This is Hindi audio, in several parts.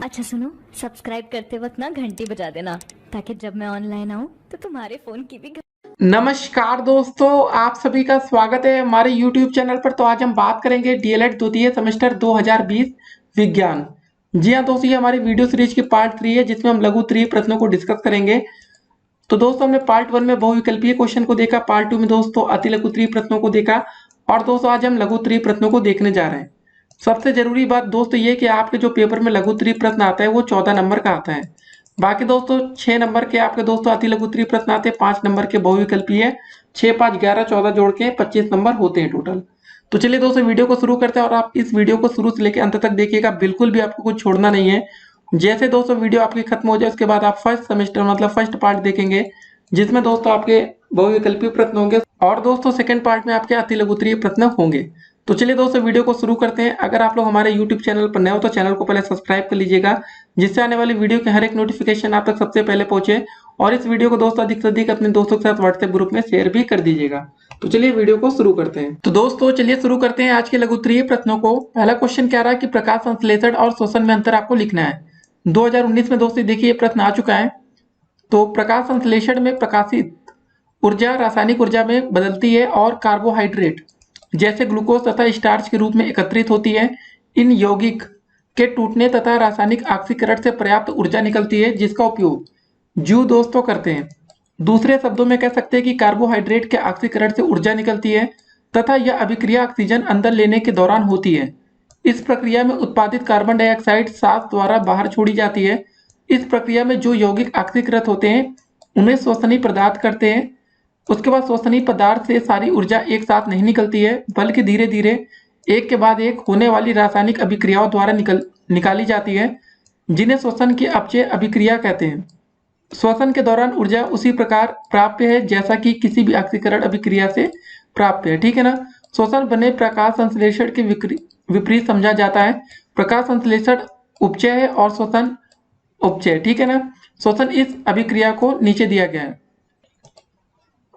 अच्छा सुनो, सब्सक्राइब करते वक्त ना घंटी बजा देना ताकि जब मैं ऑनलाइन आऊँ तो तुम्हारे फोन की भी नमस्कार दोस्तों, आप सभी का स्वागत है हमारे YouTube चैनल पर। तो आज हम बात करेंगे डीएलएड द्वितीय सेमेस्टर 2020 विज्ञान। जी हाँ दोस्तों, ये हमारी वीडियो सीरीज की पार्ट 3 है जिसमें हम लघु त्रि प्रश्नों को डिस्कस करेंगे। तो दोस्तों हमने पार्ट 1 में बहुविकल्पीय क्वेश्चन को देखा, पार्ट 2 में दोस्तों अति लघु त्रि प्रश्नों को देखा और दोस्तों आज हम लघु त्रि प्रश्नों को देखने जा रहे हैं। सबसे जरूरी बात दोस्तों ये कि आपके जो पेपर में लघु त्रि प्रश्न आता है वो 14 नंबर का आता है। बाकी दोस्तों 6 नंबर के आपके दोस्तों अति लघु त्रि प्रश्न आते हैं, 5 नंबर के बहुविकल्पीय, 6 5 11 14 जोड़ के 25 नंबर होते हैं टोटल। तो चलिए दोस्तों वीडियो को शुरू करते हैं और आप इस वीडियो को शुरू से लेकर अंत तक देखिएगा, बिल्कुल भी आपको कुछ छोड़ना नहीं है। जैसे दोस्तों वीडियो आपकी खत्म हो जाए उसके बाद आप फर्स्ट सेमेस्टर मतलब फर्स्ट पार्ट देखेंगे जिसमें दोस्तों आपके बहुविकल्पीय प्रश्न होंगे और दोस्तों सेकंड पार्ट में आपके अति लघु त्रि प्रश्न होंगे। तो चलिए दोस्तों वीडियो को शुरू करते हैं। अगर आप लोग हमारे यूट्यूब चैनल पर नए हो तो चैनल को पहले सब्सक्राइब कर लीजिएगा, जिससे आने वाली वीडियो के हर एक नोटिफिकेशन आप तक सबसे पहले पहुंचे। और इस वीडियो को दोस्तों अधिक से अधिक अपने दोस्तों के साथ व्हाट्सएप ग्रुप में शेयर भी कर दीजिएगा। तो चलिए वीडियो को शुरू करते हैं। तो दोस्तों चलिए शुरू करते हैं आज के लघु त्रि प्रश्नों को। पहला क्वेश्चन क्या रहा है कि प्रकाश संश्लेषण और शोषण में अंतर आपको लिखना है। 2019 में दोस्तों देखिए ये प्रश्न आ चुका है। तो प्रकाश संश्लेषण में प्रकाशित ऊर्जा रासायनिक ऊर्जा में बदलती है और कार्बोहाइड्रेट जैसे ग्लूकोज तथा स्टार्च के रूप में एकत्रित होती है। इन यौगिक के टूटने तथा रासायनिक ऑक्सीकरण से पर्याप्त ऊर्जा निकलती है जिसका उपयोग जीव दोस्तों करते हैं। दूसरे शब्दों में कह सकते हैं कि कार्बोहाइड्रेट के ऑक्सीकरण से ऊर्जा निकलती है तथा यह अभिक्रिया ऑक्सीजन अंदर लेने के दौरान होती है। इस प्रक्रिया में उत्पादित कार्बन डाइऑक्साइड सांस द्वारा बाहर छोड़ी जाती है। इस प्रक्रिया में जो यौगिक ऑक्सीकृत होते हैं उन्हें श्वसनीय पदार्थ करते हैं। उसके बाद श्वसनीय पदार्थ से सारी ऊर्जा एक साथ नहीं निकलती है, बल्कि धीरे धीरे एक के बाद एक होने वाली रासायनिक अभिक्रियाओं द्वारा निकाली जाती है, जिन्हें श्वसन की अपचय अभिक्रिया कहते हैं। श्वसन के दौरान ऊर्जा उसी प्रकार प्राप्य है जैसा कि किसी भी ऑक्सीकरण अभिक्रिया से प्राप्त है, ठीक है ना। श्वसन बने प्रकाश संश्लेषण के विपरीत समझा जाता है। प्रकाश संश्लेषण उपचय है और श्वसन उपचय, ठीक है ना। श्वसन इस अभिक्रिया को नीचे दिया गया है।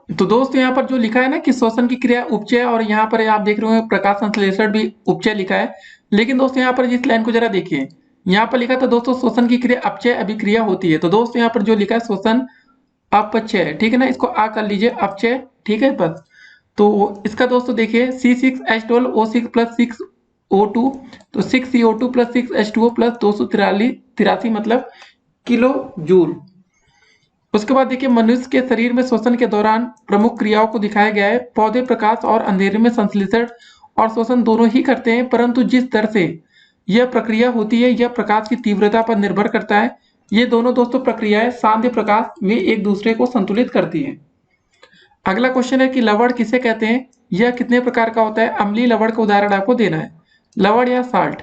तो दोस्तों यहाँ पर जो लिखा है ना कि श्वसन की क्रिया उपचय, और यहाँ पर आप देख रहे हो प्रकाश संश्लेषण भी उपचय लिखा है। लेकिन दोस्तों यहाँ पर इस लाइन को जरा देखिए, यहाँ पर लिखा था दोस्तों श्वसन की क्रिया अपचय अभिक्रिया होती है। तो दोस्तों यहाँ पर जो लिखा है श्वसन अपचय, ठीक है ना, इसको आ कर लीजिए अपचय, ठीक है बस। तो इसका दोस्तों देखिए C6H12O6 प्लस 6O2, तो 6CO2 प्लस 6H2O प्लस 283 मतलब किलो जूल। उसके बाद देखिए मनुष्य के शरीर में श्वसन के दौरान प्रमुख क्रियाओं को दिखाया गया है। पौधे प्रकाश और अंधेरे में संश्लेषण और श्वसन दोनों ही करते हैं, परंतु जिस दर से यह प्रक्रिया होती है यह प्रकाश की तीव्रता पर निर्भर करता है। ये दोनों दोस्तों प्रक्रियाएं सांध्य प्रकाश में एक दूसरे को संतुलित करती हैं। अगला क्वेश्चन है कि लवण किसे कहते हैं, यह कितने प्रकार का होता है। अम्लीय लवण का उदाहरण आपको देना है। लवण या साल्ट।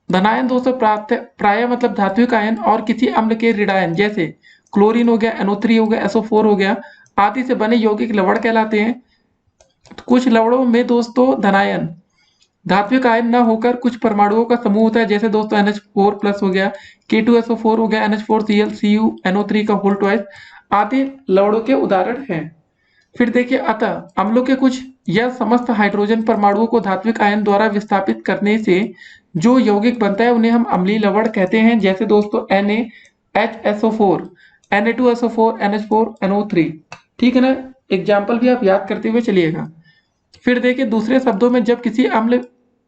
धनायन दोस्तों प्राय मतलब धात्विक आयन और किसी अम्ल के ऋणायन जैसे क्लोरीन हो गया, NO3 हो गया, SO4 हो गया आदि से बने यौगिक लवण कहलाते हैं। कुछ लवणों में दोस्तों धनायन धात्विक आयन न होकर कुछ परमाणुओं का समूह होता है, जैसे दोस्तों NH4 प्लस हो गया, K2SO4 हो गया, NH4Cl Cu NO3 का होल ट्वाइस आदि लवणों के उदाहरण हैं। फिर देखिए अतः अम्लों के कुछ या समस्त हाइड्रोजन परमाणुओं को धात्विक आयन द्वारा विस्थापित करने से जो यौगिक बनता है उन्हें हम अम्लीय लवण कहते हैं, जैसे दोस्तों NaHSO4 Na2SO4 NH4 NO3, ठीक है ना। एग्जाम्पल भी आप याद करते हुए चलिएगा। फिर देखिए दूसरे शब्दों में जब किसी अम्ल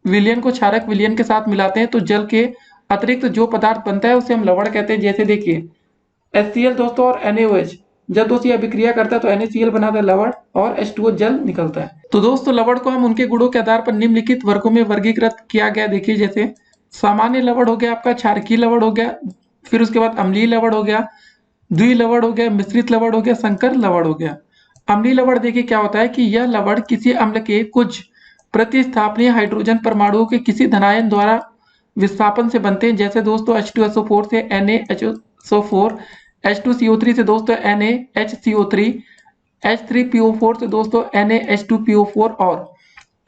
विलयन को क्षारक विलयन के साथ मिलाते हैं तो जल के अतिरिक्त जो पदार्थ बनता है उसे हम लवण कहते हैं। जैसे देखिए HCl दोस्तों और NaOH, जब दोस्तों ये अभिक्रिया करता है तो NaCl बनाता है लवण और H2O जल निकलता है। तो दोस्तों लवण को हम उनके गुणों के आधार पर निम्नलिखित वर्गों में वर्गीकृत किया गया। देखिए जैसे सामान्य लवण हो गया आपका, क्षारकीय लवण हो गया, फिर उसके बाद अम्लीय लवण हो गया, द्वि लवण हो गया, मिश्रित लवण हो गया, संकर लवण हो गया। अम्लीय लवण देखिए क्या होता है कि यह लवण किसी अम्ल के कुछ प्रतिस्थापनीय हाइड्रोजन परमाणुओं के किसी धनायन द्वारा विस्थापन से बनते हैं, जैसे दोस्तों H2SO4 से NaHSO4, H2CO3 से दोस्तों NaHCO3, H3PO4 से दोस्तों NaH2PO4 और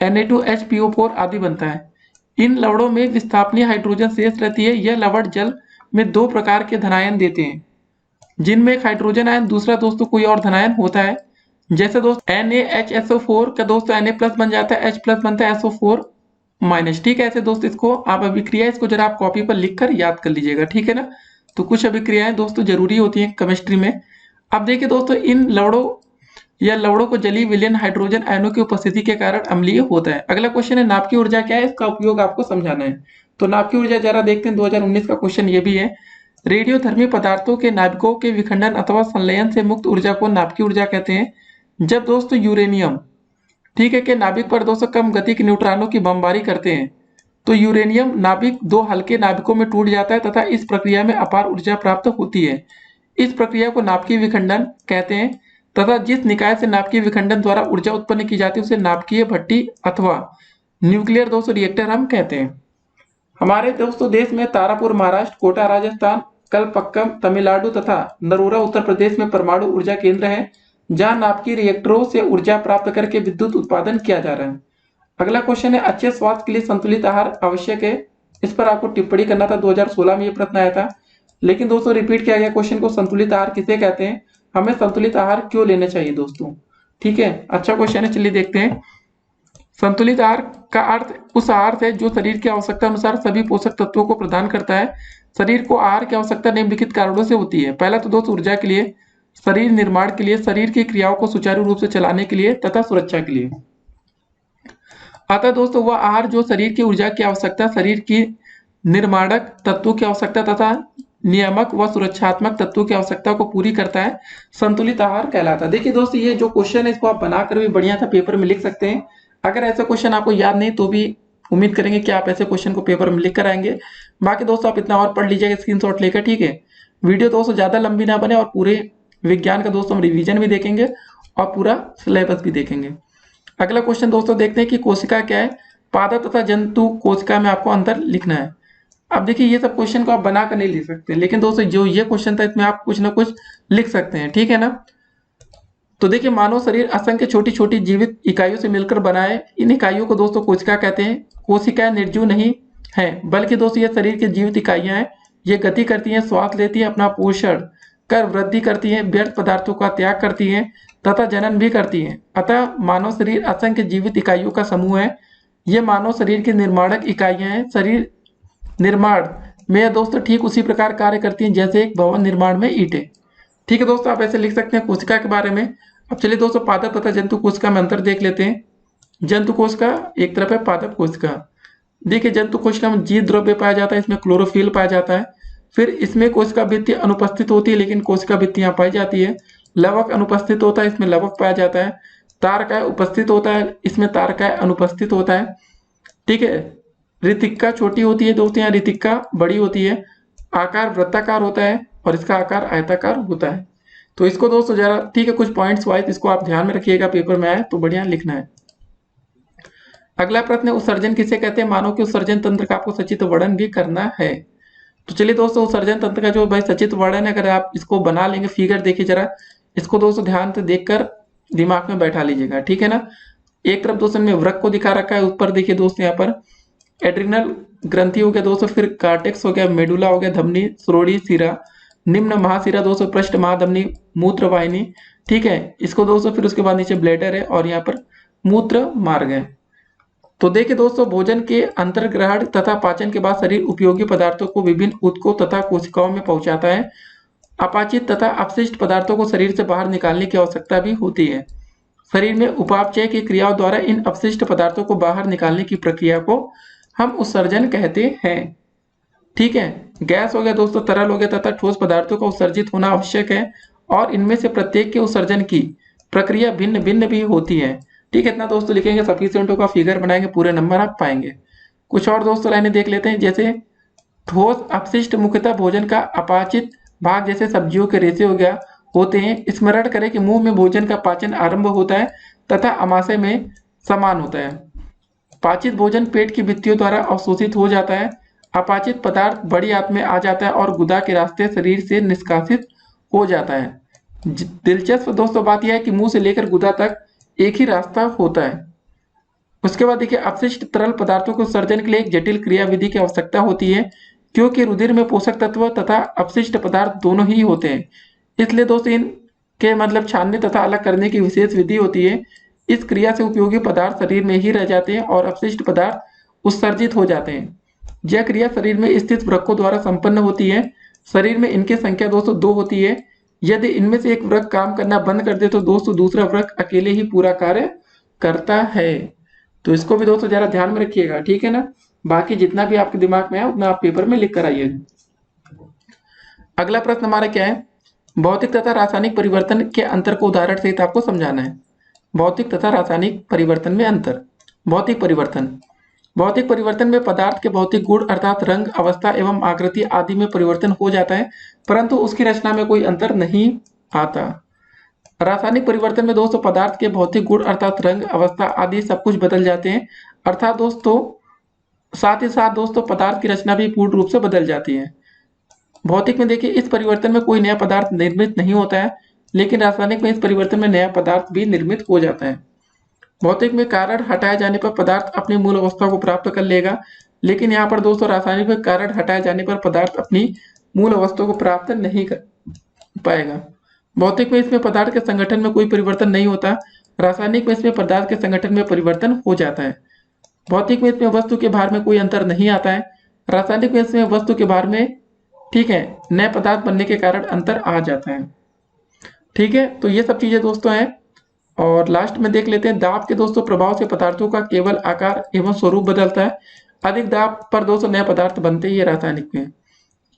Na2HPO4 आदि बनता है। इन लवणों में विस्थापनीय हाइड्रोजन शेष रहती है। यह लवण जल में दो प्रकार के धनायन देते हैं, जिनमें एक हाइड्रोजन आयन, दूसरा दोस्तों कोई और धनायन होता है। जैसे दोस्तों NaHSO4 का दोस्तों Na प्लस बन जाता है, H प्लस बनता है SO4 माइनस। ठीक है, ऐसे दोस्त इसको आप अभिक्रिया इसको जरा आप कॉपी पर लिख कर याद कर लीजिएगा, ठीक है ना। तो कुछ अभिक्रियाएं दोस्तों जरूरी होती हैं केमिस्ट्री में। अब देखिए दोस्तों, इन लवड़ों या लवड़ों को जलीय विलयन हाइड्रोजन आयनों की उपस्थिति के कारण अम्लीय होता है। अगला क्वेश्चन है, नाभिकीय ऊर्जा क्या है, इसका उपयोग आपको समझाना है। तो नाभिकीय ऊर्जा जरा देखते हैं, 2019 का क्वेश्चन ये भी है। रेडियोधर्मी पदार्थों के नाभिकों के विखंडन अथवा संलयन से मुक्त ऊर्जा को नाभिकीय ऊर्जा कहते हैं। जब दोस्तों यूरेनियम, ठीक है, के नाभिक पर दोस्तों कम गति के न्यूट्रॉनों की बमबारी करते हैं, तो यूरेनियम नाभिक दो हल्के नाभिकों में टूट जाता है तथा इस प्रक्रिया में अपार ऊर्जा प्राप्त होती है। इस प्रक्रिया को नाभिकीय विखंडन कहते हैं तथा जिस निकाय से नाभिकीय विखंडन द्वारा ऊर्जा उत्पन्न की जाती है उसे नाभिकीय भट्टी अथवा न्यूक्लियर दोस्तों रिएक्टर हम कहते हैं। हमारे दोस्तों देश में तारापुर महाराष्ट्र, कोटा राजस्थान, कलपक्कम तमिलनाडु तथा नरोरा उत्तर प्रदेश में परमाणु ऊर्जा केंद्र है, जहां नाभिकीय रिएक्टरों से ऊर्जा प्राप्त करके विद्युत उत्पादन किया जा रहा है। अगला क्वेश्चन है, अच्छे स्वास्थ्य के लिए संतुलित आहार आवश्यक है। इस पर आपको टिप्पणी करना था, 2016 में ये प्रश्न आया था, लेकिन दोस्तों रिपीट किया गया क्वेश्चन को, संतुलित आहार किसे कहते हैं, हमें संतुलित आहार क्यों लेने चाहिए दोस्तों। ठीक है, अच्छा क्वेश्चन है, चलिए देखते हैं। संतुलित आहार का अर्थ उस आहार है जो शरीर की आवश्यकता अनुसार सभी पोषक तत्वों को प्रदान करता है। शरीर को आहार की आवश्यकता निम्नलिखित कारणों से होती है। पहला तो दोस्तों ऊर्जा के लिए, शरीर निर्माण के लिए, शरीर की क्रियाओं को सुचारू रूप से चलाने के लिए तथा सुरक्षा के लिए। अतः दोस्तों वह आहार जो शरीर की ऊर्जा की आवश्यकता, शरीर की निर्माणक तत्वों की आवश्यकता तथा नियामक व सुरक्षात्मक तत्वों की आवश्यकता को पूरी करता है, संतुलित आहार कहलाता है। देखिए दोस्तों, ये जो क्वेश्चन है इसको आप बनाकर भी बढ़िया सा पेपर में लिख सकते हैं। अगर ऐसा क्वेश्चन आपको याद नहीं तो भी उम्मीद करेंगे कि आप ऐसे क्वेश्चन को पेपर में लिख कर आएंगे। बाकी दोस्तों आप इतना और पढ़ लीजिएगा स्क्रीनशॉट लेकर, ठीक है। वीडियो दोस्तों ज्यादा लंबी ना बने और पूरे विज्ञान का दोस्तों हम रिवीजन भी देखेंगे और पूरा सिलेबस भी देखेंगे। अगला क्वेश्चन दोस्तों देखते हैं कि कोशिका क्या है। पादप तथा जंतु कोशिका में आपको अंतर लिखना है। अब देखिए ये सब क्वेश्चन को आप बना कर नहीं लिख सकते, लेकिन दोस्तों जो ये क्वेश्चन था इसमें आप कुछ ना कुछ लिख सकते हैं, ठीक है ना। तो देखिए, मानव शरीर असंख्य छोटी छोटी जीवित इकाइयों से मिलकर बना है। इन इकाइयों को दोस्तों कोशिका कहते हैं। कोशिकाएं निर्जीव नहीं है, बल्कि दोस्तों ये शरीर की जीवित इकाइयां हैं। ये गति करती हैं, श्वास लेती हैं, अपना पोषण कर वृद्धि करती हैं, व्यर्थ पदार्थों का त्याग करती हैं तथा जनन भी करती हैं। अतः मानव शरीर असंख्य जीवित इकाइयों का समूह है। ये मानव शरीर की निर्माणक इकाइयां हैं। शरीर निर्माण में दोस्तों ठीक उसी प्रकार कार्य करती हैं जैसे एक भवन निर्माण में ईंटें। ठीक है दोस्तों, आप ऐसे लिख सकते हैं कोशिका के बारे में। अब चलिए दोस्तों पादप तथा जंतु कोशिका में अंतर देख लेते हैं। जंतु कोशिका एक तरफ है, पादप कोशिका। देखिए जंतु कोशिका में जीव द्रव्य पाया जाता है, इसमें क्लोरोफिल पाया जाता है। फिर इसमें कोशिका भित्ति अनुपस्थित होती है, लेकिन कोशिका भित्ति यहाँ पाई जाती है। लवक अनुपस्थित होता है, इसमें लवक पाया जाता है। तारकाय उपस्थित होता है, इसमें तारकाय अनुपस्थित होता है। ठीक है, ऋतिका छोटी होती है दोस्तों, यहाँ ऋतिका बड़ी होती है। आकार वृत्ताकार होता है और इसका आकार आयताकार होता है। तो इसको दोस्तों जरा, ठीक है, कुछ पॉइंट्स वाइज इसको आप ध्यान में रखिएगा, पेपर में आए तो बढ़िया लिखना है। अगला प्रश्न है, उत्सर्जन किसे कहते हैं। मानव के उत्सर्जन तंत्र का आपको सचित्र वर्णन भी करना है। तो चलिए दोस्तों, उत्सर्जन तंत्र का जो भाई सचित्र वर्णन है, अगर आप इसको बना लेंगे, फिगर देखिए जरा, इसको दोस्तों ध्यान से देखकर दिमाग में बैठा लीजिएगा, ठीक है ना। एक तरफ दोस्तों में वृक्क को दिखा रखा है, ऊपर देखिए दोस्तों यहाँ पर एड्रिनल ग्रंथि हो गया दोस्तों, फिर कार्टेक्स हो गया, मेडुला हो गया, धमनी, श्रोणि, सिरा, निम्न महासिरा दोस्तों, पृष्ठ महाधमनी, मूत्र वाहिनी। ठीक है, इसको दोस्तों फिर उसके बाद नीचे ब्लैडर है और यहाँ पर मूत्र मार्ग है। तो देखिए दोस्तों, भोजन के अंतर्ग्रहण तथा पाचन के बाद शरीर उपयोगी पदार्थों को विभिन्न ऊतकों तथा कोशिकाओं में पहुंचाता है। अपाचित तथा अपशिष्ट पदार्थों को शरीर से बाहर निकालने की आवश्यकता भी होती है। शरीर में उपापचय की क्रियाओं द्वारा इन अपशिष्ट पदार्थों को बाहर निकालने की प्रक्रिया को हम उत्सर्जन कहते हैं। ठीक है, गैस हो गया दोस्तों, तरल हो गया तथा ठोस पदार्थों का उत्सर्जित होना आवश्यक है और इनमें से प्रत्येक के उत्सर्जन की प्रक्रिया भिन्न भिन्न भी होती है। ठीक है, इतना दोस्तों लिखेंगे, सफिशिएंटों का फिगर बनाएंगे, पूरे नंबर आप पाएंगे। कुछ और दोस्तों लाइनें देख लेते हैं, जैसे ठोस अपशिष्ट मुख्यतः भोजन का अपाचित भाग जैसे सब्जियों के रेशे हो गया होते हैं। स्मरण करें कि मुंह में भोजन का पाचन आरंभ होता है तथा अमाशय में समान होता है। पाचित भोजन पेट की भित्तियों द्वारा अवशोषित हो जाता है। अपाचित पदार्थ बड़ी आंत में आ जाता है और गुदा के रास्ते शरीर से निष्कासित हो जाता है। दिलचस्प दोस्तों बात यह है कि मुंह से लेकर गुदा तक एक ही रास्ता होता है। उसके बाद देखिए, अपशिष्ट तरल पदार्थों के उत्सर्जन के लिए एक जटिल क्रियाविधि की आवश्यकता होती है, क्योंकि रुधिर में पोषक तत्व तथा अपशिष्ट पदार्थ दोनों ही होते हैं। इसलिए दोस्तों इनके मतलब छानने तथा अलग करने की विशेष विधि होती है। इस क्रिया से उपयोगी पदार्थ शरीर में ही रह जाते हैं और अपशिष्ट पदार्थ उत्सर्जित हो जाते हैं। यह क्रिया शरीर में स्थित वृक्कों द्वारा संपन्न होती है। शरीर में इनकी संख्या दोस्तों 2 होती है। यदि इनमें से एक वृक्क काम करना बंद कर दे तो दोस्तों दूसरा वृक्क अकेले ही पूरा कार्य करता है। तो इसको भी दोस्तों जरा ध्यान में रखिएगा, ठीक है ना। बाकी जितना भी आपके दिमाग में है उतना आप पेपर में लिख कर आइएगा। अगला प्रश्न हमारा क्या है, भौतिक तथा रासायनिक परिवर्तन के अंतर को उदाहरण सहित आपको समझाना है। भौतिक तथा रासायनिक परिवर्तन में अंतर। भौतिक परिवर्तन में पदार्थ के भौतिक गुण अर्थात रंग, अवस्था एवं आकृति आदि में परिवर्तन हो जाता है, परंतु उसकी रचना में कोई अंतर नहीं आता। रासायनिक परिवर्तन में दोस्तों पदार्थ के भौतिक गुण अर्थात रंग, अवस्था आदि सब कुछ बदल जाते हैं, अर्थात दोस्तों साथ ही साथ दोस्तों पदार्थ की रचना भी पूर्ण रूप से बदल जाती है। भौतिक में देखिए इस परिवर्तन में कोई नया पदार्थ निर्मित नहीं होता है, लेकिन रासायनिक में इस परिवर्तन में नया पदार्थ भी निर्मित हो जाता है। भौतिक में कारण हटाए जाने पर पदार्थ अपनी मूल अवस्था को प्राप्त कर लेगा, लेकिन यहाँ पर दोस्तों रासायनिक में कारण हटाए जाने पर पदार्थ अपनी मूल अवस्था को प्राप्त नहीं कर पाएगा। भौतिक में इसमें पदार्थ के संगठन में कोई परिवर्तन नहीं होता, रासायनिक में इसमें पदार्थ के संगठन में परिवर्तन हो जाता है। भौतिक में इसमें वस्तु के भार में कोई अंतर नहीं आता है, रासायनिक में इसमें वस्तु के भार में ठीक है नए पदार्थ बनने के कारण अंतर आ जाता है। ठीक है, तो ये सब चीजें दोस्तों हैं। और लास्ट में देख लेते हैं दाब के दोस्तों प्रभाव से पदार्थों का केवल आकार एवं स्वरूप बदलता है। अधिक दाब पर दोस्तों नए पदार्थ बनते ही रासायनिक में।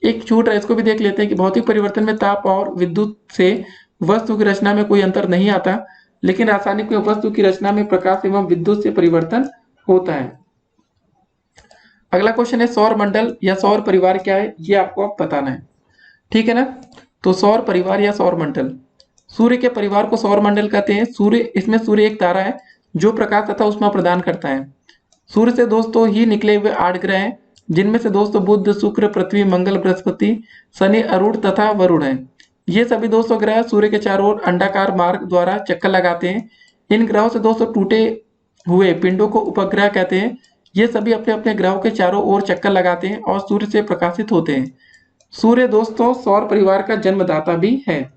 एक छूट है, इसको भी देख लेते हैं कि भौतिक परिवर्तन में ताप और विद्युत से वस्तु की रचना में कोई अंतर नहीं आता, लेकिन रासायनिक में वस्तु की रचना में प्रकाश एवं विद्युत से परिवर्तन होता है। अगला क्वेश्चन है सौर मंडल या सौर परिवार क्या है, ये आपको अब बताना है, ठीक है ना। तो सौर परिवार या सौर मंडल, सूर्य के परिवार को सौर मंडल कहते हैं। सूर्य एक तारा है जो प्रकाश तथा ऊष्मा प्रदान करता है। सूर्य से दोस्तों ही निकले हुए 8 ग्रह हैं, जिनमें से दोस्तों बुध, शुक्र, पृथ्वी, मंगल, बृहस्पति, शनि, अरुण तथा वरुण हैं। ये सभी दोस्तों ग्रह सूर्य के चारों ओर अंडाकार मार्ग द्वारा चक्कर लगाते हैं। इन ग्रहों से दोस्तों टूटे हुए पिंडों को उपग्रह कहते हैं। ये सभी अपने अपने ग्रहों के चारों ओर चक्कर लगाते हैं और सूर्य से प्रकाशित होते हैं। सूर्य दोस्तों सौर परिवार का जन्मदाता भी है।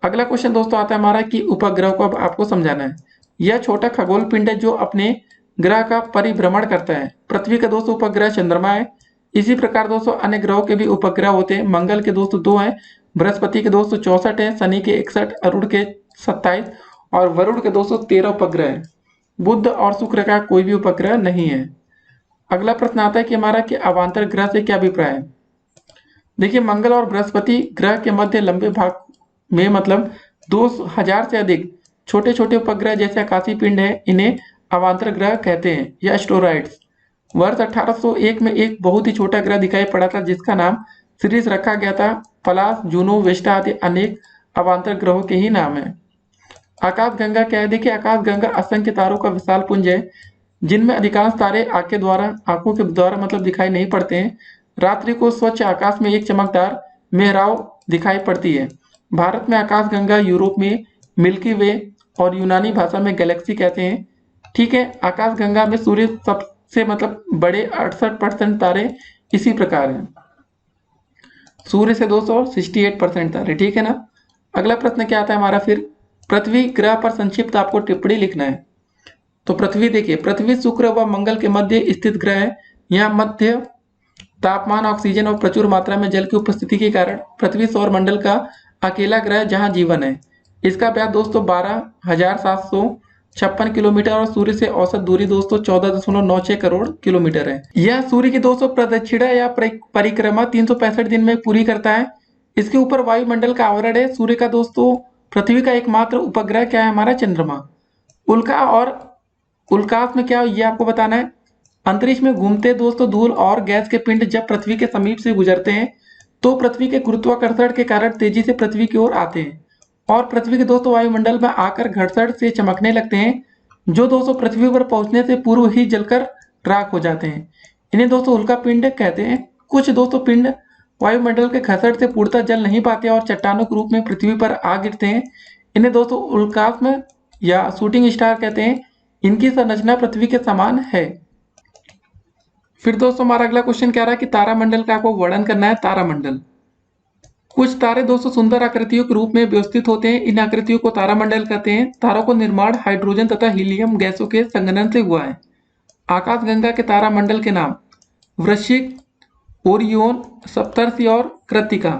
अगला क्वेश्चन दोस्तों आता है हमारा कि उपग्रह को अब आपको समझाना है। यह छोटा खगोल पिंड है जो अपने ग्रह का परिभ्रमण करता है। पृथ्वी का दोस्तों उपग्रह चंद्रमा है। इसी प्रकार दोस्तों अन्य ग्रहों के भी उपग्रह होते हैं। मंगल के दोस्तों 2 हैं, बृहस्पति के दोस्तों 64 है, शनि के 61, अरुण के 27 और वरुण के दोस्तों 13 उपग्रह है। बुध और शुक्र का कोई भी उपग्रह नहीं है। अगला प्रश्न आता है कि हमारा कि अवांतर ग्रह से क्या अभिप्राय है। देखिए मंगल और बृहस्पति ग्रह के मध्य लंबे भाग में मतलब 2000 से अधिक छोटे छोटे उपग्रह जैसे आकाशीय पिंड है, इन्हें अवांतर ग्रह कहते हैं या एस्टेरॉइड्स। वर्ष 1801 में एक बहुत ही छोटा ग्रह दिखाई पड़ा था जिसका नाम सीरीज रखा गया था। पलास, जूनो, वेस्टा आदि अनेक अवांतर ग्रहों के ही नाम है। आकाश गंगा क्या है, देखिए आकाश गंगा असंख्य तारों का विशाल पुंज है जिनमें अधिकांश तारे आंखों के द्वारा मतलब दिखाई नहीं पड़ते हैं। रात्रि को स्वच्छ आकाश में एक चमकदार मेहराव दिखाई पड़ती है। भारत में आकाश गंगा, यूरोप में मिल्की वे और यूनानी भाषा में गैलेक्सी कहते हैं। ठीक है, आकाश गंगा में सूर्य सबसे मतलब बड़े 68% तारे इसी प्रकार हैं। सूर्य से 268% तारे, ठीक है ना। अगला प्रश्न क्या आता है हमारा फिर, पृथ्वी ग्रह पर संक्षिप्त आपको टिप्पणी लिखना है। तो पृथ्वी देखिए, पृथ्वी शुक्र व मंगल के मध्य स्थित ग्रह है। यहाँ मध्य तापमान, ऑक्सीजन और प्रचुर मात्रा में जल की उपस्थिति के कारण पृथ्वी सौर मंडल का अकेला ग्रह जहां जीवन है। इसका व्यास दोस्तों 12,756 किलोमीटर और सूर्य से औसत दूरी दोस्तों 14.96 करोड़ किलोमीटर है। यह सूर्य की दोस्तों प्रदक्षिणा या परिक्रमा 365 दिन में पूरी करता है। इसके ऊपर वायुमंडल का आवरण है। सूर्य का दोस्तों पृथ्वी का एकमात्र उपग्रह क्या है, हमारा चंद्रमा। उल्का और उल्काश में क्या है ये आपको बताना है। अंतरिक्ष में घूमते दोस्तों धूल और गैस के पिंड जब पृथ्वी के समीप से गुजरते हैं तो पृथ्वी के गुरुत्वाकर्षण के कारण तेजी से पृथ्वी की ओर आते हैं और पृथ्वी के दोस्तों वायुमंडल में आकर घर्षण से चमकने लगते हैं, जो दोस्तों पृथ्वी पर पहुंचने से पूर्व ही जलकर राख हो जाते हैं। इन्हें दोस्तों उल्का पिंड कहते हैं। कुछ दोस्तों पिंड वायुमंडल के घर्षण से पूर्णतः जल नहीं पाते और चट्टानों के रूप में पृथ्वी पर आ गिरते हैं। इन्हें दोस्तों उल्काश में या शूटिंग स्टार कहते हैं। इनकी संरचना पृथ्वी के समान है। फिर दोस्तों हमारा अगला क्वेश्चन क्या रहा है कि तारामंडल का आपको वर्णन करना है। तारामंडल, कुछ तारे दोस्तों सुंदर आकृतियों के रूप में व्यवस्थित होते हैं। इन आकृतियों को तारामंडल कहते हैं। तारों का निर्माण हाइड्रोजन तथा हीलियम गैसों के संघनन से हुआ है। आकाशगंगा के तारामंडल के नाम? वृश्चिक, ओरियोन, सप्तर्षि और कृत्तिका।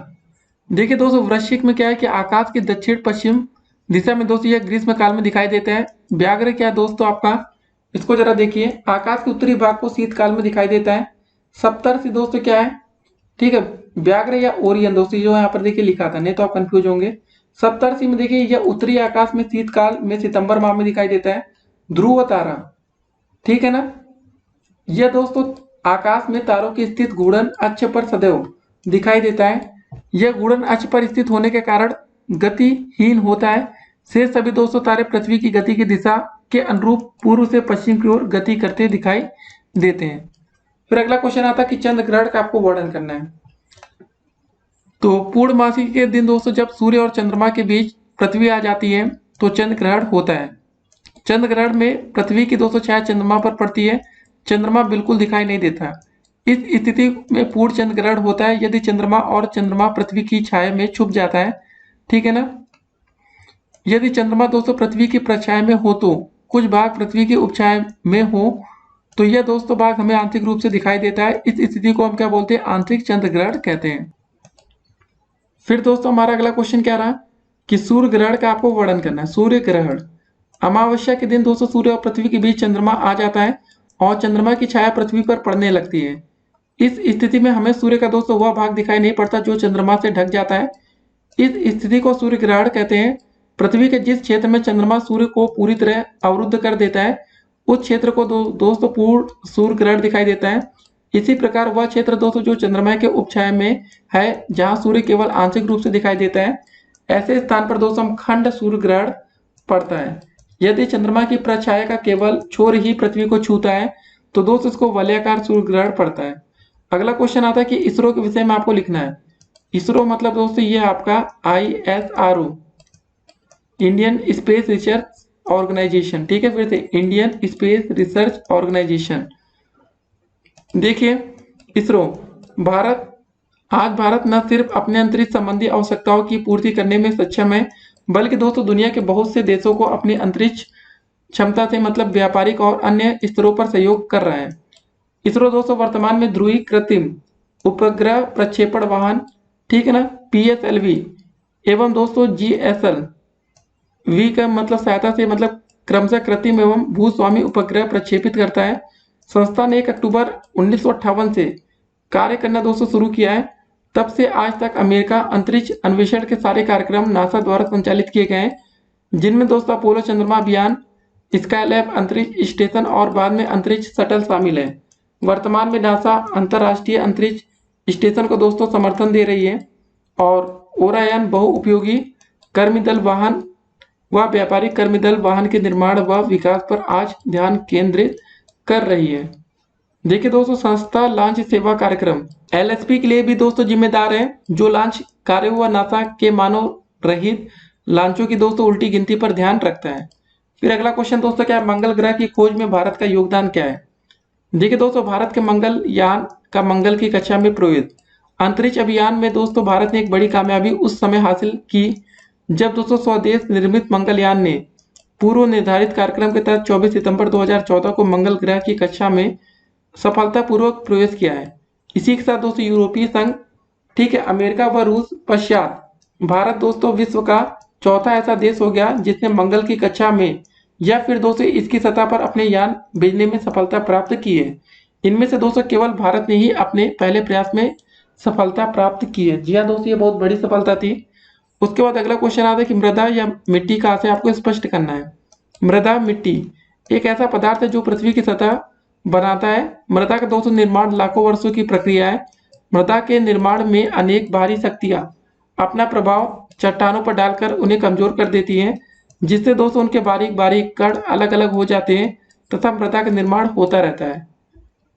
देखिए दोस्तों, वृश्चिक में क्या है कि आकाश के दक्षिण पश्चिम दिशा में दोस्तों यह ग्रीष्म काल में दिखाई देता है। व्याघ्र क्या है दोस्तों आपका, इसको जरा देखिए, आकाश के उत्तरी भाग को शीतकाल में दिखाई देता है। सप्तर्षि दोस्तों क्या है, ठीक है, व्याघ्र या ओरियन दोस्तों जो यहाँ पर देखिए लिखा था, नहीं तो आप कंफ्यूज होंगे। सप्तर्षि में देखिए यह उत्तरी आकाश में शीतकाल में सितंबर माह में दिखाई देता है। ध्रुव तारा, ठीक है ना, यह दोस्तों आकाश में तारों की स्थित घूर्णन अक्ष पर सदैव दिखाई देता है। यह घूर्णन अक्ष पर स्थित होने के कारण गतिहीन होता है। शेष सभी दोस्तों तारे पृथ्वी की गति की दिशा के अनुरूप पूर्व से पश्चिम की ओर गति करते दिखाई देते हैं। फिर अगला क्वेश्चन आता है कि चंद्र ग्रहण का आपको वर्णन करना है। तो पूर्णमासी के दिन दोस्तों जब सूर्य और चंद्रमा के बीच पृथ्वी आ जाती है तो चंद्र ग्रहण होता है। चंद्र ग्रहण में पृथ्वी की दोस्तों छाया चंद्रमा पर पड़ती है, चंद्रमा बिल्कुल दिखाई नहीं देता। इस स्थिति में पूर्ण चंद्र ग्रहण होता है यदि चंद्रमा और चंद्रमा पृथ्वी की छाया में छुप जाता है, ठीक है ना। यदि चंद्रमा दोस्तों पृथ्वी की प्रछाया में हो तो कुछ भाग पृथ्वी की उपछाया में हो तो यह दोस्तों भाग हमें आंतरिक रूप से दिखाई देता है। इस स्थिति को हम क्या बोलते हैं, आंतरिक चंद्र ग्रहण कहते हैं। फिर दोस्तों हमारा अगला क्वेश्चन क्या रहा कि सूर्य ग्रहण का आपको वर्णन करना है। सूर्य ग्रहण अमावस्या के दिन दोस्तों सूर्य और पृथ्वी के बीच चंद्रमा आ जाता है और चंद्रमा की छाया पृथ्वी पर पड़ने लगती है। इस स्थिति में हमें सूर्य का दोस्तों वह भाग दिखाई नहीं पड़ता जो चंद्रमा से ढक जाता है। इस स्थिति को सूर्य ग्रहण कहते हैं। पृथ्वी के जिस क्षेत्र में चंद्रमा सूर्य को पूरी तरह अवरुद्ध कर देता है उस क्षेत्र को दोस्तों पूर्ण सूर्य ग्रहण दिखाई देता है। इसी प्रकार वह क्षेत्र दोस्तों जो चंद्रमा के उपछाया में है जहां सूर्य केवल आंशिक रूप से दिखाई देता है, ऐसे स्थान पर दोस्तों हम खंड सूर्य ग्रहण पड़ता है। यदि चंद्रमा की प्रछाया का केवल छोर ही पृथ्वी को छूता है तो दोस्तों इसको वलयाकार सूर्य ग्रहण पड़ता है। अगला क्वेश्चन आता है कि इसरो के विषय में आपको लिखना है। इसरो मतलब दोस्तों ये आपका ISRO, Indian space research organisation, ठीक है, फिर से इंडियन स्पेस रिसर्च ऑर्गेनाइजेशन। देखिए इसरो भारत न सिर्फ अपने अंतरिक्ष संबंधी आवश्यकताओं की पूर्ति करने में सक्षम है बल्कि दोस्तों दुनिया के बहुत से देशों को अपनी अंतरिक्ष क्षमता से मतलब व्यापारिक और अन्य स्तरों पर सहयोग कर रहा है। इसरो दोस्तों वर्तमान में ध्रुवीय कृत्रिम उपग्रह प्रक्षेपण वाहन, ठीक है ना, PSLV एवं दोस्तों GSLV का मतलब सहायता से मतलब क्रमशः कृत्रिम एवं भूस्वामी उपग्रह प्रक्षेपित करता है। संस्था ने 1 अक्टूबर 1958 से कार्य करना दोस्तों शुरू किया है। तब से आज तक अमेरिका अंतरिक्ष अन्वेषण के सारे कार्यक्रम नासा द्वारा संचालित किए गए हैं, जिनमें दोस्तों अपोलो चंद्रमा अभियान, स्काईलैब अंतरिक्ष स्टेशन और बाद में अंतरिक्ष शटल शामिल है। वर्तमान में नासा अंतर्राष्ट्रीय अंतरिक्ष स्टेशन को दोस्तों समर्थन दे रही है और ओरायन बहुउपयोगी कर्मीदल वाहन व व्यापारिक कर्मीदल वाहन के निर्माण व विकास पर आज ध्यान केंद्रित कर रही है। देखिए दोस्तों संस्था लॉन्च सेवा कार्यक्रम LSP के लिए भी दोस्तों जिम्मेदार है जो लॉन्च कार्य व नासा के मानव रहित लॉन्चों की दोस्तों उल्टी गिनती पर ध्यान रखता है। फिर अगला क्वेश्चन दोस्तों क्या है, मंगल ग्रह की खोज में भारत का योगदान क्या है। देखिए दोस्तों भारत के मंगल यान का मंगल की कक्षा में प्रवेश अंतरिक्ष अभियान में दोस्तों भारत ने एक बड़ी कामयाबी उस समय हासिल की जब दोस्तों स्वदेश निर्मित मंगलयान ने पूर्व निर्धारित कार्यक्रम के तहत 24 सितंबर 2014 को मंगल ग्रह की कक्षा में सफलतापूर्वक प्रवेश किया है। इसी के साथ दोस्तों यूरोपीय संघ, ठीक है, अमेरिका व रूस पश्चात भारत दोस्तों विश्व का चौथा ऐसा देश हो गया जिसने मंगल की कक्षा में या फिर दोस्तों इसकी सतह पर अपने यान भेजने में सफलता प्राप्त की है। इनमें से दोस्तों केवल भारत ने ही अपने पहले प्रयास में सफलता प्राप्त की है। जी हाँ दोस्तों ये बहुत बड़ी सफलता थी। उसके बाद अगला क्वेश्चन आता है कि मृदा या मिट्टी का आशय आपको स्पष्ट करना है। मृदा मिट्टी एक ऐसा पदार्थ है जो पृथ्वी की सतह बनाता है। मृदा का दोस्तों निर्माण लाखों वर्षों की प्रक्रिया है। मृदा के निर्माण में अनेक बाहरी शक्तियां अपना प्रभाव चट्टानों पर डालकर उन्हें कमजोर कर देती हैं, जिससे दोस्तों उनके बारीक बारीक कण अलग अलग हो जाते हैं तथा मृदा का निर्माण होता रहता है।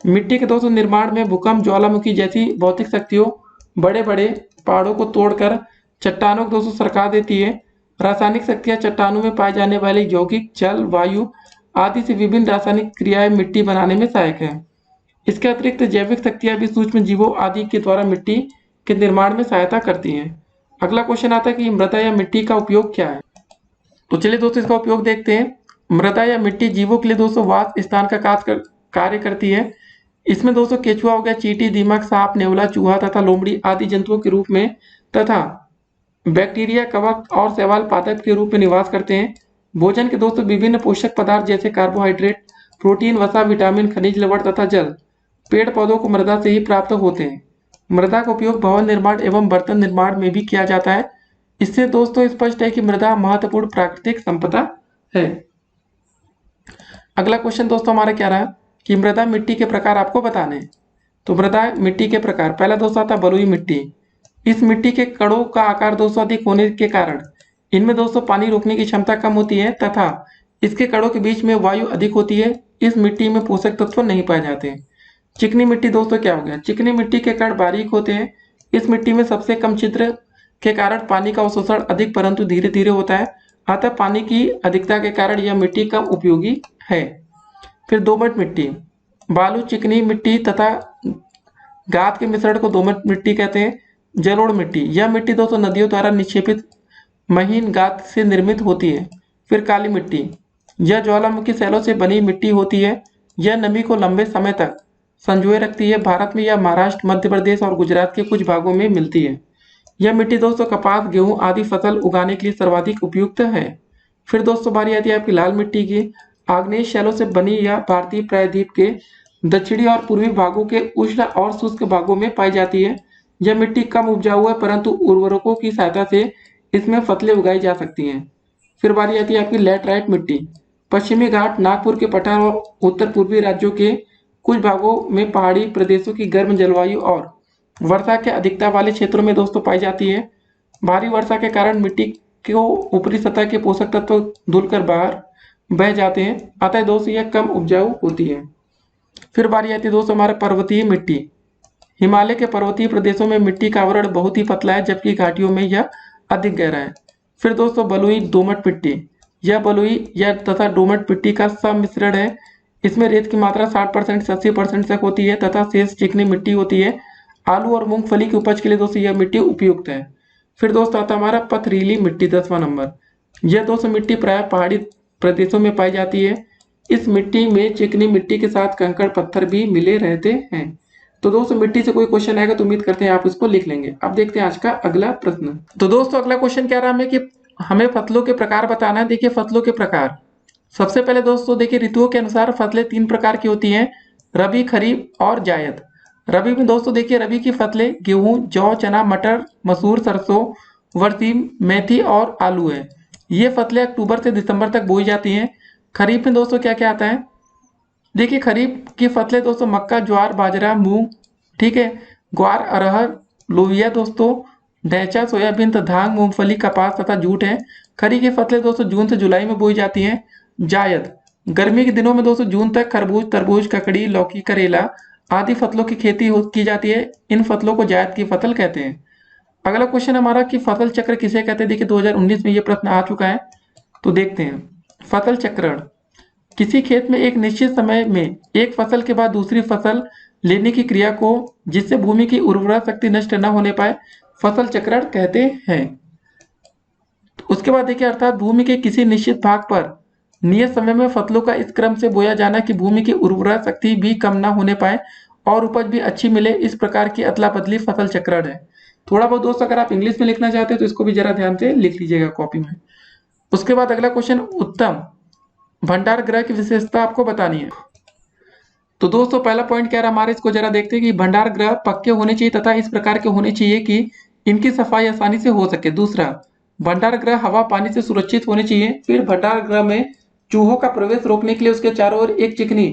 मिट्टी के दोस्तों निर्माण में भूकंप, ज्वालामुखी जैसी भौतिक शक्तियों बड़े बड़े पहाड़ों को तोड़कर चट्टानों को दोस्तों सरका देती है। रासायनिक शक्तियां चट्टानों में पाए जाने वाले यौगिक, जल, वायु आदि से विभिन्न रासायनिक क्रियाएं मिट्टी बनाने में सहायक है। इसके अतिरिक्त जैविक शक्तियां भी सूक्ष्म जीवों आदि के द्वारा मिट्टी के निर्माण में सहायता करती हैं। अगला क्वेश्चन आता है कि मृदा या मिट्टी का उपयोग क्या है। तो चलिए दोस्तों इसका उपयोग देखते हैं। मृदा या मिट्टी जीवों के लिए दोस्तों वास स्थान का कार्य करती है। इसमें दोस्तों केचुआ हो गया, चींटी, दीमक, सांप, नेवला, चूहा तथा लोमड़ी आदि जंतुओं के रूप में तथा बैक्टीरिया, कवक और शैवाल पादप के रूप में निवास करते हैं। भोजन के दोस्तों विभिन्न पोषक पदार्थ जैसे कार्बोहाइड्रेट, प्रोटीन, वसा, विटामिन, खनिज लवण तथा जल पेड़ पौधों को मृदा से ही प्राप्त होते हैं। मृदा का उपयोग भवन निर्माण एवं बर्तन निर्माण में भी किया जाता है। इससे दोस्तों स्पष्ट है कि मृदा महत्वपूर्ण प्राकृतिक संपदा है। अगला क्वेश्चन दोस्तों हमारा क्या रहा कि मृदा मिट्टी के प्रकार आपको बताने हैं। तो मृदा मिट्टी के प्रकार, पहला दोस्तों आता बलुई मिट्टी। इस मिट्टी के कणों का आकार दोस्तों अधिक होने के कारण इनमें दोस्तों पानी रोकने की क्षमता कम होती है तथा इसके कणों के बीच में वायु अधिक होती है। इस मिट्टी में पोषक तत्व नहीं पाए जाते। चिकनी मिट्टी दोस्तों क्या हो गया, चिकनी मिट्टी के कण बारीक होते हैं। इस मिट्टी में सबसे कम छिद्र के कारण पानी का अवशोषण अधिक परंतु धीरे धीरे होता है, अतः पानी की अधिकता के कारण यह मिट्टी कम उपयोगी है। फिर दोमट मिट्टी, बालू, चिकनी मिट्टी तथा गाद के मिश्रण को दोमट मिट्टी कहते हैं। जलोढ़ मिट्टी, यह मिट्टी दोस्तों नदियों द्वारा निक्षेपित महीन गाद से निर्मित होती है। फिर काली मिट्टी, यह ज्वालामुखी शैलों से बनी मिट्टी होती है। यह नमी को लंबे समय तक संजोए रखती है। भारत में यह महाराष्ट्र, मध्य प्रदेश और गुजरात के कुछ भागों में मिलती है। यह मिट्टी दोस्तों कपास, गेहूं आदि फसल उगाने के लिए सर्वाधिक उपयुक्त है। फिर दोस्तों बारी आती है आपकी लाल मिट्टी की। आग्नेय शैलों से बनी यह भारतीय प्रायद्वीप के दक्षिणी और पूर्वी भागों के उष्ण और शुष्क भागों में पाई जाती है। यह मिट्टी कम उपजाऊ है परंतु उर्वरकों की सहायता से इसमें फसलें उगाई जा सकती हैं। फिर बारी आती है आपकी लैटराइट मिट्टी। पश्चिमी घाट, नागपुर के पठार और उत्तर पूर्वी राज्यों के कुछ भागों में पहाड़ी प्रदेशों की गर्म जलवायु और वर्षा के अधिकता वाले क्षेत्रों में दोस्तों पाई जाती है। भारी वर्षा के कारण मिट्टी को ऊपरी सतह के पोषक तत्व धुलकर बाहर बह जाते हैं, अतः दोस्तों यह कम उपजाऊ होती है। फिर बारी आती है दोस्तों हमारे पर्वतीय मिट्टी। हिमालय के पर्वतीय प्रदेशों में मिट्टी का आवरण बहुत ही पतला है जबकि घाटियों में यह अधिक गहरा है। फिर दोस्तों बलुई दोमट मिट्टी, यह बलुई या तथा दोमट मिट्टी का सम्मिश्रण है। इसमें रेत की मात्रा 60% से 80% तक होती है तथा शेष चिकनी मिट्टी होती है। आलू और मूंगफली की उपज के लिए दोस्तों यह मिट्टी उपयुक्त है। फिर दोस्तों आता हमारा पथरीली मिट्टी, 10वां नंबर। यह दोस्तों मिट्टी प्राय पहाड़ी प्रदेशों में पाई जाती है। इस मिट्टी में चिकनी मिट्टी के साथ कंकड़ पत्थर भी मिले रहते हैं। तो दोस्तों मिट्टी से कोई क्वेश्चन आएगा तो उम्मीद करते हैं आप इसको लिख लेंगे। अब देखते हैं आज का अगला प्रश्न। तो दोस्तों अगला क्वेश्चन क्या रहा हमें कि हमें फसलों के प्रकार बताना है। देखिए फसलों के प्रकार, सबसे पहले दोस्तों देखिए ऋतुओं के अनुसार फसलें 3 प्रकार की होती हैं, रबी, खरीफ और जायद। रबी में दोस्तों देखिए रबी की फसलें गेहूं, जौ, चना, मटर, मसूर, सरसों, वर्ती, मेथी और आलू है। ये फसलें अक्टूबर से दिसंबर तक बोई जाती हैं। खरीफ में दोस्तों क्या क्या आता है, देखिए खरीफ की फसलें दोस्तों मक्का, ज्वार, बाजरा, मूंग, ठीक है, ग्वार, अरहर, लोबिया दोस्तों, ढैंचा, सोयाबीन, धान, मूंगफली, कपास तथा जूट है। खरीफ की फसलें दोस्तों जून से जुलाई में बोई जाती हैं। जायद, गर्मी के दिनों में दोस्तों जून तक खरबूज, तरबूज, ककड़ी, लौकी, करेला आदि फसलों की खेती की जाती है। इन फसलों को जायद की फसल कहते हैं। अगला क्वेश्चन हमारा कि फसल चक्र किसे कहते हैं। देखिए 2019 में ये प्रश्न आ चुका है, तो देखते हैं। फसल चक्रण, किसी खेत में एक निश्चित समय में एक फसल के बाद दूसरी फसल लेने की क्रिया को, जिससे भूमि की उर्वरा शक्ति नष्ट न होने पाए, फसल चक्रण कहते हैं। उसके बाद देखिए अर्थात भूमि के किसी निश्चित भाग पर नियत समय में फसलों का इस क्रम से बोया जाना कि भूमि की उर्वरा शक्ति भी कम ना होने पाए और उपज भी अच्छी मिले, इस प्रकार की अदला बदली फसल चक्रण है। थोड़ा बहुत दोस्तों अगर आप इंग्लिश में लिखना चाहते हैं तो इसको भी जरा ध्यान से लिख लीजिएगा कॉपी में। उसके बाद अगला क्वेश्चन, उत्तम भंडार गृह की विशेषता आपको बतानी है। तो दोस्तों पहला पॉइंट क्या रहा हमारे, इसको जरा देखते हैं कि भंडार गृह पक्के होने चाहिए तथा इस प्रकार के होने चाहिए कि इनकी सफाई आसानी से हो सके। दूसरा, भंडार गृह हवा पानी से सुरक्षित होने चाहिए। फिर भंडार गृह में चूहों का प्रवेश रोकने के लिए उसके चारों ओर एक चिकनी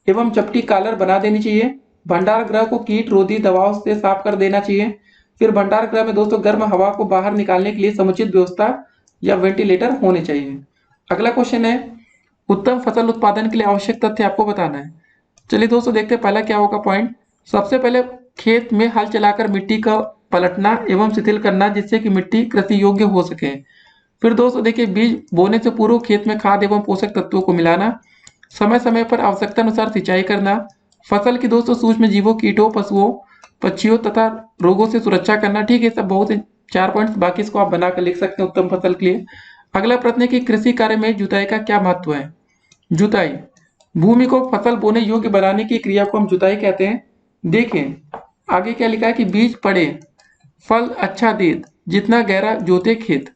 एवं चपटी कॉलर बना देनी चाहिए। भंडार गृह को कीट रोधी दवाओं से साफ कर देना चाहिए। फिर भंडार गृह में दोस्तों गर्म हवा को बाहर निकालने के लिए समुचित व्यवस्था या वेंटिलेटर होने चाहिए। अगला क्वेश्चन है, उत्तम फसल उत्पादन के लिए आवश्यक तथ्य आपको बताना है। चलिए दोस्तों देखते हैं पहला क्या होगा पॉइंट। सबसे पहले खेत में हल चलाकर मिट्टी का पलटना एवं शिथिल करना जिससे कि मिट्टी कृषि योग्य हो सके। फिर दोस्तों देखिए बीज बोने से पूर्व खेत में खाद एवं पोषक तत्वों को मिलाना। समय समय पर आवश्यकता अनुसार सिंचाई करना। फसल की दोस्तों सूक्ष्म जीवों, कीटों, पशुओं, पक्षियों तथा रोगों से सुरक्षा करना। ठीक है, सब बहुत 4 पॉइंट्स, बाकी इसको आप बनाकर लिख सकते हैं उत्तम फसल के लिए। अगला प्रश्न है कि कृषि कार्य में जुताई का क्या महत्व है। जुताई, भूमि को फसल बोने योग्य बनाने की क्रिया को हम जुताई कहते हैं। देखें आगे क्या लिखा है कि बीज पड़े, फल अच्छा दे, जितना गहरा जोते खेत।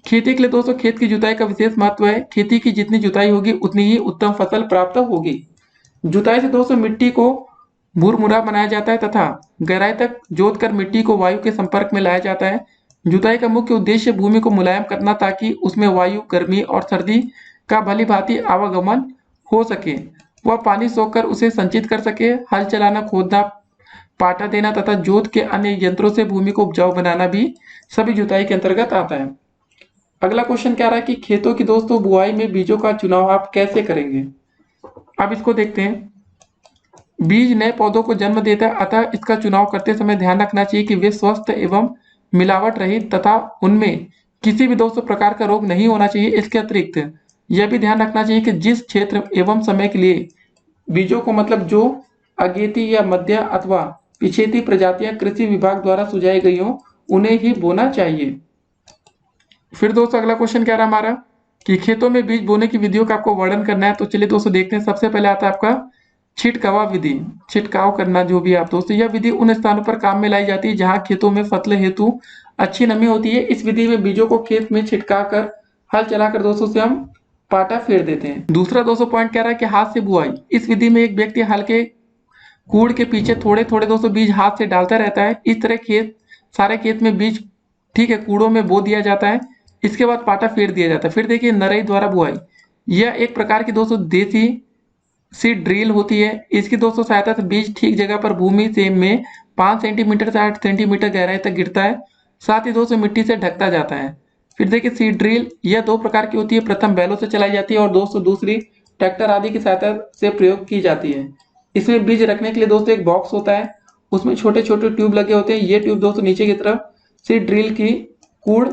खेती के लिए दोस्तों खेत की जुताई का विशेष महत्व है। खेती की जितनी जुताई होगी उतनी ही उत्तम फसल प्राप्त होगी। जुताई से दोस्तों मिट्टी को भूरभूरा बनाया जाता है तथा गहराई तक जोत कर मिट्टी को वायु के संपर्क में लाया जाता है। जुताई का मुख्य उद्देश्य भूमि को मुलायम करना ताकि उसमें वायु, गर्मी और सर्दी का भली भांति आवागमन हो सके, वह पानी सोखकर उसे संचित कर सके। हल चलाना, खोदना, पाटा देना तथा जोत के अन्य यंत्रों से भूमि को उपजाऊ बनाना भी सभी जुताई के अंतर्गत आता है। अगला क्वेश्चन क्या रहा है कि खेतों की दोस्तों बुआई में बीजों का चुनाव आप कैसे करेंगे। अब इसको देखते हैं। बीज नए पौधों को जन्म देता है, अतः इसका चुनाव करते समय ध्यान रखना चाहिए कि वे स्वस्थ एवं मिलावट रहित तथा उनमें किसी भी दोस्तों प्रकार का रोग नहीं होना चाहिए। इसके अतिरिक्त यह भी ध्यान रखना चाहिए कि जिस क्षेत्र एवं समय के लिए बीजों को मतलब जो अगेती या मध्य अथवा पिछेती प्रजातियां कृषि विभाग द्वारा सुझाई गई हो उन्हें ही बोना चाहिए। फिर दोस्तों अगला क्वेश्चन क्या रहा हमारा कि खेतों में बीज बोने की विधियों का आपको वर्णन करना है। तो चलिए दोस्तों देखते हैं। सबसे पहले आता है आपका छिटकावा विधि, छिटकाव करना जो भी आप दोस्तों, यह विधि उन स्थानों पर काम में लाई जाती है जहां खेतों में फसल हेतु अच्छी नमी होती है। इस विधि में बीजों को खेत में छिटका कर हल चलाकर दोस्तों से हम पाटा फेर देते हैं। दूसरा दोस्तों पॉइंट कह रहा है कि हाथ से बुआई। इस विधि में एक व्यक्ति हल के कूड़ के पीछे थोड़े थोड़े दोस्तों बीज हाथ से डालता रहता है। इस तरह सारे खेत में बीज ठीक है कूड़ों में बो दिया जाता है। इसके बाद पाटा फेर दिया जाता है। फिर देखिए नरई द्वारा बुआई, यह एक प्रकार की दोस्तों देसी सी ड्रिल होती है। इसकी दोस्तों सहायता से बीज ठीक जगह पर भूमि से में 5 सेंटीमीटर से 8 सेंटीमीटर गहराई तक गिरता है। साथ ही दोस्तों मिट्टी से ढकता जाता है। फिर देखिए सीड ड्रिल, यह दो प्रकार की होती है। प्रथम बैलों से चलाई जाती है और दोस्तों दूसरी ट्रैक्टर आदि की सहायता से प्रयोग की जाती है। इसमें बीज रखने के लिए दोस्तों एक बॉक्स होता है, उसमें छोटे छोटे ट्यूब लगे होते हैं। ये ट्यूब दोस्तों नीचे की तरफ सीड ड्रिल की कूड़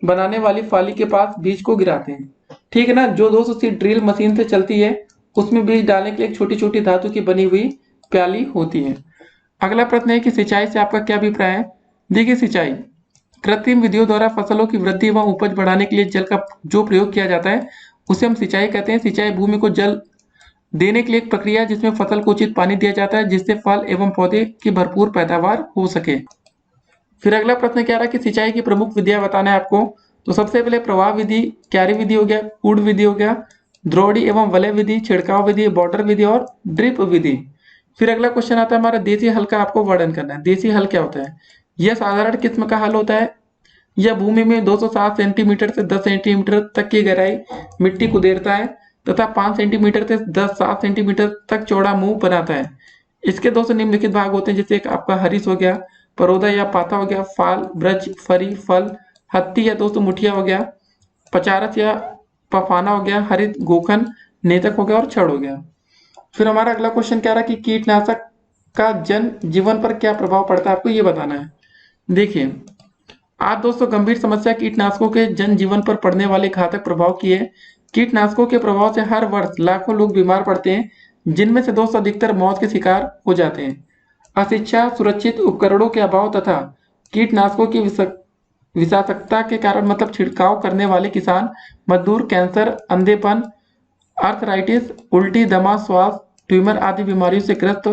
बनाने वाली फाली के पास बीज को गिराते हैं। ठीक है ना। जो दोस्तों सीड ड्रिल मशीन से चलती है उसमें बीज डालने के लिए एक छोटी छोटी धातु की बनी हुई प्याली होती है। अगला प्रश्न है कि सिंचाई से आपका क्या अभिप्राय है। देखिए सिंचाई कृत्रिम विधियों द्वारा फसलों की वृद्धि एवं उपज बढ़ाने के लिए जल का जो प्रयोग किया जाता है उसे हम सिंचाई कहते हैं। सिंचाई भूमि को जल देने के लिए एक प्रक्रिया है जिसमें फसल को उचित पानी दिया जाता है जिससे फल एवं पौधे की भरपूर पैदावार हो सके। फिर अगला प्रश्न क्या रहा कि सिंचाई की प्रमुख विधियां बताना है आपको। तो सबसे पहले प्रवाह विधि, क्यारी विधि हो गया, कूड़ विधि हो गया, द्रोणी एवं वलय विधि, छिड़काव विधि, बॉर्डर विधि और ड्रिप विधि। फिर अगला क्वेश्चन आता है हमारा देसी हल का आपको वर्णन करना है। देसी हल क्या होता है। यह साधारण किस्म का हल होता है। यह भूमि में 207 सेंटीमीटर से 10 सेंटीमीटर तक की गहराई मिट्टी को देता है तथा 5 सेंटीमीटर से 7 सेंटीमीटर तक चौड़ा मुंह बनाता है। इसके दोस्तों निम्नलिखित भाग होते हैं जैसे आपका हरीश हो गया, परोदा या पाता हो गया, फाल, ब्रज, फरी, फल, हत्ती या दोस्तों मुठिया हो गया, पचारस या पफाना हो गया, हरित, गोखन, नेतक हो गया और छड़ हो गया। फिर हमारा अगला क्वेश्चन क्या रहा कि कीटनाशक का जन जीवन पर क्या प्रभाव पड़ता है, आपको ये बताना है। देखिए आज दोस्तों गंभीर समस्या कीटनाशकों के जन जीवन पर पड़ने वाले घातक प्रभाव की है। कीटनाशकों के प्रभाव से हर वर्ष लाखों लोग बीमार पड़ते हैं, जिनमें से दोस्तों अधिकतर मौत के शिकार हो जाते हैं। अशिक्षा, सुरक्षित उपकरणों के अभाव तथा कीटनाशकों की विषाक्तता के कारण मतलब छिड़काव करने वाले किसान मजदूर कैंसर, अंधेपन, आर्थराइटिस, उल्टी, दमा, श्वास, ट्यूमर आदि बीमारियों से ग्रस्त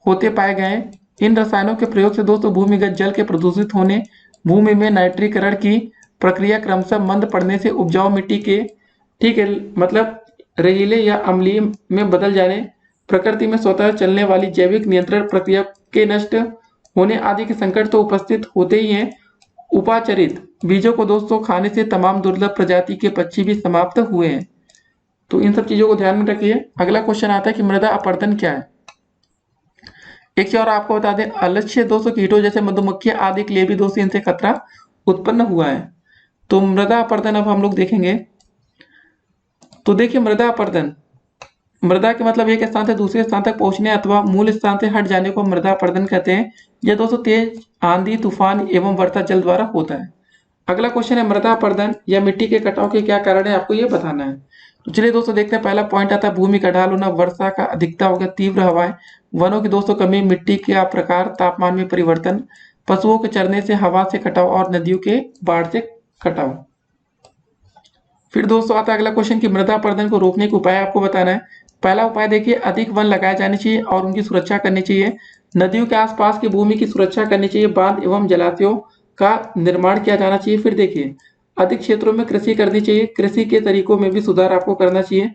होते पाए गए। इन रसायनों के प्रयोग से दोस्तों भूमिगत जल के प्रदूषित होने, भूमि में नाइट्रीकरण की प्रक्रिया क्रमशः मंद पड़ने से उपजाऊ मिट्टी के ठीक है मतलब रेतीले या अम्लीय में बदल जाने, प्रकृति में स्वतः चलने वाली जैविक नियंत्रण प्रक्रिया के नष्ट होने आदि के संकट तो उपस्थित होते ही हैं। उपाचरित बीजों को दोस्तों खाने से तमाम दुर्लभ प्रजाति के पक्षी भी समाप्त हुए हैं। तो इन सब चीजों को ध्यान में रखिए। अगला क्वेश्चन आता है कि मृदा अपरदन क्या है। एक चीज और आपको बता दें, अलक्ष्य दोस्तों कीटों जैसे मधुमक्खी आदि के लिए भी दोस्तों इनसे खतरा उत्पन्न हुआ है। तो मृदा अपरदन अब हम लोग देखेंगे। तो देखिए मृदा अपरदन, मृदा के मतलब एक स्थान से दूसरे स्थान तक पहुंचने अथवा मूल स्थान से हट जाने को मृदा अपरदन कहते हैं। यह दोस्तों तेज आंधी, तूफान एवं वर्षा जल द्वारा होता है। अगला क्वेश्चन है मृदा अपरदन या मिट्टी के कटाव के क्या कारण है, आपको ये बताना है। तो चलिए दोस्तों देखते हैं। पहला पॉइंट आता है भूमि का ढाल होना, वर्षा का अधिकता हो गया, तीव्र हवाएं, वनों की दोस्तों कमी, मिट्टी का प्रकार, तापमान में परिवर्तन, पशुओं के चरने से हवा से कटाव और नदियों के बाढ़ से कटाव। फिर दोस्तों आता है अगला क्वेश्चन कि मृदा अपरदन को रोकने के उपाय आपको बताना है। पहला उपाय देखिए, अधिक वन लगाए जाने चाहिए और उनकी सुरक्षा करनी चाहिए। नदियों के आसपास की भूमि की सुरक्षा करनी चाहिए। बांध एवं जलाशयों का निर्माण किया जाना चाहिए। फिर देखिए, अधिक क्षेत्रों में कृषि करनी चाहिए। कृषि के तरीकों में भी सुधार आपको करना चाहिए।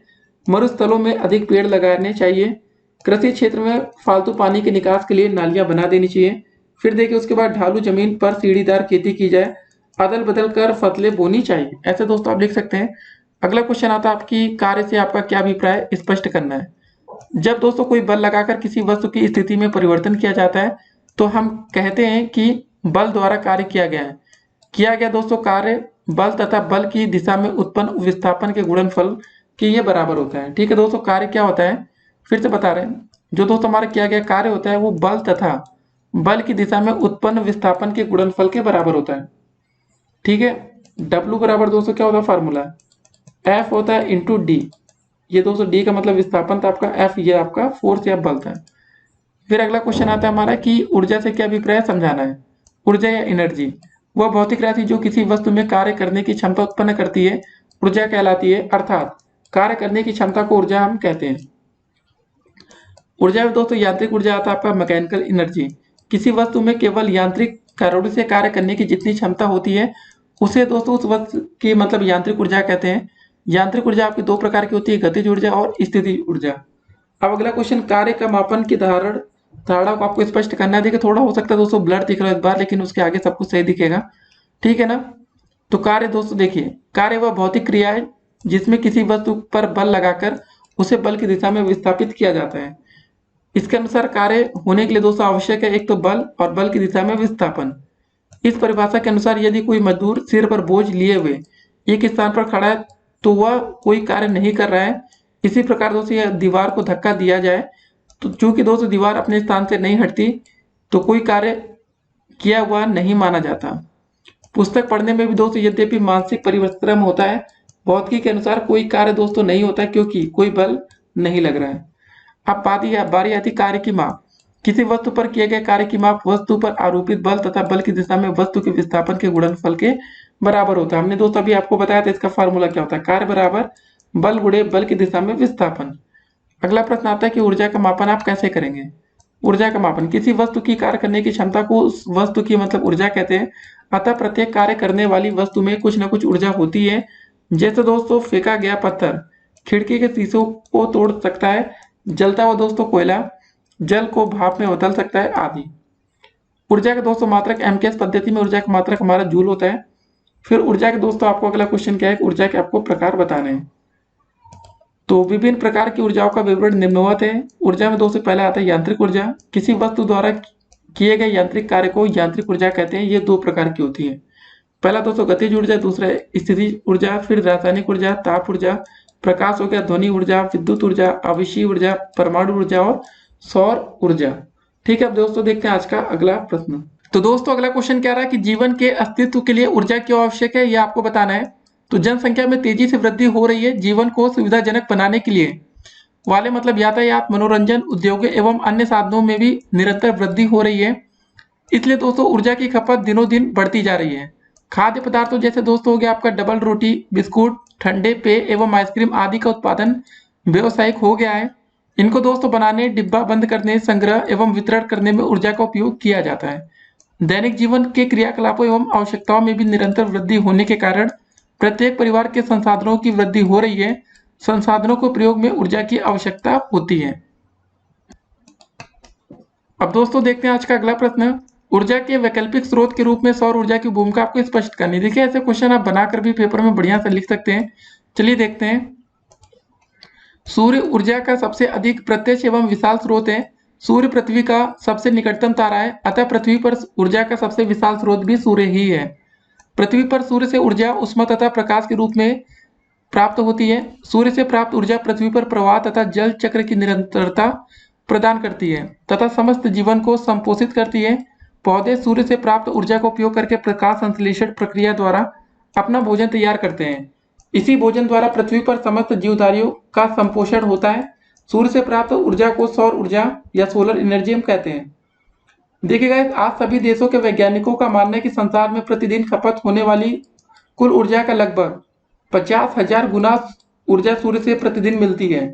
मरुस्थलों में अधिक पेड़ लगाने चाहिए। कृषि क्षेत्र में फालतू पानी के निकास के लिए नालियां बना देनी चाहिए। फिर देखिए, उसके बाद ढालू जमीन पर सीढ़ीदार खेती की जाए। अदल बदल कर फसलें बोनी चाहिए। ऐसे दोस्तों आप लिख सकते हैं। अगला क्वेश्चन आता है, आपकी कार्य से आपका क्या अभिप्राय स्पष्ट करना है। जब दोस्तों कोई बल लगाकर किसी वस्तु की स्थिति में परिवर्तन किया जाता है तो हम कहते हैं कि बल द्वारा कार्य किया गया है। किया गया दोस्तों कार्य बल तथा बल की दिशा में उत्पन्न विस्थापन के गुणनफल के ये बराबर होता है। ठीक है दोस्तों, कार्य क्या होता है फिर से बता रहे हैं। जो दोस्तों हमारा किया गया कार्य होता है वो बल तथा बल की दिशा में उत्पन्न विस्थापन के गुणनफल के बराबर होता है। ठीक है, W बराबर दोस्तों क्या होता है फार्मूला, F होता है इंटू डी। ये दोस्तों डी का मतलब विस्थापन था आपका, F ये आपका फोर्स या बल था। फिर अगला क्वेश्चन आता है हमारा कि ऊर्जा से क्या अभिप्राय समझाना है। ऊर्जा या एनर्जी वह भौतिक राशि जो किसी वस्तु में कार्य करने की क्षमता उत्पन्न करती है, ऊर्जा कहलाती है। अर्थात कार्य करने की क्षमता को ऊर्जा हम कहते हैं। ऊर्जा में दोस्तों यांत्रिक ऊर्जा आता है आपका मैकेनिकल एनर्जी। किसी वस्तु में केवल यांत्रिक कारणों से कार्य करने की जितनी क्षमता होती है उसे दोस्तों उस वस्तु की मतलब यांत्रिक ऊर्जा कहते हैं। यांत्रिक ऊर्जा आपकी दो प्रकार की होती है, गतिज ऊर्जा और स्थितिज ऊर्जा। अब अगला क्वेश्चन, कार्य का मापन की धारणा को आपको स्पष्ट करना है। देखिए थोड़ा हो सकता है दोस्तों ब्लर दिख रहा है इस बार, लेकिन उसके आगे सब कुछ सही दिखेगा। ठीक है ना। तो कार्य दोस्तों देखिए, कार्य वह भौतिक क्रिया है जिसमें किसी वस्तु पर बल लगाकर उसे बल की दिशा में विस्थापित किया जाता है। इसके अनुसार कार्य होने के लिए दोस्तों आवश्यक है एक तो बल और बल की दिशा में विस्थापन। इस परिभाषा के अनुसार यदि कोई मजदूर सिर पर बोझ लिए हुए एक स्थान पर खड़ा है तो वह कोई कार्य नहीं कर रहा है। इसी प्रकार दोस्तों यह दीवार को धक्का दिया जाए तो चूंकि दोस्तों दीवार अपने स्थान से नहीं हटती तो कोई कार्य किया हुआ नहीं माना जाता। पुस्तक पढ़ने में भी दोस्तों यद्यपि मानसिक परिश्रम होता है, भौतिकी के अनुसार कोई कार्य दोस्तों नहीं होता क्योंकि कोई बल नहीं लग रहा है। अब बारी आती कार्य की माप। किसी वस्तु पर किए गए कार्य की माप वस्तु पर आरोपित बल तथा बल की दिशा में वस्तु के विस्थापन के गुणनफल के बराबर होता है। हमने दोस्तों अभी आपको बताया था इसका फार्मूला क्या होता है, कार्य बराबर बल गुणे बल की दिशा में विस्थापन। अगला प्रश्न आता है कि ऊर्जा का मापन आप कैसे करेंगे। ऊर्जा का मापन, किसी वस्तु की कार्य करने की क्षमता को उस वस्तु की मतलब ऊर्जा कहते हैं। अतः प्रत्येक कार्य करने वाली वस्तु में कुछ न कुछ ऊर्जा होती है। जैसे दोस्तों फेंका गया पत्थर खिड़की के शीशों को तोड़ सकता है, जलता हुआ दोस्तों कोयला जल को भाप में बदल सकता है आदि। ऊर्जा के दोस्तों मात्रक एमकेएस पद्धति में ऊर्जा का मात्रक हमारा जूल होता है। फिर ऊर्जा के दोस्तों आपको अगला क्वेश्चन क्या है, ऊर्जा के आपको प्रकार बताने हैं। तो विभिन्न प्रकार की ऊर्जाओं का विवरण निम्नवत है। ऊर्जा में दोस्तों पहला आता है यांत्रिक ऊर्जा। किसी वस्तु द्वारा किए गए यांत्रिक कार्य को यांत्रिक ऊर्जा कहते हैं। ये दो प्रकार की होती है। पहला दोस्तों गतिज ऊर्जा, दूसरा स्थितिज ऊर्जा। फिर रासायनिक ऊर्जा, ताप ऊर्जा, प्रकाश हो गया, ध्वनि ऊर्जा, विद्युत ऊर्जा, आवेशीय ऊर्जा, परमाणु ऊर्जा और सौर ऊर्जा। ठीक है, अब दोस्तों देखते हैं आज का अगला प्रश्न। तो दोस्तों अगला क्वेश्चन क्या रहा है कि जीवन के अस्तित्व के लिए ऊर्जा क्यों आवश्यक है, यह आपको बताना है। तो जनसंख्या में तेजी से वृद्धि हो रही है। जीवन को सुविधाजनक बनाने के लिए वाले मतलब यातायात, मनोरंजन, उद्योगों एवं अन्य साधनों में भी निरंतर वृद्धि हो रही है। इसलिए दोस्तों ऊर्जा की खपत दिनों दिन बढ़ती जा रही है। खाद्य पदार्थों जैसे दोस्तों हो गया आपका डबल रोटी, बिस्कुट, ठंडे पेय एवं आइसक्रीम आदि का उत्पादन व्यावसायिक हो गया है। इनको दोस्तों बनाने, डिब्बा बंद करने, संग्रह एवं वितरण करने में ऊर्जा का उपयोग किया जाता है। दैनिक जीवन के क्रियाकलापों एवं आवश्यकताओं में भी निरंतर वृद्धि होने के कारण प्रत्येक परिवार के संसाधनों की वृद्धि हो रही है। संसाधनों को प्रयोग में ऊर्जा की आवश्यकता होती है। अब दोस्तों देखते हैं आज का अगला प्रश्न। ऊर्जा के वैकल्पिक स्रोत के रूप में सौर ऊर्जा की भूमिका आपको स्पष्ट करनी। देखिए ऐसे क्वेश्चन आप बनाकर भी पेपर में बढ़िया से लिख सकते हैं। चलिए देखते हैं। सूर्य ऊर्जा का सबसे अधिक प्रत्यक्ष एवं विशाल स्रोत है। सूर्य पृथ्वी का सबसे निकटतम तारा है, अतः पृथ्वी पर ऊर्जा का सबसे विशाल स्रोत भी सूर्य ही है। पृथ्वी पर सूर्य से ऊर्जा उष्मा तथा प्रकाश के रूप में प्राप्त होती है। सूर्य से प्राप्त ऊर्जा पृथ्वी पर प्रवाह तथा जल चक्र की निरंतरता प्रदान करती है तथा समस्त जीवन को संपोषित करती है। पौधे सूर्य से प्राप्त ऊर्जा का उपयोग करके प्रकाश संश्लेषण प्रक्रिया द्वारा अपना भोजन तैयार करते हैं। इसी भोजन द्वारा पृथ्वी पर समस्त जीवधारियों का संपोषण होता है। सूर्य से प्राप्त ऊर्जा को सौर ऊर्जा या सोलर एनर्जी हम कहते हैं। देखिएगा आज सभी देशों के वैज्ञानिकों का मानना है कि संसार में प्रतिदिन खपत होने वाली कुल ऊर्जा का लगभग 50,000 गुना ऊर्जा सूर्य से प्रतिदिन मिलती है।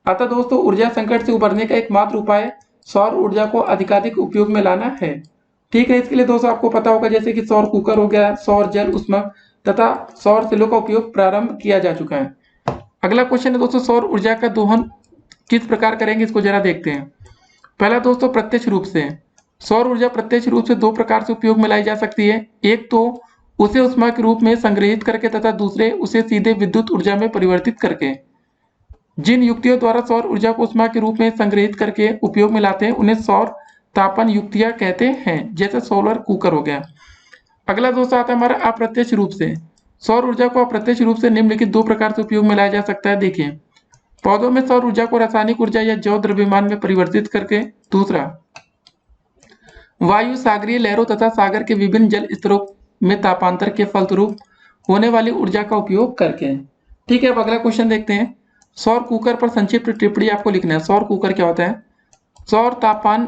अतः दोस्तों ऊर्जा संकट से उबरने का एकमात्र उपाय सौर ऊर्जा को अधिकाधिक उपयोग में लाना है। ठीक है, इसके लिए दोस्तों आपको पता होगा जैसे कि सौर कुकर हो गया, सौर जल ऊष्मक तथा सौर सेलों का उपयोग प्रारंभ किया जा चुका है। अगला क्वेश्चन है दोस्तों, सौर ऊर्जा का दोहन किस प्रकार करेंगे, इसको जरा देखते हैं। पहला दोस्तों प्रत्यक्ष रूप से। सौर ऊर्जा प्रत्यक्ष रूप से दो प्रकार से उपयोग में लाई जा सकती है। एक तो उसे ऊष्मा के रूप में संग्रहित करके तथा दूसरे उसे सीधे विद्युत ऊर्जा में परिवर्तित करके। जिन युक्तियों द्वारा सौर ऊर्जा को ऊष्मा के रूप में संग्रहित करके उपयोग में लाते हैं उन्हें सौर तापन युक्तियां कहते हैं, जैसे सोलर कुकर हो गया। अगला दोस्तों आता है हमारा अप्रत्यक्ष रूप से। सौर ऊर्जा को अप्रत्यक्ष रूप से निम्नलिखित दो प्रकार से उपयोग में लाया जा सकता है। देखिए, पौधों में सौर ऊर्जा को रासायनिक ऊर्जा या जैव द्रव्यमान में परिवर्तित करके। दूसरा, वायु, सागरीय लहरों तथा सागर के विभिन्न जल स्तरों में तापांतर के फलस्वरूप होने वाली ऊर्जा का उपयोग करके। ठीक है, अब अगला क्वेश्चन देखते हैं। सौर कुकर पर संक्षिप्त टिप्पणी आपको लिखना है। सौर कुकर क्या होता है? सौर तापन,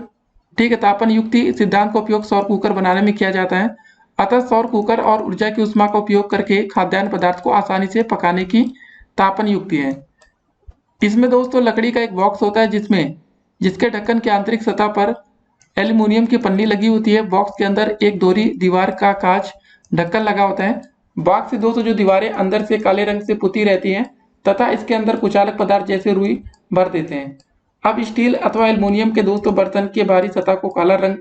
ठीक है, तापन युक्ति सिद्धांत का उपयोग सौर कुकर बनाने में किया जाता है। अतः सौर कुकर और ऊर्जा की ऊष्मा का उपयोग करके खाद्यान्न पदार्थ को आसानी से पकाने की तापन युक्ति है। इसमें दोस्तों लकड़ी का एक बॉक्स होता है जिसके ढक्कन की आंतरिक सतह पर एल्यूमिनियम की पन्नी लगी होती है। बॉक्स के अंदर एक दोहरी दीवार का कांच ढक्कन लगा होता है। बॉक्स से दोस्तों जो दीवारें अंदर से काले रंग से पुती रहती हैं तथा इसके अंदर कुचालक पदार्थ जैसे रुई भर देते हैं। अब स्टील अथवा एल्युमिनियम के दोस्तों बर्तन की बाहरी सतह को काला रंग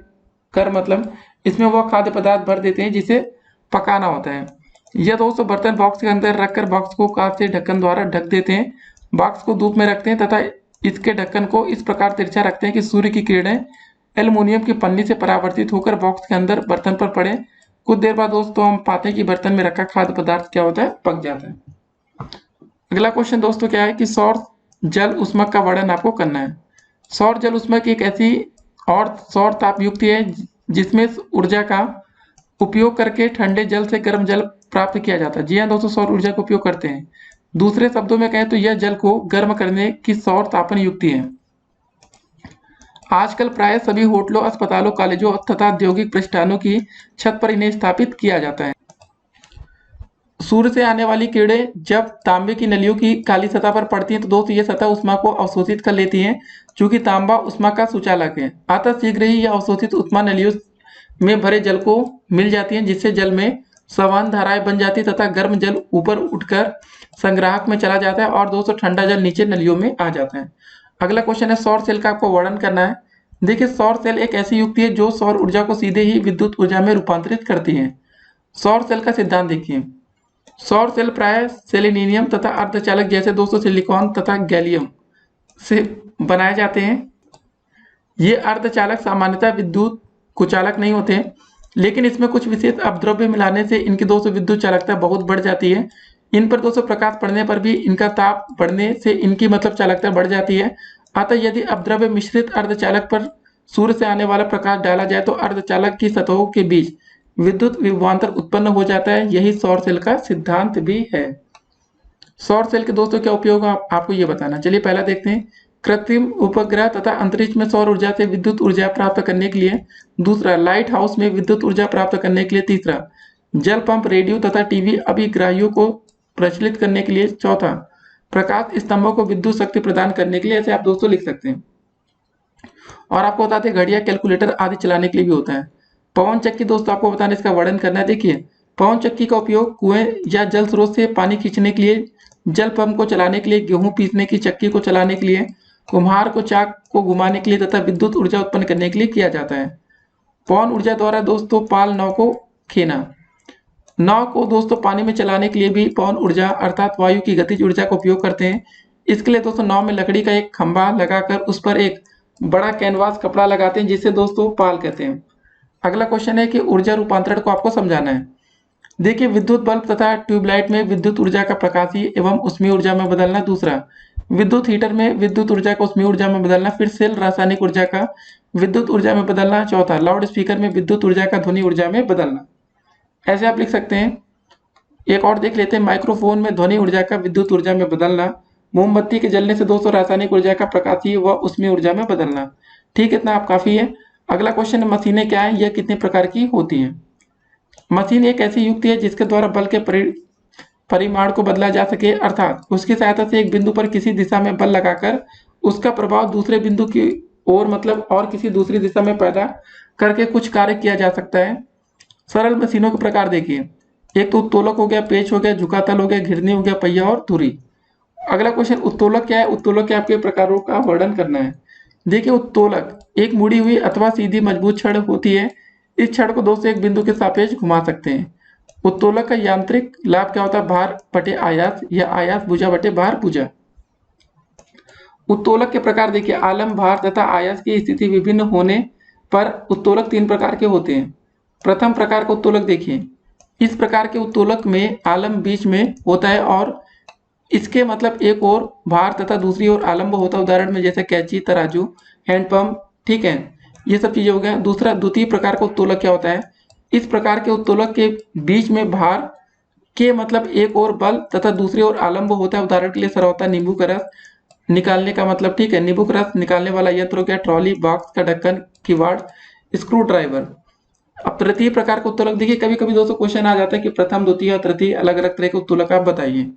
कर मतलब इसमें वह खाद्य पदार्थ भर देते हैं जिसे पकाना होता है। यह दोस्तों बर्तन बॉक्स के अंदर रखकर बॉक्स को कांच से ढक्कन द्वारा ढक देते हैं। बॉक्स को धूप में रखते हैं तथा इसके ढक्कन को इस प्रकार तिरछा रखते हैं कि सूर्य की किरणें एल्युमिनियम की पन्नी से परावर्तित होकर बॉक्स के अंदर बर्तन पर पड़े। कुछ देर बाद दोस्तों हम पाते हैं कि बर्तन में रखा खाद्य पदार्थ क्या होता है, पक जाता है। अगला क्वेश्चन दोस्तों क्या है कि सौर जल ऊष्मक का वर्णन आपको करना है। सौर जल ऊष्मक एक ऐसी और सौर ताप युक्ति है जिसमें ऊर्जा का उपयोग करके ठंडे जल से गर्म जल प्राप्त किया जाता है। जी हाँ दोस्तों, सौर ऊर्जा का उपयोग करते हैं। दूसरे शब्दों में कहें तो यह जल को गर्म करने की सौर तापन युक्ति है। आजकल प्राय सभी होटलों, अस्पतालों, कॉलेजों तथा औद्योगिक प्रतिष्ठानों की छत पर इन्हें स्थापित किया जाता है। सूर्य से आने वाली किरणें जब तांबे की नलियों की काली सतह पर पड़ती हैं तो दोस्तों ये सतह ऊष्मा को अवशोषित कर लेती हैं। चूंकि तांबा ऊष्मा का सुचालक है, अतः शीघ्र ही यह अवशोषित ऊष्मा नलियों में भरे जल को मिल जाती है, जिससे जल में संवहन धाराएं बन जाती तथा गर्म जल ऊपर उठकर संग्राहक में चला जाता है और दोस्तों ठंडा जल नीचे नलियों में आ जाता है। अगला क्वेश्चन है सौर सेल का आपको वर्णन करना है। देखिए, सौर सेल एक ऐसी युक्ति है जो सौर ऊर्जा को सीधे ही विद्युत ऊर्जा में रूपांतरित करती है। सौर सेल का सिद्धांत देखिए। सौर सेल प्राय सेलेनियम तथा अर्धचालक जैसे दोस्तों सिलिकॉन तथा गैलियम से बनाए जाते हैं। ये अर्धचालक सामान्यतः विद्युत कुचालक नहीं होते, लेकिन इसमें कुछ विशेष अपद्रव्य मिलाने से इनकी दोस्तों विद्युत चालकता बहुत बढ़ जाती है। इन पर दोस्तों प्रकाश पड़ने पर भी इनका ताप बढ़ने से इनकी मतलब चालकता बढ़ जाती है। अतः यदि अपद्रव्य मिश्रित अर्धचालक पर सूर्य से आने वाला प्रकाश डाला जाए तो अर्धचालक की सतहों के बीच विद्युत विभवांतर उत्पन्न हो जाता है। यही सौर सेल का सिद्धांत भी है। सौर सेल के दोस्तों क्या उपयोग आपको ये बताना। चलिए पहला देखते हैं, कृत्रिम उपग्रह तथा अंतरिक्ष में सौर ऊर्जा से विद्युत ऊर्जा प्राप्त करने के लिए। दूसरा, लाइट हाउस में विद्युत ऊर्जा प्राप्त करने के लिए। तीसरा, जल पंप, रेडियो तथा टीवी अभिग्राहियों को प्रचलित करने के लिए। चौथा, प्रकाश स्तंभों को विद्युत शक्ति प्रदान करने के लिए। ऐसे आप दोस्तों लिख सकते हैं। और आपको बताते हैं घड़ियां, कैलकुलेटर आदि चलाने के लिए भी होता है। पवन चक्की दोस्तों आपको बताना, इसका वर्णन करना है। देखिए, पवन चक्की का उपयोग कुएं या जल स्रोत से पानी खींचने के लिए, जल पंप को चलाने के लिए, गेहूं पीसने की चक्की को चलाने के लिए, कुम्हार को चाक को घुमाने के लिए तथा विद्युत ऊर्जा उत्पन्न करने के लिए किया जाता है। पवन ऊर्जा द्वारा दोस्तों पाल नाव को खेना। नाव को दोस्तों पानी में चलाने के लिए भी पवन ऊर्जा अर्थात वायु की गतिज ऊर्जा का उपयोग करते हैं। इसके लिए दोस्तों नाव में लकड़ी का एक खंभा लगाकर उस पर एक बड़ा कैनवास कपड़ा लगाते हैं, जिसे दोस्तों पाल कहते हैं। अगला क्वेश्चन है कि ऊर्जा रूपांतरण को आपको समझाना है। देखिए, विद्युत बल्ब तथा ट्यूबलाइट में विद्युत ऊर्जा का प्रकाशीय एवं ऊष्मीय ऊर्जा में बदलना। दूसरा, विद्युत हीटर में विद्युत ऊर्जा को ऊष्मीय ऊर्जा में बदलना। फिर सेल रासायनिक ऊर्जा का विद्युत ऊर्जा में बदलना। चौथा, लाउड स्पीकर में विद्युत ऊर्जा का ध्वनि ऊर्जा में बदलना। ऐसे आप लिख सकते हैं। एक और देख लेते हैं, माइक्रोफोन में ध्वनि ऊर्जा का विद्युत ऊर्जा में बदलना। मोमबत्ती के जलने से दोस्तों रासायनिक ऊर्जा का प्रकाशीय व ऊष्मीय ऊर्जा में बदलना। ठीक, इतना आप काफी है। अगला क्वेश्चन है, मशीनें क्या है, यह कितने प्रकार की होती हैं। मशीन एक ऐसी युक्ति है जिसके द्वारा बल के परिमाण को बदला जा सके, अर्थात उसकी सहायता से एक बिंदु पर किसी दिशा में बल लगाकर उसका प्रभाव दूसरे बिंदु की ओर मतलब और किसी दूसरी दिशा में पैदा करके कुछ कार्य किया जा सकता है। सरल मशीनों के प्रकार देखिए, एक तो उत्तोलक हो गया, पेच हो गया, झुकातल हो गया, घिरनी हो गया, पहिया और धुरी। अगला क्वेश्चन, उत्तोलक क्या है? उत्तोलक के आपके प्रकारों का वर्णन करना है। देखिए, उत्तोलक एक मुड़ी हुई अथवा सीधी मजबूत छड़ होती है। इस छड़ को दोस्तों एक बिंदु के सापेक्ष घुमा सकते हैं। उत्तोलक का यांत्रिक लाभ क्या होता है? भार बटे आयास या आयास भुजा बटे भार भुजा। उत्तोलक के प्रकार देखिए, आलम, भार तथा आयास की स्थिति विभिन्न होने पर उत्तोलक 3 प्रकार के होते हैं। प्रथम प्रकार का उत्तोलक देखिए, इस प्रकार के उत्तोलक में आलम बीच में होता है और इसके मतलब एक ओर भार तथा दूसरी ओर आलम्ब होता है। उदाहरण में जैसे कैंची, तराजू, हैंडपंप, ठीक है, ये सब चीजें हो गया। दूसरा द्वितीय प्रकार का उत्तोलक क्या होता है? इस प्रकार के उत्तोलक के बीच में भार के मतलब एक ओर बल तथा दूसरी ओर आलम्ब होता है। उदाहरण के लिए सरौता, नींबू का रस निकालने का मतलब, ठीक है, नींबू का रस निकालने वाला यंत्र हो गया, ट्रॉली, बॉक्स का ढक्कन, किवाड़, स्क्रू ड्राइवर। अब तृतीय प्रकार का उत्तोलक देखिए, कभी कभी दोस्तों क्वेश्चन आ जाता है कि प्रथम, द्वितीय और तृतीय अलग अलग तरह के उत्तोलक आप बताइए।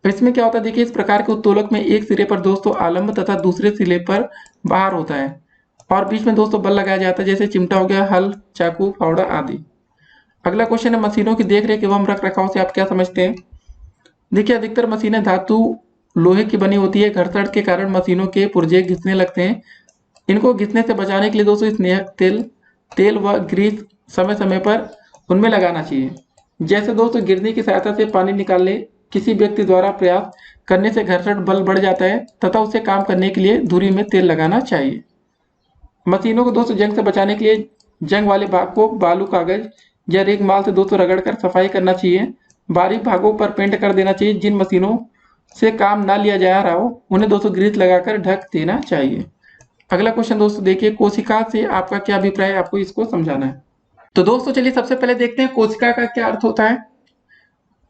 इसमें क्या होता है? देखिए, इस प्रकार के उत्तोलक में एक सिरे पर दोस्तों आलम्ब तथा दूसरे सिरे पर भार होता है और बीच में दोस्तों बल लगाया जाता है, जैसे चिमटा हो गया, हल, चाकू, फावड़ा आदि। अगला क्वेश्चन है, मशीनों की देखरेख एवं रख रखाव से आप क्या समझते हैं? देखिए, अधिकतर मशीनें धातु लोहे की बनी होती है। घर्षण के कारण मशीनों के पुर्जे घिसने लगते हैं। इनको घिसने से बचाने के लिए दोस्तों स्नेहक तेल व ग्रीस समय समय पर उनमें लगाना चाहिए। जैसे दोस्तों गिरनी की सहायता से पानी निकालने किसी व्यक्ति द्वारा प्रयास करने से घर्षण बल बढ़ जाता है तथा उसे काम करने के लिए धुरी में तेल लगाना चाहिए। मशीनों को दोस्तों जंग से बचाने के लिए जंग वाले भाग को बालू, कागज या रेगमाल से दोस्तों रगड़ कर सफाई करना चाहिए। बारीक भागों पर पेंट कर देना चाहिए। जिन मशीनों से काम ना लिया जा रहा हो उन्हें दोस्तों ग्रीस लगाकर ढक देना चाहिए। अगला क्वेश्चन दोस्तों देखिए, कोशिका से आपका क्या अभिप्राय है? आपको इसको समझाना है। तो दोस्तों चलिए सबसे पहले देखते हैं कोशिका का क्या अर्थ होता है।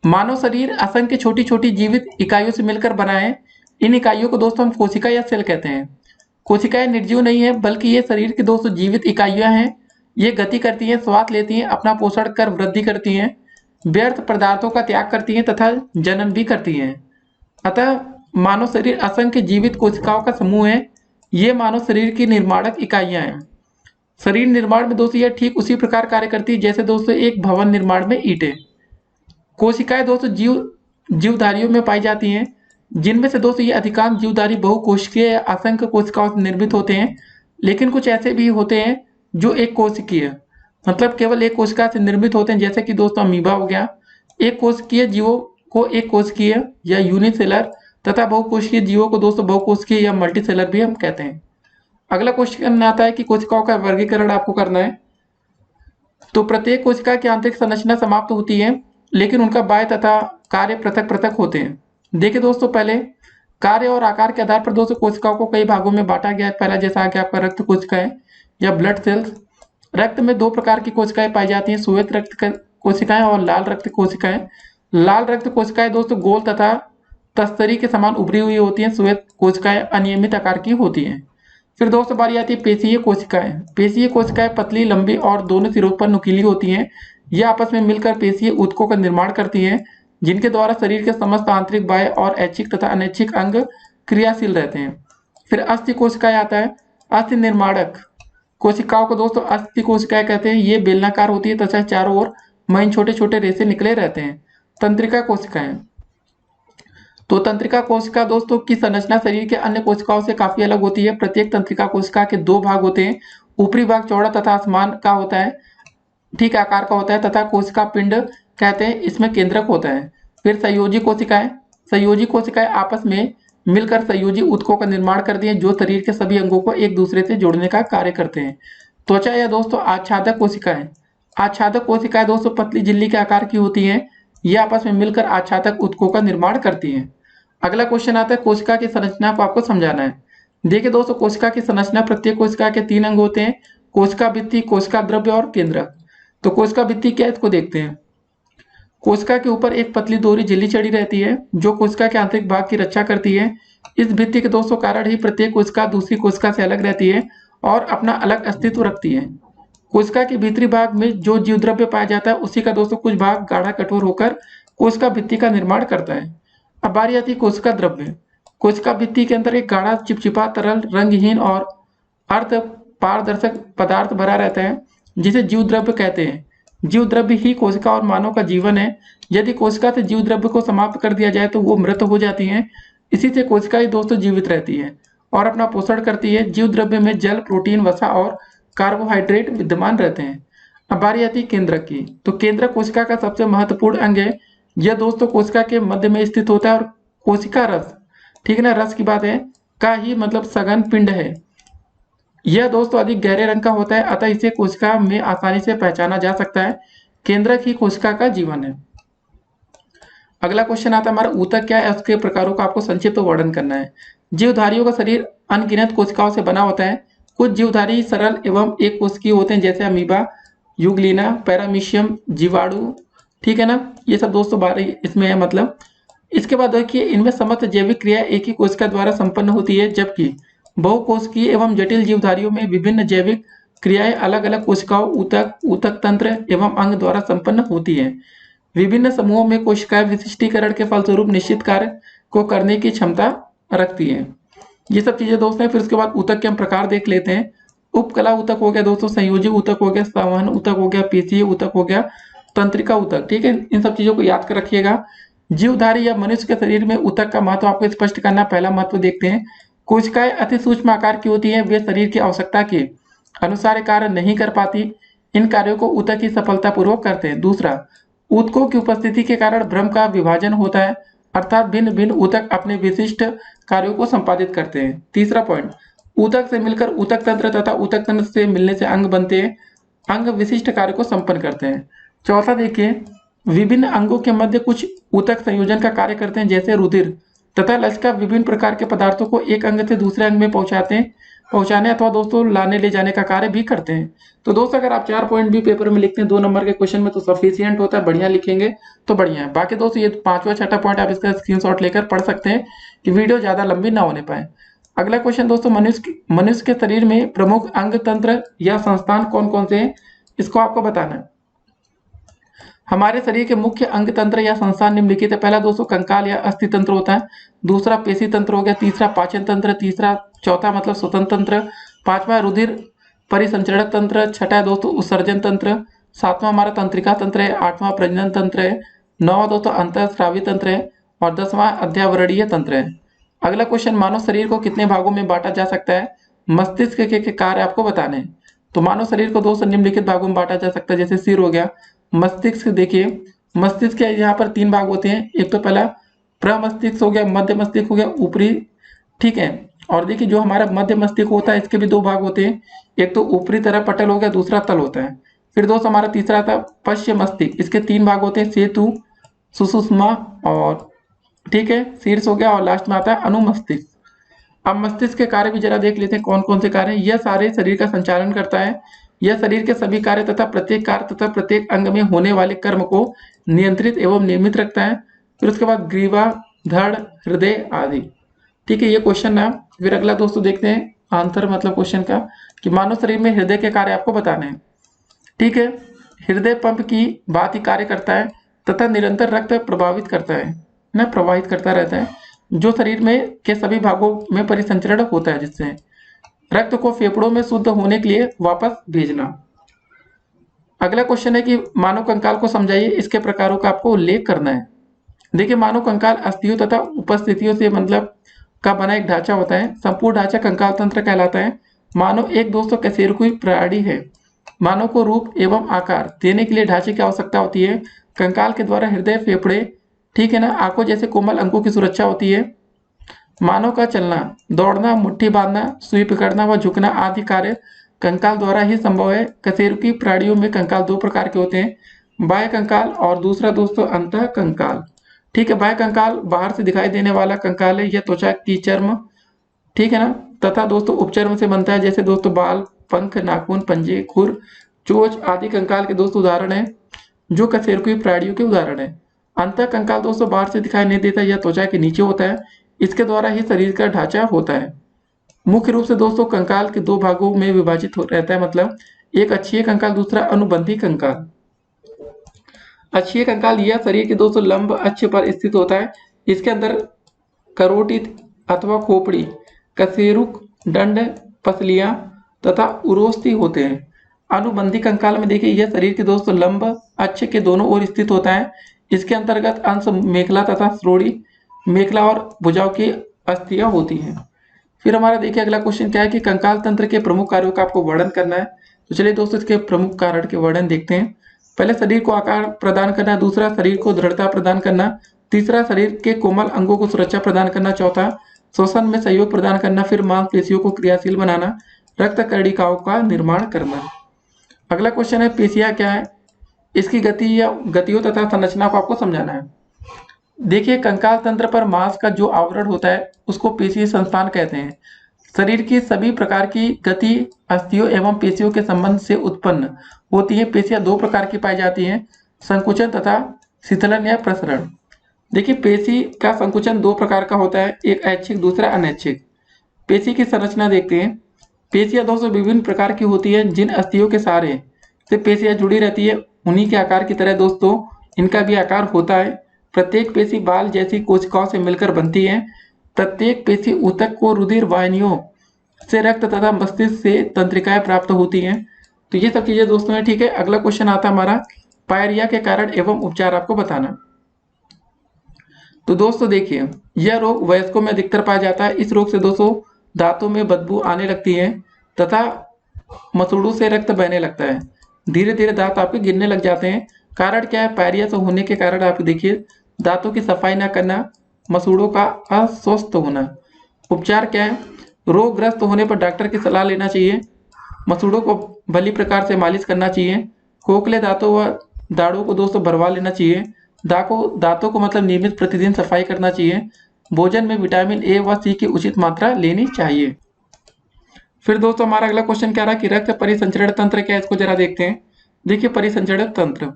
मानव शरीर असंख्य छोटी छोटी जीवित इकाइयों से मिलकर बना है। इन इकाइयों को दोस्तों हम कोशिका या सेल कहते हैं। कोशिकाएं निर्जीव नहीं है बल्कि ये शरीर की दोस्तों जीवित इकाइयां हैं। ये गति करती हैं, श्वास लेती हैं, अपना पोषण कर वृद्धि करती हैं, व्यर्थ पदार्थों का त्याग करती हैं तथा जनन भी करती हैं। अतः मानव शरीर असंख्य जीवित कोशिकाओं का समूह है। ये मानव शरीर की निर्माणक इकाइयां हैं। शरीर निर्माण में दोस्तों यह ठीक उसी प्रकार कार्य करती है जैसे दोस्तों एक भवन निर्माण में ईंटें। कोशिकाएं दोस्तों जीवधारियों में पाई जाती हैं, जिनमें से दोस्तों ये अधिकांश जीवधारी बहुकोशिकीय या असंख्य कोशिकाओं से निर्मित होते हैं। लेकिन कुछ ऐसे भी होते हैं जो एक कोशिकीय मतलब केवल एक कोशिका से निर्मित होते हैं, जैसे कि दोस्तों अमीबा हो गया। एक कोशिकीय जीवों को एक कोशिकीय या यूनिसेलर तथा बहुकोशिकीय जीवों को दोस्तों बहुकोशिकीय या मल्टीसेलर भी हम कहते हैं। अगला क्वेश्चन आता है कि कोशिकाओं का वर्गीकरण आपको करना है। तो प्रत्येक कोशिका की आंतरिक संरचना समाप्त होती है, लेकिन उनका बाह्य तथा कार्य पृथक पृथक होते हैं। देखिए दोस्तों, पहले कार्य और आकार के आधार पर दोस्तों कोशिकाओं को कई भागों में बांटा गया है। पहला जैसा आ गया आपका रक्त कोशिकाएं या ब्लड सेल्स। रक्त में 2 प्रकार की कोशिकाएं पाई जाती हैं, श्वेत रक्त कोशिकाएं और लाल रक्त कोशिकाएं। लाल रक्त कोशिकाएं दोस्तों गोल तथा तस्तरी के समान उभरी हुई होती हैं। श्वेत कोशिकाएं अनियमित आकार की होती हैं। फिर दोस्तों बारी आती है पेशीय कोशिकाएं। पेशीय कोशिकाएं पतली, लंबी और दोनों सिरों पर नुकीली होती हैं। ये आपस में मिलकर पेशीय ऊतकों का निर्माण करती हैं, जिनके द्वारा शरीर के समस्त आंतरिक, बाह्य और ऐच्छिक तथा अनैच्छिक अंग क्रियाशील रहते हैं। फिर अस्थि कोशिकाएं आता है। अस्थि निर्माणक कोशिकाओं को दोस्तों अस्थि कोशिकाएं कहते हैं। ये बेलनाकार होती है तथा चारों ओर महीन छोटे छोटे रेशे निकले रहते हैं। तंत्रिका कोशिकाएं। तो तंत्रिका कोशिका दोस्तों की संरचना शरीर के अन्य कोशिकाओं से काफी अलग होती है। प्रत्येक तंत्रिका कोशिका के 2 भाग होते हैं। ऊपरी भाग चौड़ा तथा आसमान का होता है, ठीक आकार का होता है तथा कोशिका पिंड कहते हैं, इसमें केंद्रक होता है। फिर संयोजी कोशिकाएं। संयोजी कोशिकाएं आपस में मिलकर संयोजी ऊतकों का निर्माण करती हैं, जो शरीर के सभी अंगों को एक दूसरे से जोड़ने का कार्य करते हैं। त्वचा या दोस्तों आच्छादक कोशिकाएं। आच्छादक कोशिकाएं दोस्तों पतली झिल्ली के आकार की होती हैं। ये आपस में मिलकर आच्छादक ऊतकों का निर्माण करती हैं। अगला क्वेश्चन आता है कोशिका की संरचना को आपको समझाना है। देखिए दोस्तों, कोशिका की संरचना, प्रत्येक कोशिका के 3 अंग होते हैं, कोशिका भित्ति, कोशिका द्रव्य और केंद्रक। तो कोशिका भित्ति क्या है, इसको देखते हैं। कोशिका के ऊपर एक पतली दोहरी झिल्ली चढ़ी रहती है, जो कोशिका के आंतरिक भाग की रक्षा करती है। इस भित्ति के दोस्तों कारण ही प्रत्येक कोशिका दूसरी कोशिका से अलग रहती है और अपना अलग अस्तित्व रखती है। कोशिका के भीतरी भाग में जो जीव द्रव्य पाया जाता है, उसी का दोस्तों कुछ भाग गाढ़ा कठोर होकर कोशिका भित्ति का निर्माण करता है। अब बारी आती है कोशिका द्रव्य। कोशिका भित्ति के अंदर एक गाढ़ा चिपचिपा तरल रंगहीन और अर्ध पारदर्शक पदार्थ भरा रहता है जिसे जीव द्रव्य कहते हैं। जीव द्रव्य ही कोशिका और मानव का जीवन है। यदि कोशिका से जीव द्रव्य को समाप्त कर दिया जाए तो वो मृत हो जाती हैं। इसी से कोशिका ही दोस्तों जीवित रहती है और अपना पोषण करती है। जीव द्रव्य में जल, प्रोटीन, वसा और कार्बोहाइड्रेट विद्यमान रहते हैं। अब बारी आती है केंद्रक की। तो केंद्रक कोशिका का सबसे महत्वपूर्ण अंग है। यह दोस्तों कोशिका के मध्य में स्थित होता है और कोशिका रस, ठीक है ना, रस की बात है, का ही मतलब सघन पिंड है। यह दोस्तों अधिक गहरे रंग का होता है, अतः इसे कोशिका में आसानी से पहचाना जा सकता है। केंद्रक ही कोशिका का जीवन है। अगला क्वेश्चन आता है हमारा ऊतक क्या है, उसके प्रकारों का आपको संक्षिप्त वर्णन करना है। जीवधारियों का शरीर अनगिनत कोशिकाओं से बना होता है। कुछ जीवधारी सरल एवं एक कोशिकीय होते हैं जैसे अमीबा, यूग्लिना, पैरामीशियम, जीवाणु, ठीक है ना, ये सब दोस्तों बारे इसमें है मतलब। इसके बाद देखिए इनमें समस्त जैविक क्रिया एक ही कोशिका द्वारा संपन्न होती है, जबकि बहुकोशिकीय एवं जटिल जीवधारियों में विभिन्न जैविक क्रियाएं अलग अलग कोशिकाओं, ऊतक, ऊतक तंत्र एवं अंग द्वारा संपन्न होती है। विभिन्न समूहों में कोशिकाएं विशिष्टीकरण के फलस्वरूप निश्चित कार्य को करने की क्षमता रखती हैं। ये सब चीजें दोस्तों हैं। फिर उसके बाद ऊतक के हम प्रकार देख लेते हैं। उपकला ऊतक हो गया दोस्तों, संयोजी ऊतक हो गया, संवहन ऊतक हो गया, पेशीय ऊतक हो गया, तंत्रिका ऊतक, ठीक है। इन सब चीजों को याद कर रखिएगा। जीवधारी या मनुष्य के शरीर में ऊतक का महत्व आपको स्पष्ट करना। पहला महत्व देखते हैं। कोशिकाएं अति सूक्ष्म आकार की होती हैं, वे शरीर की आवश्यकता के अनुसार कार्य नहीं कर पाती। इन कार्यों को ऊतक ही सफलतापूर्वक करते हैं। दूसरा, ऊतकों की उपस्थिति के कारण भ्रम का विभाजन होता है, अर्थात भिन्न भिन्न ऊतक अपने विशिष्ट कार्यों को संपादित करते हैं। तीसरा पॉइंट, ऊतक से मिलकर ऊतक तंत्र तथा ऊतक तंत्र से मिलने से अंग बनते हैं। अंग विशिष्ट कार्य को संपन्न करते हैं। चौथा देखिए, विभिन्न अंगों के मध्य कुछ ऊतक संयोजन का कार्य करते हैं जैसे रुधिर तथा लसिका विभिन्न प्रकार के पदार्थों को एक अंग से दूसरे अंग में पहुंचाने अथवा दोस्तों लाने ले जाने का कार्य भी करते हैं। तो दोस्तों अगर आप 4 पॉइंट भी पेपर में लिखते हैं 2 नंबर के क्वेश्चन में तो सफिशियंट होता है, बढ़िया लिखेंगे तो बढ़िया है। बाकी दोस्तों ये 5वां 6ठा पॉइंट आप इसका स्क्रीनशॉट लेकर पढ़ सकते हैं कि वीडियो ज्यादा लंबी ना होने पाए। अगला क्वेश्चन दोस्तों, मनुष्य के शरीर में प्रमुख अंग तंत्र या संस्थान कौन कौन से हैं, इसको आपको बताना है। हमारे शरीर के मुख्य अंग तंत्र या संस्थान निम्नलिखित है। पहला दोस्तों कंकाल या अस्थि तंत्र होता है। दूसरा पेशी तंत्र हो गया। तीसरा पाचन तंत्र। चौथा मतलब स्वतंत्र तंत्र। पांचवा रुधिर परिसंचरणक तंत्र। छठा दोस्तों उत्सर्जन तंत्र। सातवां हमारा तंत्रिका तंत्र है। आठवां प्रजनन तंत्र है। नौवां दोस्तों अंतःस्रावी तंत्र है और 10वां अध्यावरणीय तंत्र है। अगला क्वेश्चन, मानव शरीर को कितने भागों में बांटा जा सकता है, मस्तिष्क के कार्य आपको बताने हैं। तो मानव शरीर को दोस्तों निम्नलिखित भागों में बांटा जा सकता है, जैसे सिर हो गया, मस्तिष्क देखिए, मस्तिष्क के यहाँ पर 3 भाग होते हैं। एक तो पहला प्रमस्तिष्क हो गया, मध्य मस्तिष्क हो गया, ऊपरी, ठीक है। और देखिए जो हमारा मध्य मस्तिष्क होता है इसके भी 2 भाग होते हैं, एक तो ऊपरी तरफ पटल हो गया, दूसरा तल होता है। फिर दोस्तों हमारा तीसरा था पश्च मस्तिष्क, इसके 3 भाग होते हैं, सेतु, सुषुम्ना और, ठीक है, शीर्ष हो गया, और लास्ट में आता है अनुमस्तिष्क। अब मस्तिष्क के कार्य भी जरा देख लेते हैं कौन कौन से कार्य हैं। यह सारे शरीर का संचालन करता है। यह शरीर के सभी कार्य तथा प्रत्येक अंग में होने वाले कर्म को नियंत्रित एवं नियमित रखता है। फिर उसके बाद ग्रीवा, धड़, हृदय आदि, ठीक है, ये क्वेश्चन है। फिर अगला दोस्तों देखते हैं आंसर मतलब क्वेश्चन का, कि मानव शरीर में हृदय के कार्य आपको बताने हैं, ठीक है। हृदय पंप की बात ही कार्य करता है तथा निरंतर रक्त प्रवाहित करता रहता है, जो शरीर में के सभी भागों में परिसंचरण होता है, जिससे रक्त को फेफड़ों में शुद्ध होने के लिए वापस भेजना। अगला क्वेश्चन है कि मानव कंकाल को समझाइए, इसके प्रकारों का आपको उल्लेख करना है। देखिए मानव कंकाल अस्थियों तथा उपस्थितियों से मतलब का बना एक ढांचा होता है। संपूर्ण ढांचा कंकाल तंत्र कहलाता है। मानव एक दोस्तों कशेरुकी प्राणी है। मानव को रूप एवं आकार देने के लिए ढांचे की आवश्यकता होती है। कंकाल के द्वारा हृदय, फेफड़े, ठीक है ना, आंखों जैसे कोमल अंगों की सुरक्षा होती है। मानव का चलना, दौड़ना, मुट्ठी बांधना, सुई पकड़ना व झुकना आदि कार्य कंकाल द्वारा ही संभव है। कशेरुकी प्राणियों में कंकाल 2 प्रकार के होते हैं, बाह्य कंकाल और दूसरा दोस्तों अंतः कंकाल, ठीक है। बाह्य कंकाल बाहर से दिखाई देने वाला कंकाल है, यह त्वचा की चर्म, ठीक है ना, तथा दोस्तों उपचर्म से बनता है, जैसे दोस्तों बाल, पंख, नाखून, पंजे, खुर, चोंच आदि कंकाल के दोस्तों उदाहरण है, जो कशेरुकी प्राणियों के उदाहरण है। अंतः कंकाल दोस्तों बाहर से दिखाई नहीं देता, यह त्वचा के नीचे होता है, इसके द्वारा ही शरीर का ढांचा होता है। मुख्य रूप से दोस्तों कंकाल के 2 भागों में विभाजित रहता है, मतलब एक अक्षीय कंकाल, दूसरा अनुबंधी कंकाल। अक्षीय कंकाल यह शरीर के दोस्तों लंब अक्ष पर स्थित होता है। इसके अंदर करोटिद अथवा खोपड़ी, कशेरुक, दंड, पसलियां तथा उरोस्थी होते हैं। अनुबंधी कंकाल में देखिए यह शरीर के दोस्तों लंब अक्ष के दोनों ओर स्थित होता है। इसके अंतर्गत अंश मेखला तथा श्रोणि, मेखला और भुजाओं की अस्थियां होती हैं। फिर हमारा देखिए अगला क्वेश्चन क्या है कि कंकाल तंत्र के प्रमुख कार्यों का आपको वर्णन करना है। तो चलिए दोस्तों इसके प्रमुख कारण के वर्णन देखते हैं। पहले शरीर को आकार प्रदान करना, दूसरा शरीर को दृढ़ता प्रदान करना, तीसरा शरीर के कोमल अंगों को सुरक्षा प्रदान करना, चौथा श्वसन में सहयोग प्रदान करना, फिर मांसपेशियों को क्रियाशील बनाना, रक्त कर्णिकाओं का निर्माण करना। अगला क्वेश्चन है पेशियां क्या है, इसकी गति या गतियों तथा संरचना को आपको समझाना है। देखिए कंकाल तंत्र पर मांस का जो आवरण होता है उसको पेशीय संस्थान कहते हैं। शरीर की सभी प्रकार की गति अस्थियों एवं पेशियों के संबंध से उत्पन्न होती है। पेशियां दो प्रकार की पाई जाती हैं, संकुचन तथा शिथिलन या प्रसरण। देखिए पेशी का संकुचन दो प्रकार का होता है, एक ऐच्छिक दूसरा अनैच्छिक। पेशी की संरचना देखते हैं। पेशियां दोस्तों विभिन्न प्रकार की होती है। जिन अस्थियों के सहारे से पेशियां जुड़ी रहती है उन्हीं के आकार की तरह दोस्तों इनका भी आकार होता है। प्रत्येक पेशी बाल जैसी कोशिकाओं से मिलकर बनती है। प्रत्येक पेशी ऊतक को रुधिर वाहिनियों से रक्त तथा मस्तिष्क से तंत्रिकाएं प्राप्त होती हैं। तो ये सब चीजें दोस्तों हैं, ठीक है। अगला क्वेश्चन आता है हमारा पायरिया के कारण एवं उपचार आपको बताना। तो दोस्तों देखिए यह रोग वयस्कों में अधिकतर पाया जाता है। इस रोग से दोस्तों दांतों में बदबू आने लगती है तथा मसूड़ों से रक्त बहने लगता है। धीरे धीरे दांत आपके गिरने लग जाते हैं। कारण क्या है, पायरिया से होने के कारण आप देखिए दांतों की सफाई ना करना, मसूड़ों का अस्वस्थ होना। उपचार क्या है, रोगग्रस्त होने पर डॉक्टर की सलाह लेना चाहिए। मसूड़ों को भली प्रकार से मालिश करना चाहिए। खोखले दांतों व दाढ़ों को दोस्तों भरवा लेना चाहिए। दांतों को मतलब नियमित प्रतिदिन सफाई करना चाहिए। भोजन में विटामिन ए व सी की उचित मात्रा लेनी चाहिए। फिर दोस्तों हमारा अगला क्वेश्चन क्या रहा कि रक्त परिसंचरण तंत्र क्या है, इसको जरा देखते हैं। देखिए परिसंचरण तंत्र,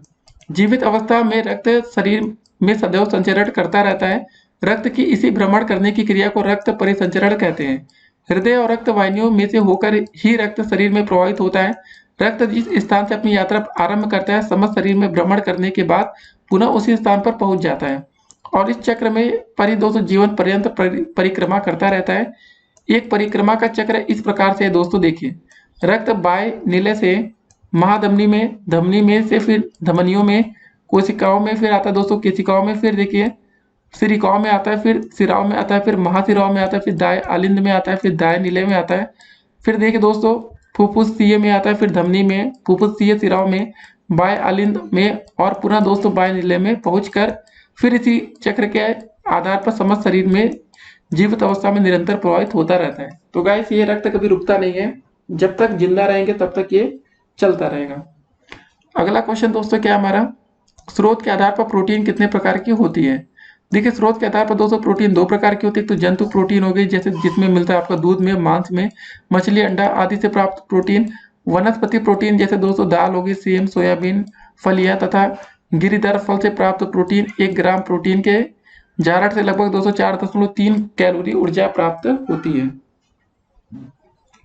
जीवित अवस्था में रक्त शरीर में सदैव संचरण करता रहता है। रक्त की इसी भ्रमण करने की क्रिया को रक्त परिसंचरण कहते हैं। हृदय और रक्त वाहिनियों में से होकर ही रक्त शरीर में प्रवाहित होता है। रक्त जिस स्थान से अपनी यात्रा आरंभ करता है समस्त शरीर में भ्रमण करने के बाद पुनः उसी स्थान पर पहुंच जाता है और इस चक्र में दोस्तों जीवन पर्यंत परिक्रमा करता रहता है। एक परिक्रमा का चक्र इस प्रकार से है दोस्तों, देखिए रक्त बाह्य नीले से महाधमनी में, धमनी में से फिर धमनियों में, कोशिकाओं में फिर आता है दोस्तों केशिकाओं में, फिर देखिए सिरिकाओं में आता है, फिर सिराओं में आता है, फिर महासिराओं में आता है, फिर दाएं आलिंद में आता है, फिर दाएं नीले में आता है, फिर देखिए दोस्तों फुफ्फुसीय में आता है, फिर धमनी में, फुफ्फुसीय सिराओं में, बाएं आलिंद में और पुनः दोस्तों बाएं नीले में पहुंचकर फिर इसी चक्र के आधार पर समस्त शरीर में जीवित अवस्था में निरंतर प्रवाहित होता रहता है। तो गाइस ये रक्त कभी रुकता नहीं है, जब तक जिंदा रहेंगे तब तक ये चलता रहेगा। अगला क्वेश्चन दोस्तों क्या हमारा, स्रोत के आधार पर प्रोटीन कितने प्रकार की होती है। देखिए स्रोत के आधार पर दोस्तों प्रोटीन दो प्रकार की होती है। तो जंतु प्रोटीन हो गई जैसे जिसमें मिलता है आपका दूध में, मांस में, मछली, अंडा आदि से प्राप्त प्रोटीन। वनस्पति प्रोटीन जैसे दोस्तों दाल होगी, सेम, सोयाबीन, फलियां तथा गिरिधर फल से प्राप्त प्रोटीन। 1 ग्राम प्रोटीन के जारट से लगभग 204.3 कैलोरी ऊर्जा प्राप्त होती है।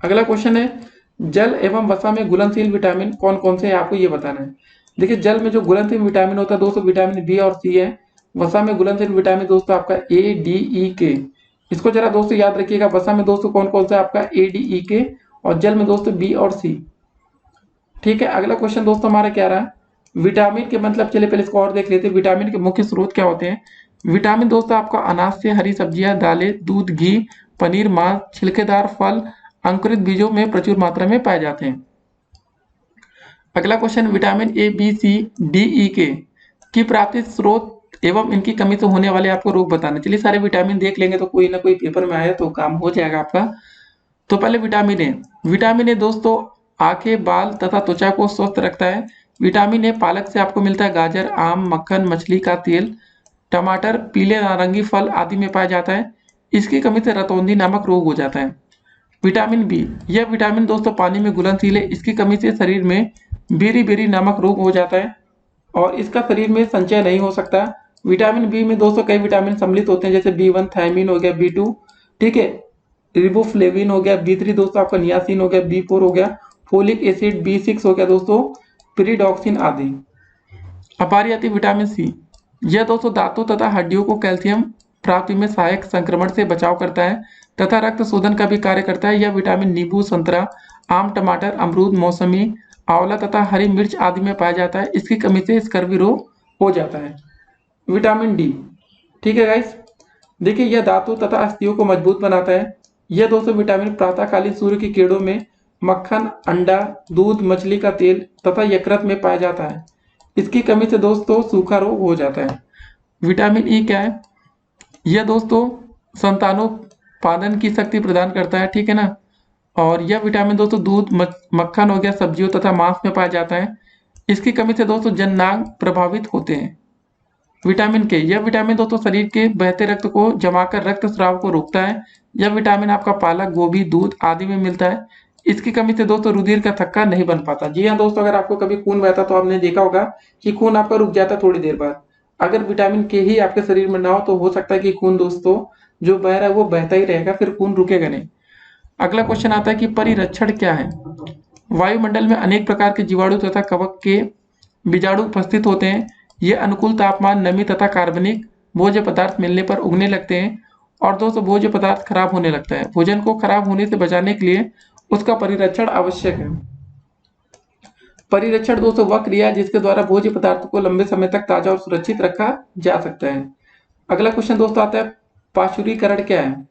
अगला क्वेश्चन है जल एवं वसा में घुलनशील विटामिन कौन कौन से है, आपको ये बताना है। देखिए जल में जो घुलनशील विटामिन होता है दोस्तों विटामिन बी और सी है। वसा में घुलनशील विटामिन दोस्तों आपका ए, डी, ई, के। इसको जरा दोस्तों याद रखिएगा, वसा में दोस्तों कौन कौन सा आपका ए, डी, ई, के और जल में दोस्तों बी और सी। ठीक है, अगला क्वेश्चन दोस्तों हमारा क्या रहा, विटामिन के मतलब, चलिए पहले इसको और देख लेते हैं। विटामिन के मुख्य स्रोत क्या होते हैं। विटामिन दोस्तों आपका अनाज से, हरी सब्जियां, दालें, दूध, घी, पनीर, मांस, छिलकेदार फल, अंकुरित बीजों में प्रचुर मात्रा में पाए जाते हैं। अगला question vitamin A, B, C, D, E, K की प्राप्ति स्रोत एवं इनकी कमी से होने वाले आपको रोग बताना। चलिए सारे विटामिन देख लेंगे तो कोई ना कोई पेपर में आया तो काम हो जाएगा आपका। तो पहले विटामिन ए। विटामिन ए दोस्तों आंखें, बाल तथा त्वचा को स्वस्थ रखता है। विटामिन ए पालक से आपको मिलता है, गाजर, आम, मक्खन, मछली का तेल, टमाटर, पीले नारंगी फल आदि में पाया जाता है। इसकी कमी से रतौंधी नामक रोग हो जाता है। विटामिन बी, यह विटामिन दोस्तों पानी में घुलनशील है। इसकी कमी से शरीर में बेरी नामक रोग हो जाता है और इसका शरीर में संचय नहीं हो सकता। विटामिन बी में दोस्तों कई विटामिन सम्मिलित होते हैं जैसे बी1 थायमिन हो गया, बी2 ठीक है, रिबोफ्लेविन हो गया, बी3 दोस्तों आपका नियासिन हो गया, बी4 हो गया फोलिक एसिड, बी6 हो गया दोस्तों पिरिडॉक्सिन आदि। अब बारी आती है विटामिन सी। यह दोस्तों दांतों तथा हड्डियों को कैल्शियम प्राप्ति में सहायक, संक्रमण से बचाव करता है तथा रक्त शोधन का भी कार्य करता है। यह विटामिन नींबू, संतरा, आम, टमाटर, अमरूद, मौसमी, आंवला तथा हरी मिर्च आदि में पाया जाता है। इसकी कमी से स्कर्वी रोग हो जाता है। विटामिन डी, ठीक है गाइस। देखिए यह दांतों तथा अस्थियों को मजबूत बनाता है। यह दोस्तों विटामिन प्रातःकालीन सूर्य की किरणों में मक्खन, अंडा, दूध, मछली का तेल तथा यकृत में पाया जाता है। इसकी कमी से दोस्तों सूखा रोग हो जाता है। विटामिन ई क्या है? यह दोस्तों संतानोत्पादन की शक्ति प्रदान करता है, ठीक है ना। और यह विटामिन दोस्तों दूध, मक्खन हो गया, सब्जियों तथा मांस में पाया जाता है। इसकी कमी से दोस्तों जननांग प्रभावित होते हैं। विटामिन के, यह विटामिन दोस्तों शरीर के बहते रक्त को जमाकर रक्त स्राव को रोकता है। यह विटामिन आपका पालक, गोभी, दूध आदि में मिलता है। इसकी कमी से दोस्तों रुधिर का थक्का नहीं बन पाता। जी हाँ दोस्तों, अगर आपको कभी खून बहता तो आपने देखा होगा कि खून आपका रुक जाता थोड़ी देर बाद। अगर विटामिन के ही आपके शरीर में ना हो तो हो सकता है कि खून दोस्तों जो बह रहा है वो बहता ही रहेगा, फिर खून रुकेगा नहीं। अगला क्वेश्चन आता है कि परिरक्षण क्या है? वायुमंडल में अनेक प्रकार के जीवाणु तथा कवक के बीजाणु उपस्थित होते हैं। ये अनुकूल तापमान, नमी तथा कार्बनिक भोज्य पदार्थ मिलने पर उगने लगते हैं और दोस्तों भोज्य पदार्थ खराब होने लगता है। भोजन को खराब होने से बचाने के लिए उसका परिरक्षण आवश्यक है। परिरक्षण दोस्तों वह क्रिया है जिसके द्वारा भोज्य पदार्थ को लंबे समय तक ताजा और सुरक्षित रखा जा सकता है। अगला क्वेश्चन दोस्तों आता है पाशुरीकरण क्या है?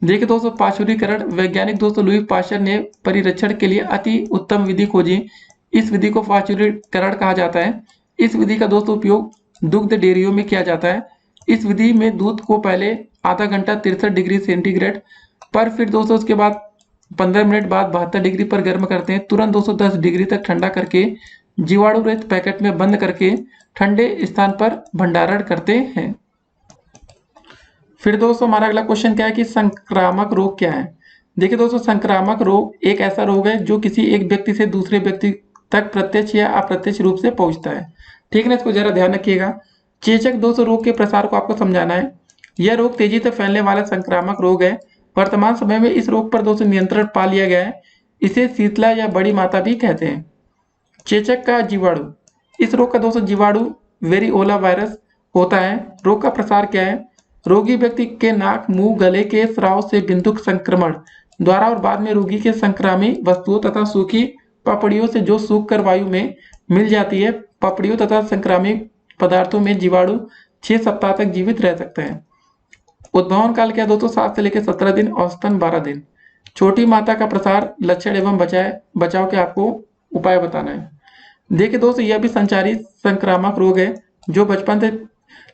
देखिए दोस्तों, पाशुरीकरण वैज्ञानिक दोस्तों लुई पाश्चर ने परिरक्षण के लिए अति उत्तम विधि खोजी। इस विधि को पाशुरीकरण कहा जाता है। इस विधि का दोस्तों उपयोग दुग्ध डेयरियों में किया जाता है। इस विधि में दूध को पहले आधा घंटा 63 डिग्री सेंटीग्रेड पर, फिर दोस्तों उसके बाद 15 मिनट बाद 72 डिग्री पर गर्म करते हैं। तुरंत 210 डिग्री तक ठंडा करके जीवाणु रहित पैकेट में बंद करके ठंडे स्थान पर भंडारण करते हैं। फिर दोस्तों हमारा अगला क्वेश्चन क्या है कि संक्रामक रोग क्या है? देखिए दोस्तों, संक्रामक रोग एक ऐसा रोग है जो किसी एक व्यक्ति से दूसरे व्यक्ति तक प्रत्यक्ष या अप्रत्यक्ष रूप से पहुंचता है, ठीक है ना। इसको जरा ध्यान रखिएगा। चेचक दोस्तों रोग के प्रसार को आपको समझाना है। यह रोग तेजी से फैलने वाला संक्रामक रोग है। वर्तमान समय में इस रोग पर दोस्तों नियंत्रण पा लिया गया है। इसे शीतला या बड़ी माता भी कहते हैं। चेचक का जीवाणु, इस रोग का दोस्तों जीवाणु वेरिओला वायरस होता है। रोग का प्रसार क्या है? रोगी व्यक्ति के नाक, मुंह, गले के स्राव से बिंदुक संक्रमण द्वारा और बाद में रोगी के संक्रामी वस्तुओं तथा सूखी पपड़ियों से जो सूख कर वायु में मिल जाती है। पपड़ियों तथा संक्रामी पदार्थों में जीवाणु 6 सप्ताह तक जीवित रह सकते हैं। उद्भवन काल क्या दोस्तों? 7 से लेकर 17 दिन, औसतन 12 दिन। छोटी माता का प्रसार, लक्षण एवं बचाव के आपको उपाय बताना है। देखिए दोस्तों, यह भी संचारी संक्रामक रोग है जो बचपन से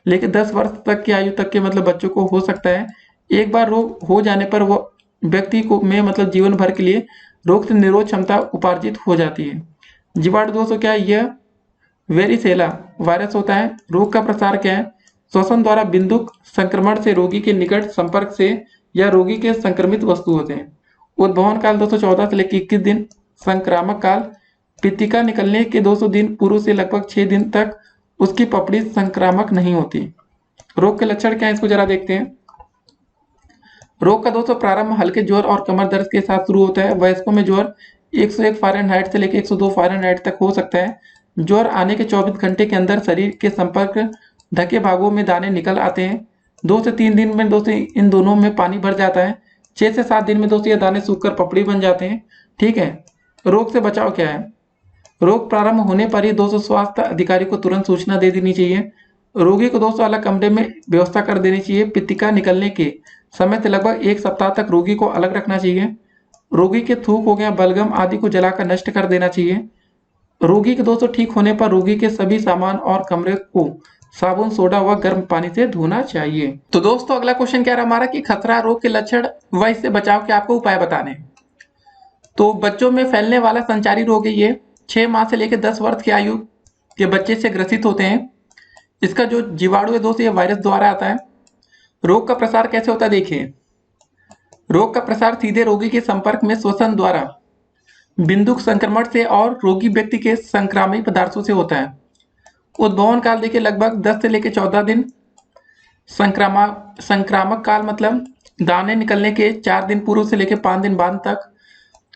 लेकर 10 वर्ष तक की आयु तक के बच्चों को हो सकता है। एक बार रोग हो जाने पर वो व्यक्ति को में जीवन भर के लिए रोग से निरोध क्षमता उपार्जित हो जाती है। जीवाणु दोस्तों क्या है? यह वेरिसेला वायरस होता है। रोग का प्रसार क्या है? श्वसन द्वारा बिंदुक संक्रमण से, रोगी के निकट संपर्क से या रोगी के संक्रमित वस्तु होते हैं। उद्भवन काल दोस्तों 14 से लेकर 21 दिन। संक्रामक काल, पित्तिका निकलने के 200 दिन पूर्व से लगभग 6 दिन तक उसकी पपड़ी संक्रामक नहीं होती। रोग के लक्षण क्या है? इसको जरा देखते हैं। रोग का दोस्तों प्रारंभ हल्के ज्वर और कमर दर्द के साथ शुरू होता है। वयस्कों में ज्वर 101 फ़ारेनहाइट से लेकर 102 फ़ारेनहाइट तक हो सकता है। ज्वर आने के 24 घंटे के अंदर शरीर के संपर्क ढके भागों में दाने निकल आते हैं। 2 से 3 दिन में दोस्तों इन दोनों में पानी भर जाता है। 6 से 7 दिन में दोस्तों ये दाने सूखकर पपड़ी बन जाते हैं, ठीक है। रोग से बचाव क्या है? रोग प्रारंभ होने पर ही दोस्तों स्वास्थ्य अधिकारी को तुरंत सूचना दे देनी चाहिए। रोगी को दोस्तों अलग कमरे में व्यवस्था कर देनी चाहिए। पित्तिका निकलने के समय से लगभग 1 सप्ताह तक रोगी को अलग रखना चाहिए। रोगी के थूक हो गया, बलगम आदि को जलाकर नष्ट कर देना चाहिए। रोगी के दोस्तों ठीक होने पर रोगी के सभी सामान और कमरे को साबुन, सोडा व गर्म पानी से धोना चाहिए। तो दोस्तों अगला क्वेश्चन क्या रहा हमारा कि खसरा रोग के लक्षण व इससे बचाव के आपको उपाय बताने। तो बच्चों में फैलने वाला संचारी रोग है ये। 6 माह से लेकर 10 वर्ष की आयु के बच्चे से ग्रसित होते हैं। इसका जो जीवाणु है दोस्तों ये वायरस द्वारा आता है। रोग का प्रसार कैसे होता है? देखिए, रोग का प्रसार सीधे रोगी के संपर्क में श्वसन द्वारा बिंदुक संक्रमण से और रोगी व्यक्ति के संक्रामी पदार्थों से होता है। उद्भवन काल देखिए लगभग 10 से लेकर 14 दिन। संक्रामक काल दाने निकलने के 4 दिन पूर्व से लेकर 5 दिन बाद तक।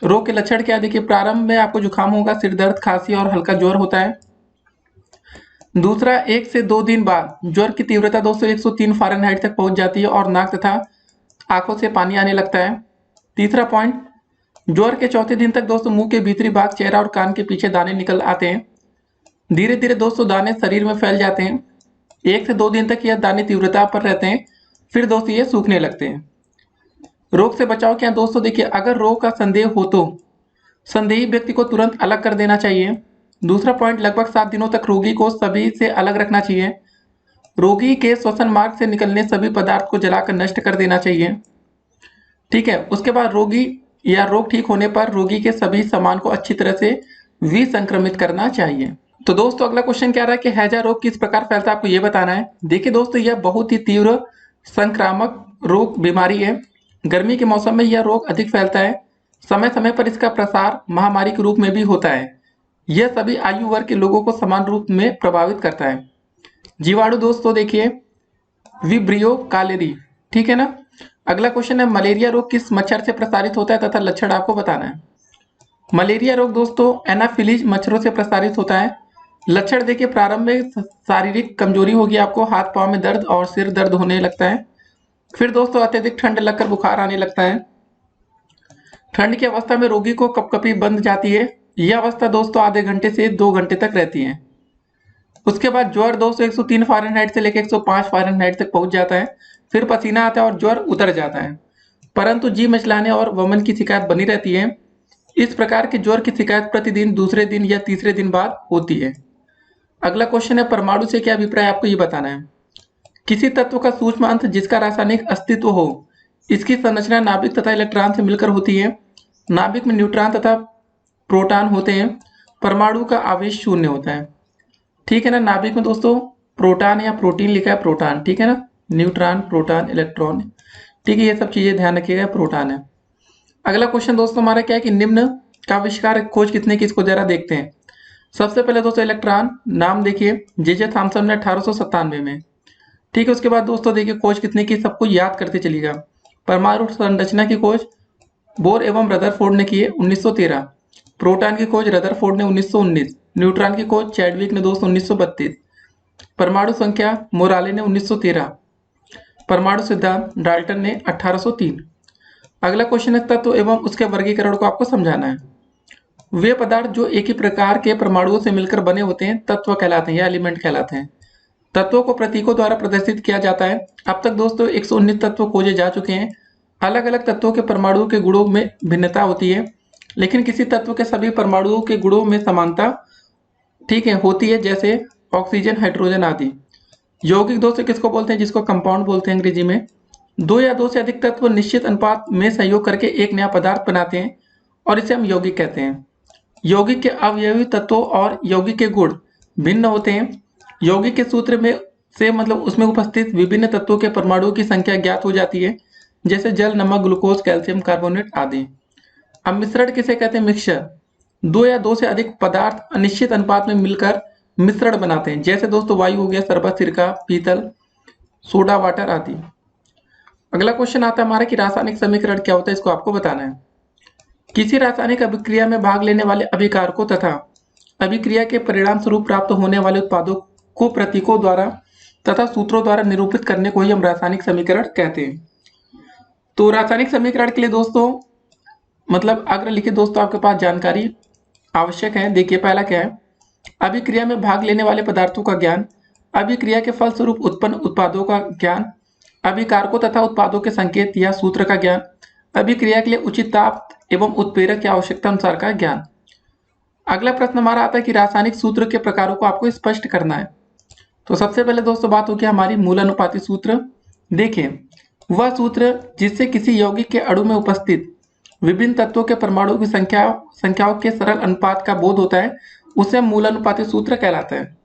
रोग के लक्षण क्या? देखिए, प्रारंभ में आपको जुकाम होगा, सिर दर्द, खांसी और हल्का ज्वर होता है। दूसरा, 1 से 2 दिन बाद ज्वर की तीव्रता दोस्तों 103 फ़ारेनहाइट तक पहुंच जाती है और नाक तथा आंखों से पानी आने लगता है। तीसरा पॉइंट, ज्वर के चौथे दिन तक दोस्तों मुंह के भीतरी भाग, चेहरा और कान के पीछे दाने निकल आते हैं। धीरे धीरे दोस्तों दाने शरीर में फैल जाते हैं। 1 से 2 दिन तक यह दाने तीव्रता पर रहते हैं, फिर दोस्तों ये सूखने लगते हैं। रोग से बचाव क्या दोस्तों, देखिए अगर रोग का संदेह हो तो संदेही व्यक्ति को तुरंत अलग कर देना चाहिए। दूसरा पॉइंट, लगभग 7 दिनों तक रोगी को सभी से अलग रखना चाहिए। रोगी के श्वसन मार्ग से निकलने सभी पदार्थ को जलाकर नष्ट कर देना चाहिए। ठीक है, उसके बाद रोगी या रोग ठीक होने पर रोगी के सभी सामान को अच्छी तरह से विसंक्रमित करना चाहिए। तो दोस्तों अगला क्वेश्चन क्या रहा है कि हैजा रोग किस प्रकार फैलता है, आपको ये बताना है। देखिए दोस्तों, यह बहुत ही तीव्र संक्रामक रोग बीमारी है। गर्मी के मौसम में यह रोग अधिक फैलता है। समय समय पर इसका प्रसार महामारी के रूप में भी होता है। यह सभी आयु वर्ग के लोगों को समान रूप में प्रभावित करता है। जीवाणु दोस्तों देखिए विब्रियो कालेरी, ठीक है ना। अगला क्वेश्चन है, मलेरिया रोग किस मच्छर से प्रसारित होता है तथा लक्षण आपको बताना है। मलेरिया रोग दोस्तों एनाफिलीज मच्छरों से प्रसारित होता है। लक्षण देखिए, प्रारंभ में शारीरिक कमजोरी होगी, आपको हाथ पांव में दर्द और सिर दर्द होने लगता है। फिर दोस्तों अत्यधिक ठंड लगकर बुखार आने लगता है। ठंड की अवस्था में रोगी को कपकपी बंध जाती है। यह अवस्था दोस्तों आधे घंटे से 2 घंटे तक रहती है। उसके बाद ज्वर दोस्तों 103 फ़ारेनहाइट से लेकर 105 फ़ारेनहाइट तक पहुंच जाता है। फिर पसीना आता है और ज्वर उतर जाता है, परंतु जी मिचलाने और वमन की शिकायत बनी रहती है। इस प्रकार के ज्वर की शिकायत प्रतिदिन दूसरे दिन या तीसरे दिन बाद होती है। अगला क्वेश्चन है, परमाणु से क्या अभिप्राय, आपको ये बताना है। किसी तत्व का सूक्ष्म अंश जिसका रासायनिक अस्तित्व हो, इसकी संरचना नाभिक तथा इलेक्ट्रॉन से मिलकर होती है। नाभिक में न्यूट्रॉन तथा प्रोटॉन होते हैं। परमाणु का आवेश शून्य होता है, ठीक है ना। नाभिक में दोस्तों प्रोटॉन या प्रोटीन लिखा है, प्रोटॉन, ठीक है ना। न्यूट्रॉन, प्रोटॉन, इलेक्ट्रॉन, ठीक है, ये सब चीजें ध्यान रखिएगा, प्रोटॉन है। अगला क्वेश्चन दोस्तों हमारा क्या है कि निम्न का आविष्कार खोज कितने की, इसको जरा देखते हैं। सबसे पहले दोस्तों इलेक्ट्रॉन, नाम देखिए जे थॉमसन ने 1897 में, ठीक है। उसके बाद दोस्तों देखिए खोज कितने की, सबको याद करते चलिएगा। परमाणु संरचना की खोज बोर एवं रदरफोर्ड ने की है 1913। प्रोटॉन की खोज रदरफोर्ड ने 1919। न्यूट्रॉन की खोज चैडविक ने दोस्तों 1932। परमाणु संख्या मोराले ने 1913। परमाणु सिद्धांत डाल्टन ने 1803। अगला क्वेश्चन है, तत्व एवं उसके वर्गीकरण को आपको समझाना है। वे पदार्थ जो एक ही प्रकार के परमाणुओं से मिलकर बने होते हैं तत्व कहलाते हैं या एलिमेंट कहलाते हैं। तत्वों को प्रतीकों द्वारा प्रदर्शित किया जाता है। अब तक दोस्तों 119 तत्व खोजे जा चुके हैं। अलग अलग तत्वों के परमाणुओं के गुणों में भिन्नता होती है, लेकिन किसी तत्व के सभी परमाणुओं के गुणों में समानता, ठीक है, होती है, जैसे ऑक्सीजन, हाइड्रोजन आदि। यौगिक दोस्तों किसको बोलते हैं, जिसको कंपाउंड बोलते हैं अंग्रेजी में। 2 या 2 से अधिक तत्व निश्चित अनुपात में सहयोग करके एक नया पदार्थ बनाते हैं और इसे हम यौगिक कहते हैं। यौगिक के अवयवी तत्वों और यौगिक के गुण भिन्न होते हैं। यौगिक के सूत्र में से मतलब उसमें उपस्थित विभिन्न तत्वों के परमाणुओं की संख्या ज्ञात हो जाती है, जैसे जल, नमक, ग्लूकोज, कैल्शियम कार्बोनेट आदि। अब मिश्रण किसे कहते हैं, मिक्सचर। 2 या 2 से अधिक पदार्थ अनिश्चित अनुपात में मिलकर मिश्रण बनाते हैं, जैसे दोस्तों वायु हो गया, शरबत, सिरका, पीतल, सोडा वाटर आदि। अगला क्वेश्चन आता है हमारा कि रासायनिक समीकरण क्या होता है, इसको आपको बताना है। किसी रासायनिक अभिक्रिया में भाग लेने वाले अभिकारकों तथा अभिक्रिया के परिणाम स्वरूप प्राप्त होने वाले उत्पादों को प्रतीकों द्वारा तथा सूत्रों द्वारा निरूपित करने को ही हम रासायनिक समीकरण कहते हैं। तो रासायनिक समीकरण के लिए दोस्तों मतलब अग्रलिखित दोस्तों आपके पास जानकारी आवश्यक है। देखिए पहला क्या है, अभिक्रिया में भाग लेने वाले पदार्थों का ज्ञान, अभिक्रिया के फलस्वरूप उत्पन्न उत्पादों का ज्ञान, अभिकारकों तथा उत्पादों के संकेत या सूत्र का ज्ञान, अभिक्रिया के लिए उचित ताप एवं उत्प्रेरक की आवश्यकता अनुसार का ज्ञान। अगला प्रश्न हमारा आता है कि रासायनिक सूत्र के प्रकारों को आपको स्पष्ट करना है। तो सबसे पहले दोस्तों बात होगी हमारी मूलानुपाती सूत्र। देखिए वह सूत्र जिससे किसी यौगिक के अणु में उपस्थित विभिन्न तत्वों के परमाणुओं की संख्याओं के सरल अनुपात का बोध होता है, उसे मूलानुपाती सूत्र कहलाता है।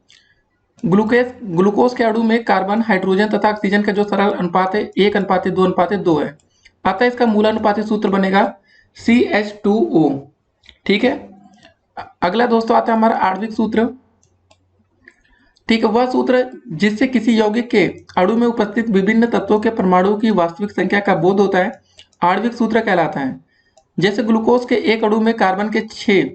ग्लूकोज के अणु में कार्बन, हाइड्रोजन तथा ऑक्सीजन का जो सरल अनुपात है 1:2:2 है, अतः इसका मूलानुपाती सूत्र बनेगा CH2O, ठीक है। अगला दोस्तों आता है हमारा आणविक सूत्र। ठीक है, वह सूत्र जिससे किसी यौगिक के अणु में उपस्थित विभिन्न तत्वों के परमाणुओं की वास्तविक संख्या का बोध होता है, आणविक सूत्र कहलाता है। जैसे ग्लूकोज के एक अणु में कार्बन के 6,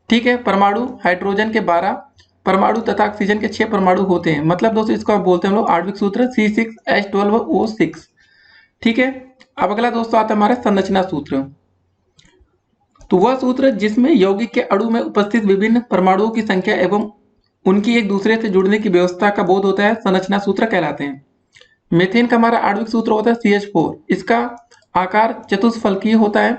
ठीक है, परमाणु, हाइड्रोजन के 12, परमाणु तथा ऑक्सीजन के 6 परमाणु होते हैं। मतलब दोस्तों इसको आप बोलते हैं हम लोग आणविक सूत्र C6H12O6। ठीक है। अब अगला दोस्तों आता है हमारा संरचना सूत्र। तो वह सूत्र जिसमें यौगिक के अणु में उपस्थित विभिन्न परमाणुओं की संख्या एवं उनकी एक दूसरे से जुड़ने की व्यवस्था का बोध होता है, संरचना सूत्र कहलाते हैं। मीथेन का हमारा आणविक सूत्र होता है CH4। इसका आकार चतुष्फलकीय होता है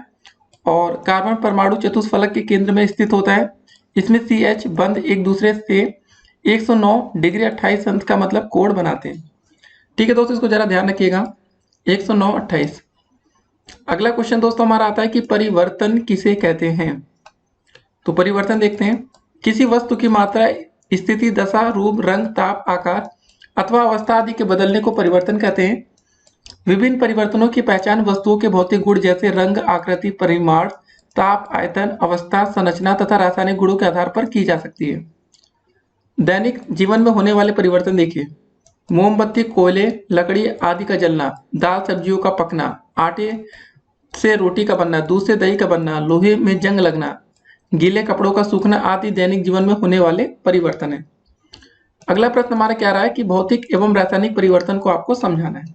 और कार्बन परमाणु चतुष्फलक के केंद्र में स्थित होता है। इसमें CH बंध एक दूसरे से 109 डिग्री 28 अंश का मतलब कोण बनाते हैं। ठीक है दोस्तों, इसको जरा ध्यान रखिएगा, 109 28। अगला क्वेश्चन दोस्तों हमारा आता है कि परिवर्तन किसे कहते हैं। तो परिवर्तन देखते हैं। किसी वस्तु की मात्रा, स्थिति, दशा, रूप, रंग, ताप, आकार अथवा अवस्था आदि के बदलने को परिवर्तन कहते हैं। विभिन्न परिवर्तनों की पहचान वस्तुओं के भौतिक गुण जैसे रंग, आकृति, परिमाण, ताप, आयतन, अवस्था, संरचना तथा रासायनिक गुणों के आधार पर की जा सकती है। दैनिक जीवन में होने वाले परिवर्तन देखिए। मोमबत्ती, कोयले, लकड़ी आदि का जलना, दाल सब्जियों का पकना, आटे से रोटी का बनना, दूध से दही का बनना, लोहे में जंग लगना, गीले कपड़ों का सूखना आदि दैनिक जीवन में होने वाले परिवर्तन है। अगला प्रश्न हमारा क्या रहा है कि भौतिक एवं रासायनिक परिवर्तन को आपको समझाना है।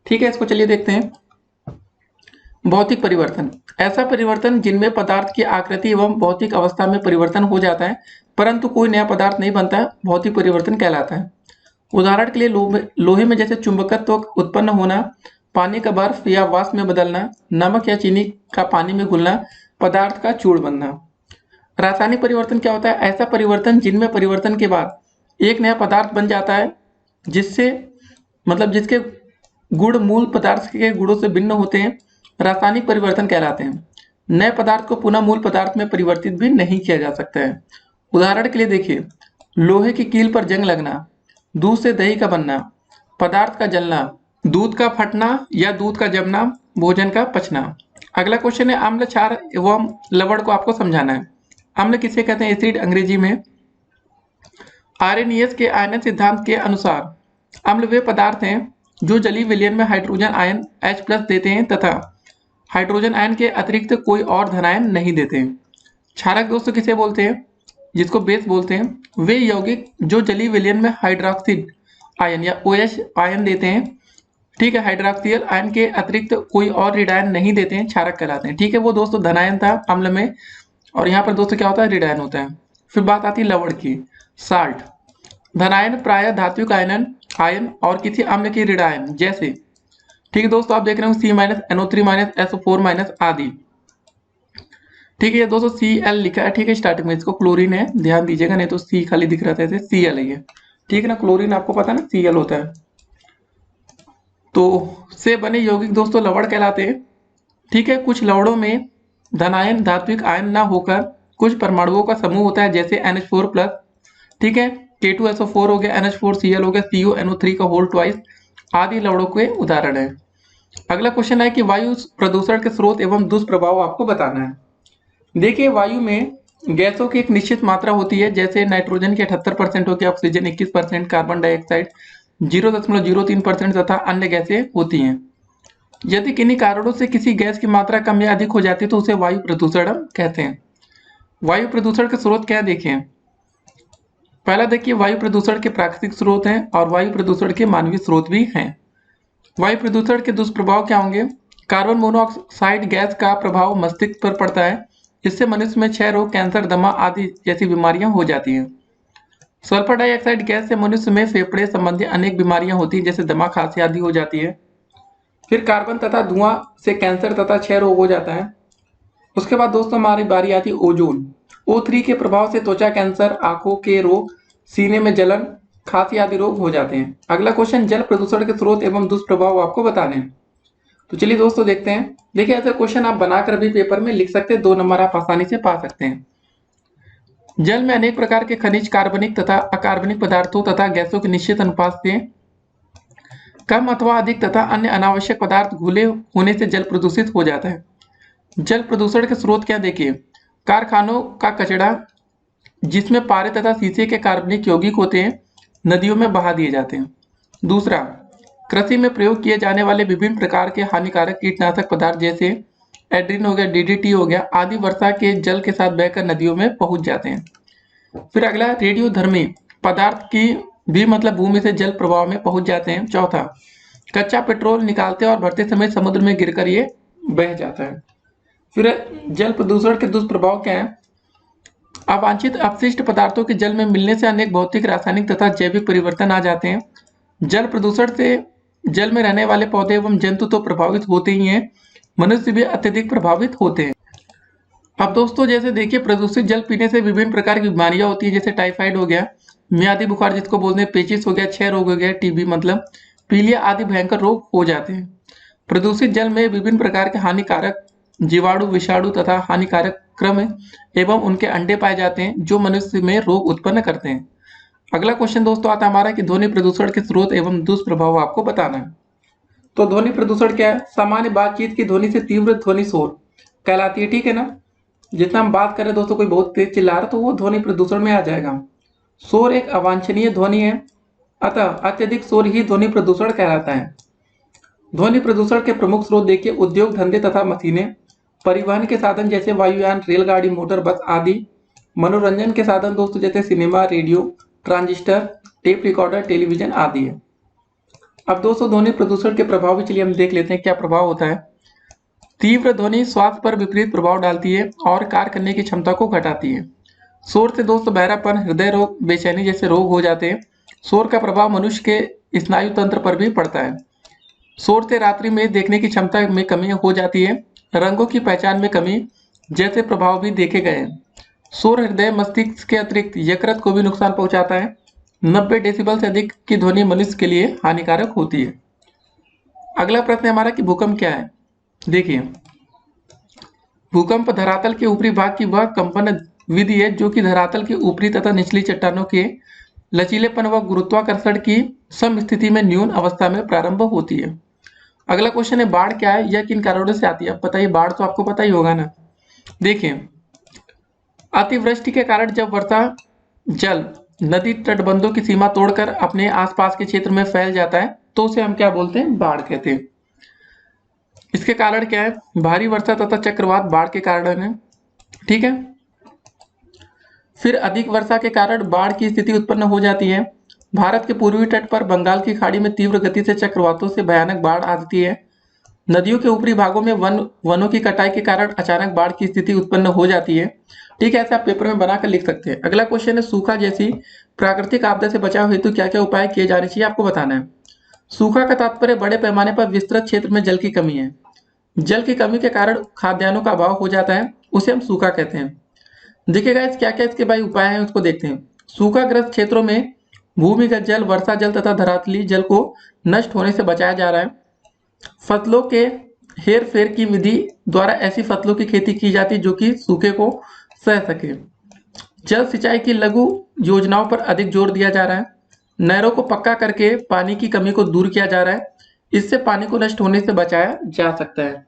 ठीक है, इसको चलिए देखते हैं। भौतिक परिवर्तन, ऐसा परिवर्तन जिनमें पदार्थ की आकृति एवं भौतिक अवस्था में परिवर्तन हो जाता है परंतु कोई नया पदार्थ नहीं बनता है, भौतिक परिवर्तन कहलाता है। उदाहरण के लिए लोहे में जैसे चुंबकत्व उत्पन्न होना, पानी का बर्फ या वाष्प में बदलना, नमक या चीनी का पानी में घुलना, पदार्थ का चूर्ण बनना। रासायनिक परिवर्तन क्या होता है? ऐसा परिवर्तन जिनमें परिवर्तन के बाद एक नया पदार्थ बन जाता है जिससे जिसके गुण मूल पदार्थ के गुणों से भिन्न होते हैं, रासायनिक परिवर्तन कहलाते हैं। नए पदार्थ को पुनः मूल पदार्थ में परिवर्तित भी नहीं किया जा सकता है। उदाहरण के लिए देखिए, लोहे की कील पर जंग लगना, दूध से दही का बनना, पदार्थ का जलना, दूध का फटना या दूध का जमना, भोजन का पचना। अगला क्वेश्चन है अम्ल, क्षार एवं लवण को आपको समझाना है। अम्ल किसे कहते हैं? एसिड अंग्रेजी में। आर्रेनियस के आयनन सिद्धांत के अनुसार अम्ल वे पदार्थ हैं जो जलीय विलयन में हाइड्रोजन आयन H+ देते हैं तथा हाइड्रोजन आयन के अतिरिक्त कोई और धनायन नहीं देते हैं। क्षारक दोस्तों किसे बोलते हैं? जिसको बेस बोलते हैं। वे यौगिक जो जलीय विलयन में हाइड्रोक्सिड आयन या OH आयन देते हैं, ठीक है, हाइड्रोक्सियल आयन के अतिरिक्त कोई और ऋणायन नहीं देते हैं, क्षारक कहलाते हैं। ठीक है, वो दोस्तों धनायन था अम्ल में, और यहाँ पर दोस्तों क्या होता है? ऋणायन होता है। फिर बात आती है लवण की, साल्ट। धनायन प्रायः धात्विक आयन और किसी अम्ल की ऋणायन जैसे, ठीक है दोस्तों, आप देख रहे हो C- NO3- SO4- आदि। ठीक है दोस्तों, Cl लिखा है, ठीक है, स्टार्टिंग में। इसको क्लोरीन है, ध्यान दीजिएगा, नहीं तो C खाली दिख रहा था ऐसे, Cl है ये, ठीक है ना। क्लोरीन आपको पता है ना, Cl होता है। तो से बने यौगिक दोस्तों लवण कहलाते हैं। ठीक है, कुछ लवणों में धनायन धात्विक आयन ना होकर कुछ परमाणुओं का समूह होता है, जैसे NH4+, ठीक है, K2SO4 हो गया, NH4Cl हो गया, CuNO3 का होल ट्वाइस आदि लवणों के उदाहरण है। अगला क्वेश्चन है कि वायु प्रदूषण के स्रोत एवं दुष्प्रभाव आपको बताना है। देखिए, वायु में गैसों की एक निश्चित मात्रा होती है, जैसे नाइट्रोजन की 78% होती है, ऑक्सीजन 21%, कार्बन डाइऑक्साइड 0.03% तथा अन्य गैसें होती हैं। यदि किन्हीं कारणों से किसी गैस की मात्रा कम या अधिक हो जाती है तो उसे वायु प्रदूषण हम कहते हैं। वायु प्रदूषण के स्रोत क्या देखें? पहला देखिए, वायु प्रदूषण के प्राकृतिक स्रोत हैं और वायु प्रदूषण के मानवीय स्रोत भी हैं। वायु प्रदूषण के दुष्प्रभाव क्या होंगे? कार्बन मोनोऑक्साइड गैस का प्रभाव मस्तिष्क पर पड़ता है। इससे मनुष्य में क्षय रोग, कैंसर, दमा आदि जैसी बीमारियां हो जाती हैं। सल्फर डाइऑक्साइड गैस से मनुष्य में फेफड़े संबंधी अनेक बीमारियां होती हैं, जैसे दमा, खांसी आदि हो जाती है। फिर कार्बन तथा धुआं से कैंसर तथा क्षय रोग हो जाता है। उसके बाद दोस्तों हमारी बारी आती है ओजोन। O3 के प्रभाव से त्वचा कैंसर, आंखों के रोग, सीने में जलन, खांसी आदि रोग हो जाते हैं। अगला क्वेश्चन, जल प्रदूषण के स्रोत एवं दुष्प्रभाव आपको बताने हैं। तो चलिए दोस्तों देखते हैं। देखिए, ऐसे क्वेश्चन आप बनाकर भी पेपर में लिख सकते हैं, 2 नंबर आप आसानी से पा सकते हैं। जल में अनेक प्रकार के खनिज, कार्बनिक तथा अकार्बनिक पदार्थों तथा गैसों के निश्चित अनुपात से कम अथवा अधिक तथा अन्य अनावश्यक पदार्थ घुले होने से जल प्रदूषित हो जाता है। जल प्रदूषण के स्रोत क्या देखिए? कारखानों का कचरा, जिसमें पारे तथा शीशे के कार्बनिक यौगिक होते हैं, नदियों में बहा दिए जाते हैं। दूसरा, कृषि में प्रयोग किए जाने वाले विभिन्न प्रकार के हानिकारक कीटनाशक पदार्थ, जैसे एड्रिन हो गया, DDT हो गया आदि, वर्षा के जल के साथ बहकर नदियों में पहुंच जाते हैं। फिर अगला रेडियोधर्मी पदार्थ की भी मतलब भूमि से जल प्रवाह में पहुंच जाते हैं। चौथा, कच्चा पेट्रोल निकालते और भरते समय समुद्र में गिरकर ये बह जाता है। फिर जल प्रदूषण के दुष्प्रभाव क्या है? अवांछित अपशिष्ट पदार्थों के जल में मिलने से अनेक भौतिक, रासायनिक तथा जैविक परिवर्तन आ जाते हैं। जल प्रदूषण से जल में रहने वाले पौधे एवं जंतु तो प्रभावित होते ही हैं, मनुष्य भी अत्यधिक प्रभावित होते हैं। अब दोस्तों जैसे देखिए, प्रदूषित जल पीने से विभिन्न प्रकार की बीमारियां होती है, जैसे टाइफाइड हो गया, मियादी बुखार जिसको बोलते हैं, पेचिस हो गया, क्षय रोग हो गया, टीबी मतलब पीलिया आदि भयंकर रोग हो जाते हैं। प्रदूषित जल में विभिन्न प्रकार के हानिकारक जीवाणु, विषाणु तथा हानिकारक क्रम एवं उनके अंडे पाए जाते हैं, जो मनुष्य में रोग उत्पन्न करते हैं। अगला क्वेश्चन दोस्तों आता है हमारा कि ध्वनि प्रदूषण के स्रोत एवं दुष्प्रभाव आपको बताना है। तो ध्वनि प्रदूषण क्या है? सामान्य बातचीत की ध्वनि से तीव्र ध्वनि शोर कहलाती है, ठीक है ना। जितना हम बात करें दोस्तों, कोई बहुत तेज चिल्ला रहा तो वो ध्वनि प्रदूषण में आ जाएगा। शोर एक अवांछनीय ध्वनि है, अतः अत्यधिक शोर ही ध्वनि प्रदूषण कहलाता है। ध्वनि प्रदूषण के प्रमुख स्रोत देखिए, उद्योग धंधे तथा मशीनें, परिवहन के साधन जैसे वायुयान, रेलगाड़ी, मोटर, बस आदि, मनोरंजन के साधन दोस्तों जैसे cinema, radio, transistor, tape recorder, television आदि है। अब दोस्तों ध्वनि प्रदूषण के प्रभाव भी चलिए हम देख लेते हैं क्या प्रभाव होता है। तीव्र ध्वनि स्वास्थ्य पर विपरीत प्रभाव डालती है और कार्य करने की क्षमता को घटाती है। शोर से दोस्तों बहरापन, हृदय रोग, बेचैनी जैसे रोग हो जाते हैं। शोर का प्रभाव मनुष्य के स्नायु तंत्र पर भी पड़ता है। शोर से रात्रि में देखने की क्षमता में कमी हो जाती है। रंगों की पहचान में कमी जैसे प्रभाव भी देखे गए हैं। शोर हृदय, मस्तिष्क के अतिरिक्त यकृत को भी नुकसान पहुंचाता है। 90 डेसिबल से अधिक की ध्वनि मनुष्य के लिए हानिकारक होती है। अगला प्रश्न है हमारा कि भूकंप क्या है। देखिए, भूकंप धरातल के ऊपरी भाग की वह कंपन विधि है जो कि धरातल की ऊपरी तथा निचली चट्टानों के लचीलेपन व गुरुत्वाकर्षण की समस्थिति में न्यून अवस्था में प्रारंभ होती है। अगला क्वेश्चन है बाढ़ क्या है, यह किन कारणों से आती है। अब बताइए, बाढ़ तो आपको पता ही होगा ना। देखिए, अतिवृष्टि के कारण जब वर्षा जल नदी तटबंधों की सीमा तोड़कर अपने आसपास के क्षेत्र में फैल जाता है तो उसे हम क्या बोलते हैं? बाढ़ कहते हैं। इसके कारण क्या है? भारी वर्षा तथा चक्रवात बाढ़ के कारण है, ठीक है। फिर अधिक वर्षा के कारण बाढ़ की स्थिति उत्पन्न हो जाती है। भारत के पूर्वी तट पर बंगाल की खाड़ी में तीव्र गति से चक्रवातों से भयानक बाढ़ आती है। नदियों के ऊपरी भागों में वनों की कटाई के कारण अचानक बाढ़ की स्थिति उत्पन्न हो जाती है, ठीक है। ऐसे आप पेपर में बनाकर लिख सकते हैं। अगला क्वेश्चन है सूखा जैसी प्राकृतिक आपदा से बचाव हेतु क्या क्या उपाय किए जाने चाहिए, आपको बताना है। सूखा का तात्पर्य बड़े पैमाने पर विस्तृत क्षेत्र में जल की कमी है। जल की कमी के कारण खाद्यान्नों का अभाव हो जाता है, उसे हम सूखा कहते हैं। देखिए गाइस, क्या क्या इसके भाई उपाय हैं उसको देखते हैं। सूखाग्रस्त क्षेत्रों में भूमिगत जल, वर्षा जल तथा धरातली जल को नष्ट होने से बचाया जा रहा है। फसलों के हेर फेर की विधि द्वारा ऐसी फसलों की खेती की जाती है जो कि सूखे को सह सके। जल सिंचाई की लघु योजनाओं पर अधिक जोर दिया जा रहा है। नहरों को पक्का करके पानी की कमी को दूर किया जा रहा है, इससे पानी को नष्ट होने से बचाया जा सकता है।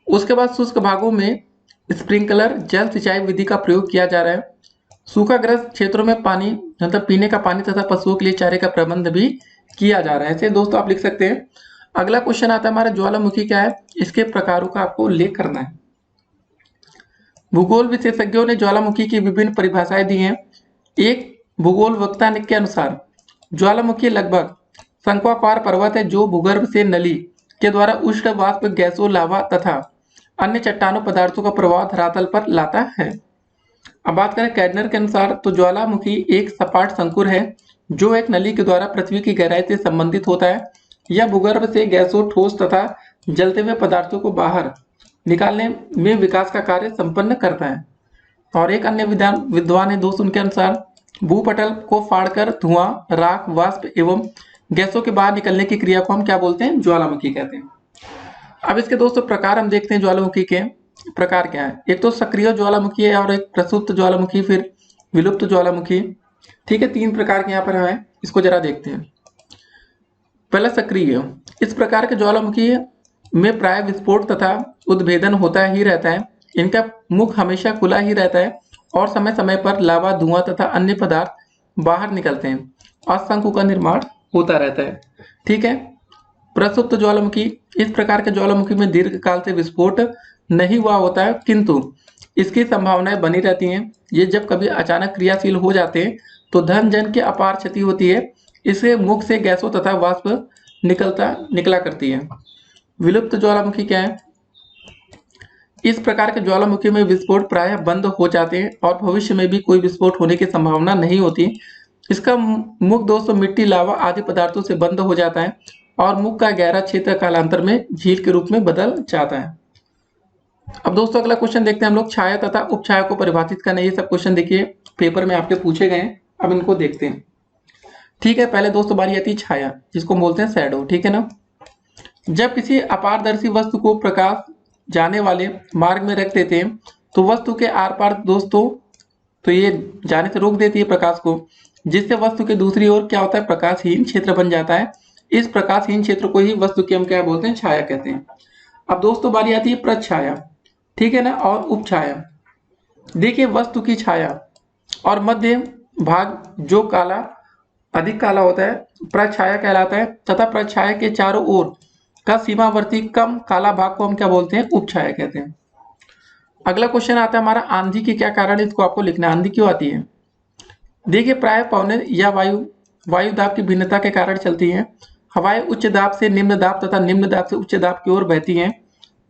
उसके बाद शुष्क भागों में स्प्रिंकलर जल सिंचाई विधि का प्रयोग किया जा रहा है। सूखाग्रस्त क्षेत्रों में पानी मतलब पीने का पानी तथा पशुओं के लिए चारे का प्रबंध भी किया जा रहा है। ऐसे दोस्तों आप लिख सकते हैं। अगला क्वेश्चन आता है हमारा ज्वालामुखी क्या है, इसके प्रकारों का आपको उल्लेख करना है। भूगोल विशेषज्ञों ने ज्वालामुखी की विभिन्न परिभाषाएं दी हैं। एक भूगोल वक्ता के अनुसार ज्वालामुखी लगभग शंक्वाकार पर्वत है जो भूगर्भ से नली के द्वारा उष्ण वाष्प, गैसों, लावा तथा अन्य चट्टानों पदार्थों का प्रवाह धरातल पर लाता है। अब बात करें कैडनर के अनुसार तो ज्वालामुखी एक सपाट संकुर है जो एक नली के द्वारा पृथ्वी की गहराई से संबंधित होता है। यह भूगर्भ से गैसों, ठोस तथा जलते हुए पदार्थों को बाहर निकालने में विकास का कार्य संपन्न करता है। और एक अन्य विद्वान है दोस्त, उनके अनुसार भूपटल को फाड़कर धुआं, राख, वाष्प एवं गैसों के बाहर निकलने की क्रिया को हम क्या बोलते हैं? ज्वालामुखी कहते हैं। अब इसके दोस्तों प्रकार हम देखते हैं। ज्वालामुखी के प्रकार क्या है? एक तो सक्रिय ज्वालामुखी है और एक प्रसुप्त ज्वालामुखी, फिर विलुप्त ज्वालामुखी, ठीक है। 3 प्रकार के यहाँ पर है, इसको जरा देखते हैं। पहला सक्रिय। इस प्रकार के ज्वालामुखी में प्राय विस्फोट तथा उद्भेदन होता ही रहता है। इनका मुख हमेशा खुला ही रहता है और समय समय पर लावा, धुआं तथा अन्य पदार्थ बाहर निकलते हैं और शंकु का निर्माण होता रहता है, ठीक है। प्रसुप्त ज्वालामुखी। इस प्रकार के ज्वालामुखी में दीर्घकाल से विस्फोट नहीं हुआ होता है, किंतु इसकी संभावनाएं बनी रहती हैं। ये जब कभी अचानक क्रियाशील हो जाते हैं तो धन जन की अपार क्षति होती है। इससे मुख से गैसों तथा वाष्प निकला करती है। विलुप्त ज्वालामुखी क्या है? इस प्रकार के ज्वालामुखी में विस्फोट प्रायः बंद हो जाते हैं और भविष्य में भी कोई विस्फोट होने की संभावना नहीं होती। इसका मुख दोस्तों मिट्टी, लावा आदि पदार्थों से बंद हो जाता है और मुख का गहरा क्षेत्र कालांतर में झील के रूप में बदल जाता है। अब दोस्तों अगला क्वेश्चन देखते हैं हम लोग। छाया तथा उपछाया को परिभाषित करना। ये सब क्वेश्चन देखिए पेपर में आपके पूछे गए हैं। अब इनको देखते हैं। ठीक है, पहले दोस्तों बारी आती है छाया, जिसको बोलते हैं शैडो। ठीक है ना। जब किसी अपारदर्शी वस्तु को प्रकाश जाने वाले मार्ग में रख देते हैं तो वस्तु के आर पार दोस्तों तो ये जाने से रोक देती है प्रकाश को, जिससे वस्तु के दूसरी ओर क्या होता है, प्रकाशहीन क्षेत्र बन जाता है। इस प्रकाशहीन क्षेत्र को ही वस्तु की हम क्या बोलते हैं, छाया कहते हैं। अब दोस्तों बारी आती है प्रछाया। ठीक है ना, और उपछाया। देखिए वस्तु की छाया और मध्य भाग जो काला अधिक काला होता है प्रछाया कहलाता है, तथा प्रछाया के चारों ओर का सीमावर्ती कम काला भाग को हम क्या बोलते हैं, उपछाया कहते हैं। अगला क्वेश्चन आता है हमारा आंधी के क्या कारण है, इसको आपको लिखना है। आंधी क्यों आती है? देखिए प्राय पवने या वायु दाब की भिन्नता के कारण चलती हैं। हवाएं उच्च दाब से निम्न दाब तथा निम्न दाब से उच्च दाब की ओर बहती हैं।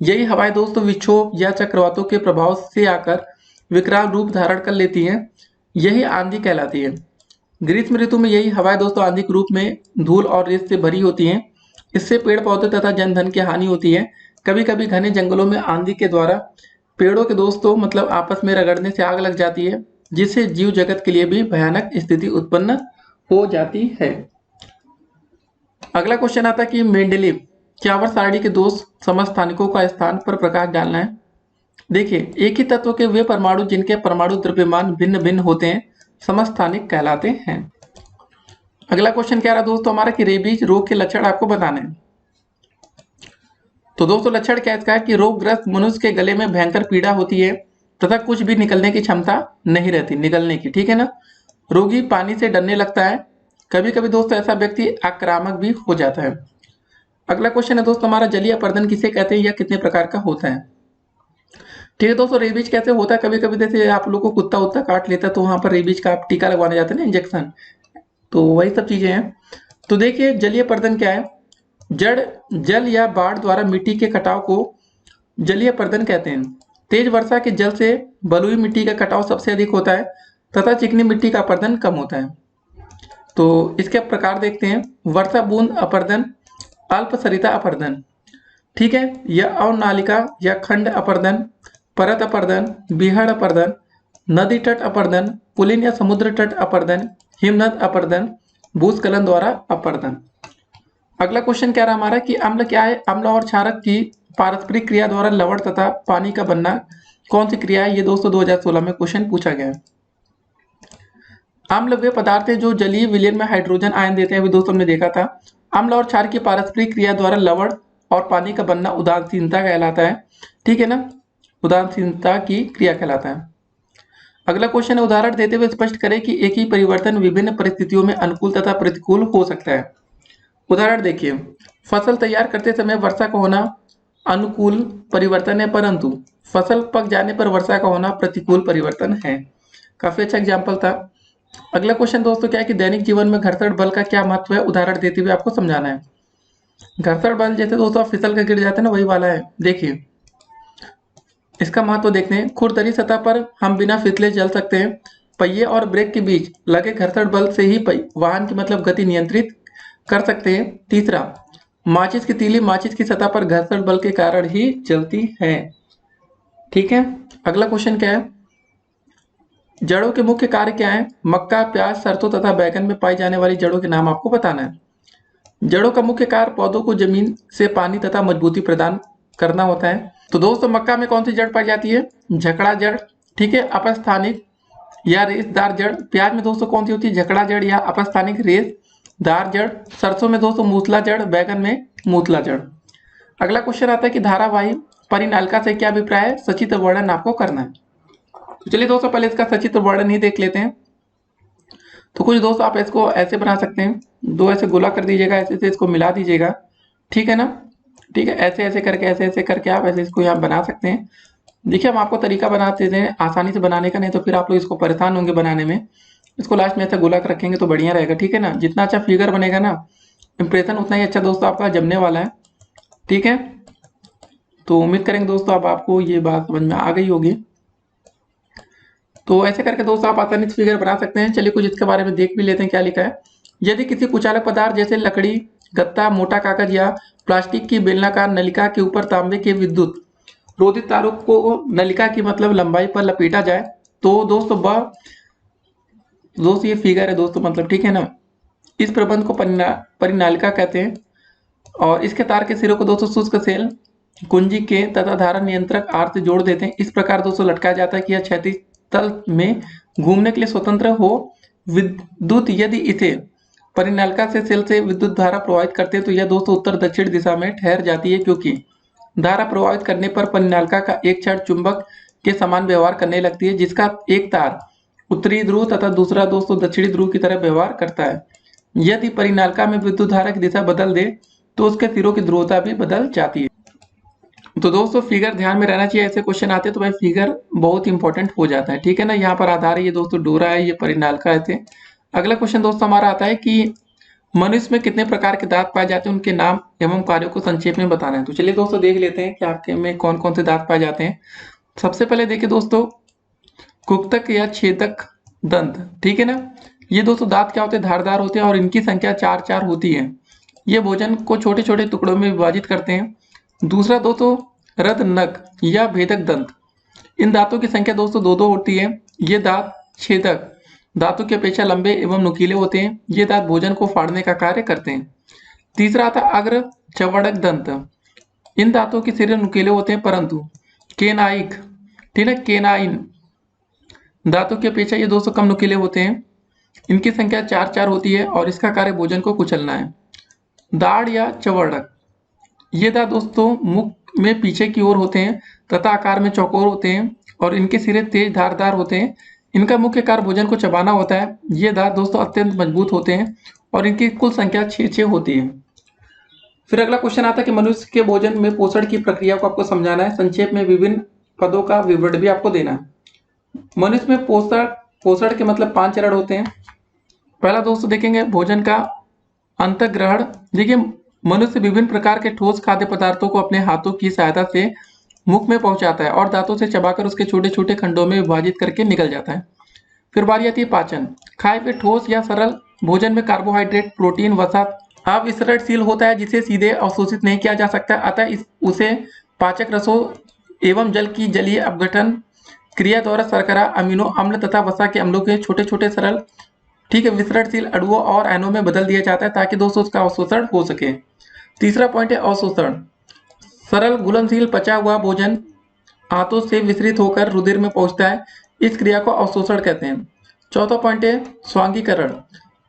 यही हवाएं दोस्तों विक्षोभ या चक्रवातों के प्रभाव से आकर विकराल रूप धारण कर लेती हैं। यही आंधी कहलाती है। ग्रीष्म ऋतु में यही हवाएं दोस्तों आंधी के रूप में धूल और रेत से भरी होती हैं। इससे पेड़ पौधे तथा जनधन की हानि होती है। कभी कभी घने जंगलों में आंधी के द्वारा पेड़ों के दोस्तों मतलब आपस में रगड़ने से आग लग जाती है, जिससे जीव जगत के लिए भी भयानक स्थिति उत्पन्न हो जाती है। अगला क्वेश्चन आता है कि मेंडेलीव की आवर्त सारणी के दोष समस्थानिकों का स्थान पर प्रकाश डालना है। देखिए एक ही तत्व के वे परमाणु जिनके परमाणु द्रव्यमान भिन्न भिन्न होते हैं समस्थानिक कहलाते हैं। अगला क्वेश्चन क्या रहा दोस्तों हमारा कि रेबीज रोग के लक्षण आपको बताने हैं। तो दोस्तों लक्षण क्या इसका है कि रोगग्रस्त मनुष्य के गले में भयंकर पीड़ा होती है तथा कुछ भी निकलने की क्षमता नहीं रहती निकलने की। ठीक है ना। रोगी पानी से डरने लगता है। कभी कभी दोस्तों ऐसा व्यक्ति आक्रामक भी हो जाता है। अगला क्वेश्चन है दोस्तों हमारा जलीय अपर्दन किसे कहते हैं या कितने प्रकार का होता है। ठीक है दोस्तों रेबीज कैसे होता है, कभी कभी जैसे आप लोग को कुत्ता उत्ता काट लेता है तो वहां पर रेबीज का आप टीका लगवाने जाते हैं ना, इंजेक्शन, तो वही सब चीजें हैं। तो देखिए जलीय अपर्दन क्या है, जल या बाढ़ द्वारा मिट्टी के कटाव को जलीय अपर्दन कहते हैं। तेज वर्षा के जल से बलुई मिट्टी का कटाव सबसे अधिक होता है तथा चिकनी मिट्टी का अपर्दन कम होता है। तो इसके प्रकार देखते हैं। वर्षा बूंद अपर्दन, अल्प सरिता अपर्दन, ठीक है, यह अवनालिका या खंड अपर्दन, परत अपर्दन, बिहड़ अपर्दन, नदी तट अपर्दन, पुलिन या समुद्र तट अपर्दन, हिमनद अपर्दन, भूस्खलन द्वारा अपर्दन। अगला क्वेश्चन क्या रहा हमारा कि अम्ल क्या है। अम्ल और क्षारक की पारस्परिक क्रिया द्वारा लवण तथा पानी का बनना कौन सी क्रिया है, ये दोस्तों 2016 में क्वेश्चन पूछा गया है। अम्ल वे पदार्थ हैं जो जलीय विलयन में हाइड्रोजन आयन देते हैं, अभी दोस्तों हमने देखा था। अम्ल और क्षार की पारस्परिक क्रिया द्वारा लवण और पानी का बनना उदासीनता कहलाता है। ठीक है ना, उदासीनता की क्रिया कहलाता है। अगला क्वेश्चन है उदाहरण देते हुए स्पष्ट करें कि एक ही परिवर्तन विभिन्न परिस्थितियों में अनुकूल तथा प्रतिकूल हो सकता है। उदाहरण देखिए, फसल तैयार करते समय वर्षा का होना अनुकूल परिवर्तन है, परंतु फसल पक जाने पर वर्षा का होना प्रतिकूल परिवर्तन है। काफी अच्छा एग्जाम्पल था। अगला क्वेश्चन दोस्तों क्या है कि दैनिक जीवन में घर्षण बल का क्या महत्व है, उदाहरण देते हुए आपको समझाना है। घर्षण बल जैसे दोस्तों आप फिसल कर गिर जाते हैं ना, वही वाला है। देखिए इसका महत्व देखते हैं। खुरदरी सतह पर हम बिना फिसले चल सकते हैं। पहिए और ब्रेक के बीच लगे घर्षण बल से ही वाहन की मतलब गति नियंत्रित कर सकते हैं। तीसरा, माचिस की तीली माचिस की सतह पर घर्षण बल के कारण ही जलती है। ठीक है। अगला क्वेश्चन क्या है, जड़ों के मुख्य कार्य क्या है। मक्का, प्याज, सरसों तथा बैगन में पाई जाने वाली जड़ों के नाम आपको बताना है। जड़ों का मुख्य कार्य पौधों को जमीन से पानी तथा मजबूती प्रदान करना होता है। तो दोस्तों मक्का में कौन सी जड़ पाई जाती है, झकड़ा जड़। ठीक है, अपस्थानिक या रेशदार जड़। प्याज में दोस्तों कौन सी होती है, झकड़ा जड़ या अपस्थानिक रेशदार जड़। सरसों में दोस्तों मूसला जड़, बैगन में मूतला जड़। अगला क्वेश्चन आता है कि धारावाही परिनालिका से क्या अभिप्राय है, सचित्र वर्णन आपको करना है। तो चलिए दोस्तों पहले इसका सचित्र वर्णन ही देख लेते हैं। तो कुछ दोस्तों आप इसको ऐसे बना सकते हैं, दो ऐसे गोला कर दीजिएगा, ऐसे से इसको मिला दीजिएगा। ठीक है ना, ठीक है, ऐसे ऐसे करके ऐसे ऐसे करके आप ऐसे इसको यहाँ बना सकते हैं। देखिए हम आपको तरीका बनाते हैं आसानी से बनाने का, नहीं तो फिर आप लोग इसको परेशान होंगे बनाने में। इसको लास्ट में ऐसा गोला कर रखेंगे तो बढ़िया रहेगा, ठीक है ना। जितना अच्छा फिगर बनेगा ना, इंप्रेशन उतना ही अच्छा दोस्तों आपका जमने वाला है, ठीक है। तो उम्मीद करेंगे दोस्तों अब आपको ये बात समझ में आ गई होगी। तो ऐसे करके दोस्तों आप आसानी से फिगर बना सकते हैं। चलिए कुछ इसके बारे में देख भी लेते हैं क्या लिखा है। यदि किसी कुचालक पदार्थ जैसे लकड़ी, गत्ता, मोटा कागज या प्लास्टिक की बेलनाकार नलिका के ऊपर तांबे के विद्युत रोधित तारों को नलिका की मतलब लंबाई पर लपेटा जाए तो दोस्तों ये फिगर है दोस्तों, मतलब ठीक है ना। इस प्रबंध को परिनालिका कहते हैं और इसके तार के सिरों को दोस्तों शुष्क सेल, कुंजी के तथा धारा नियंत्रक आर से जोड़ देते हैं। इस प्रकार दोस्तों लटकाया जाता है कि यह क्षैतिज तल में घूमने के लिए स्वतंत्र हो। विद्युत यदि इसे परिनालिका से सेल से विद्युत धारा प्रवाहित करते हैं तो यह दोस्तों उत्तर दक्षिण दिशा में ठहर जाती है, क्योंकि धारा प्रवाहित करने पर परिनालिका का एक क्षण चुंबक के समान व्यवहार करने लगती है, जिसका एक तार उत्तरी ध्रुव तथा दूसरा दोस्तों दक्षिणी ध्रुव की तरह व्यवहार करता है। यदि परिनालिका में विद्युत धारा की दिशा बदल दे तो उसके सिरों की ध्रुवता भी बदल जाती है। तो दोस्तों फिगर ध्यान में रहना चाहिए, ऐसे क्वेश्चन आते हैं तो भाई फिगर बहुत इंपॉर्टेंट हो जाता है, ठीक है ना। यहाँ पर आधार है ये दोस्तों डोरा है, ये परिनालिका है। अगला क्वेश्चन दोस्तों हमारा आता है कि मनुष्य में कितने प्रकार के दांत पाए जाते हैं, उनके नाम एवं कार्यों को संक्षेप में बताना है। तो चलिए दोस्तों देख लेते हैं कि आपके में कौन कौन से दांत पाए जाते हैं। सबसे पहले देखिए दोस्तों कुक्तक या छेदक दंत, ठीक है ना। ये दोस्तों दांत क्या होते हैं, धारदार होते हैं और इनकी संख्या 4 होती है। ये भोजन को छोटे छोटे टुकड़ों में विभाजित करते हैं। दूसरा दोस्तों रद नक या भेदक दंत, इन दांतों की संख्या दोस्तों 2 होती है। ये दांत छेदक दांतों की अपेक्षा लंबे एवं नुकीले होते हैं। ये दांत भोजन को फाड़ने का कार्य करते हैं। तीसरा आता अग्र चवड़क दंत, इन दांतों के सिरे नुकीले होते हैं परंतु केनाइक, ठीक है, केनाइन दांतों की अपेक्षा ये दोस्तों कम नुकीले होते हैं। इनकी संख्या 4 होती है और इसका कार्य भोजन को कुचलना है। दाढ़ या चवड़क, ये दांत दोस्तों मुख में पीछे की ओर होते हैं तथा आकार में चौकोर होते हैं और इनके सिरे तेज धारदार होते हैं। इनका मुख्य कार्य भोजन को चबाना होता है। ये दांत दोस्तों अत्यंत मजबूत होते हैं और इनकी कुल संख्या 6 होती है। फिर अगला क्वेश्चन आता है कि मनुष्य के भोजन में पोषण की प्रक्रिया को आपको समझाना है। संक्षेप में विभिन्न पदों का विवरण भी आपको देना है। मनुष्य में पोषण के मतलब 5 चरण होते हैं। पहला दोस्तों देखेंगे भोजन का अंतःग्रहण। देखिए मनुष्य विभिन्न प्रकार के ठोस खाद्य पदार्थों को अपने हाथों की सहायता से मुख में पहुंचाता है और दांतों से चबाकर उसके छोटे छोटे खंडों में विभाजित करके निकल जाता है। फिर बारी आती है पाचन। खाए हुए ठोस या सरल भोजन में कार्बोहाइड्रेट, प्रोटीन, वसा अविसरणशील होता है जिसे सीधे अवशोषित नहीं किया जा सकता, अतः उसे पाचक रसों एवं जल की जलीय अपघटन क्रिया द्वारा शर्करा, अमीनो अम्ल तथा वसा के अम्लों के छोटे छोटे सरल, ठीक है, विसरणशील अणुओं और आयनों में बदल दिया जाता है ताकि दोस्तों उसका अवशोषण हो सके। तीसरा पॉइंट है अवशोषण। सरल घुलनशील पचा हुआ भोजन आंतों से विसरित होकर रुधिर में पहुंचता है, इस क्रिया को अवशोषण कहते हैं। चौथा पॉइंट है स्वांगीकरण।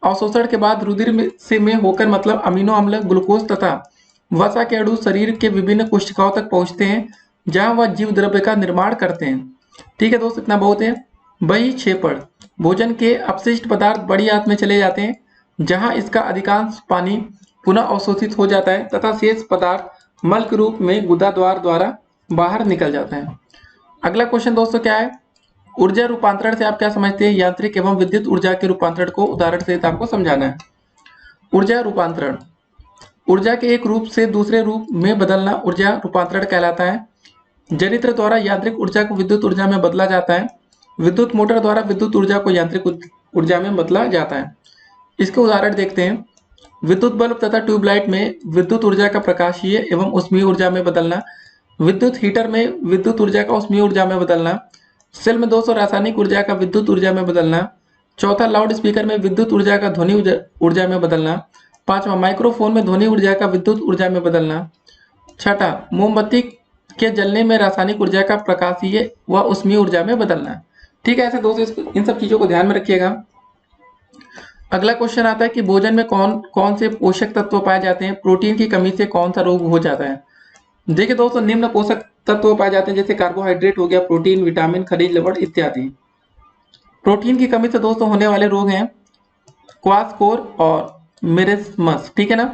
अवशोषण के बाद रुधिर में होकर मतलब अमीनो अम्ल, ग्लूकोज तथा वसा के अणु शरीर के विभिन्न कोशिकाओं तक पहुंचते हैं जहां वह जीव द्रव्य का निर्माण करते हैं। ठीक है दोस्त, इतना बहुत है। बहिक्षेपण। भोजन के अपशिष्ट पदार्थ बड़ी आंत में चले जाते हैं जहां इसका अधिकांश पानी पुनः अवशोषित हो जाता है तथा शेष पदार्थ मल के रूप में गुदा द्वारा बाहर निकल जाता है। अगला क्वेश्चन दोस्तों क्या है, ऊर्जा रूपांतरण से आप क्या समझते हैं। यांत्रिक एवं विद्युत ऊर्जा के रूपांतरण को उदाहरण सहित आपको समझाना है। ऊर्जा रूपांतरण, ऊर्जा के एक रूप से दूसरे रूप में बदलना ऊर्जा रूपांतरण कहलाता है। जनित्र द्वारा यांत्रिक ऊर्जा को विद्युत ऊर्जा में बदला जाता है। विद्युत मोटर द्वारा विद्युत ऊर्जा को यांत्रिक ऊर्जा में बदला जाता है। इसके उदाहरण देखते हैं। विद्युत बल्ब तथा ट्यूबलाइट में विद्युत ऊर्जा का प्रकाशीय एवं ऊष्मीय ऊर्जा में बदलना। विद्युत हीटर में विद्युत ऊर्जा का ऊष्मीय ऊर्जा में बदलना। सेल में दोस्तों रासायनिक ऊर्जा का विद्युत ऊर्जा में बदलना। चौथा लाउड स्पीकर में विद्युत ऊर्जा का ध्वनि ऊर्जा में बदलना। पांचवा माइक्रोफोन में ध्वनि ऊर्जा का विद्युत ऊर्जा में बदलना। छठा मोमबत्ती के जलने में रासायनिक ऊर्जा का प्रकाशीय व ऊष्मीय ऊर्जा में बदलना। ठीक है, ऐसे दोस्तों इन सब चीजों को ध्यान में रखिएगा। अगला क्वेश्चन आता है कि भोजन में कौन कौन से पोषक तत्व पाए जाते हैं। प्रोटीन की कमी से कौन सा रोग हो जाता है। देखिए दोस्तों निम्न पोषक तत्व पाए जाते हैं जैसे कार्बोहाइड्रेट हो गया, प्रोटीन, विटामिन, खनिज लवण इत्यादि। प्रोटीन की कमी से दोस्तों होने वाले रोग हैं क्वासकोर और मेरेस्मस, ठीक है ना।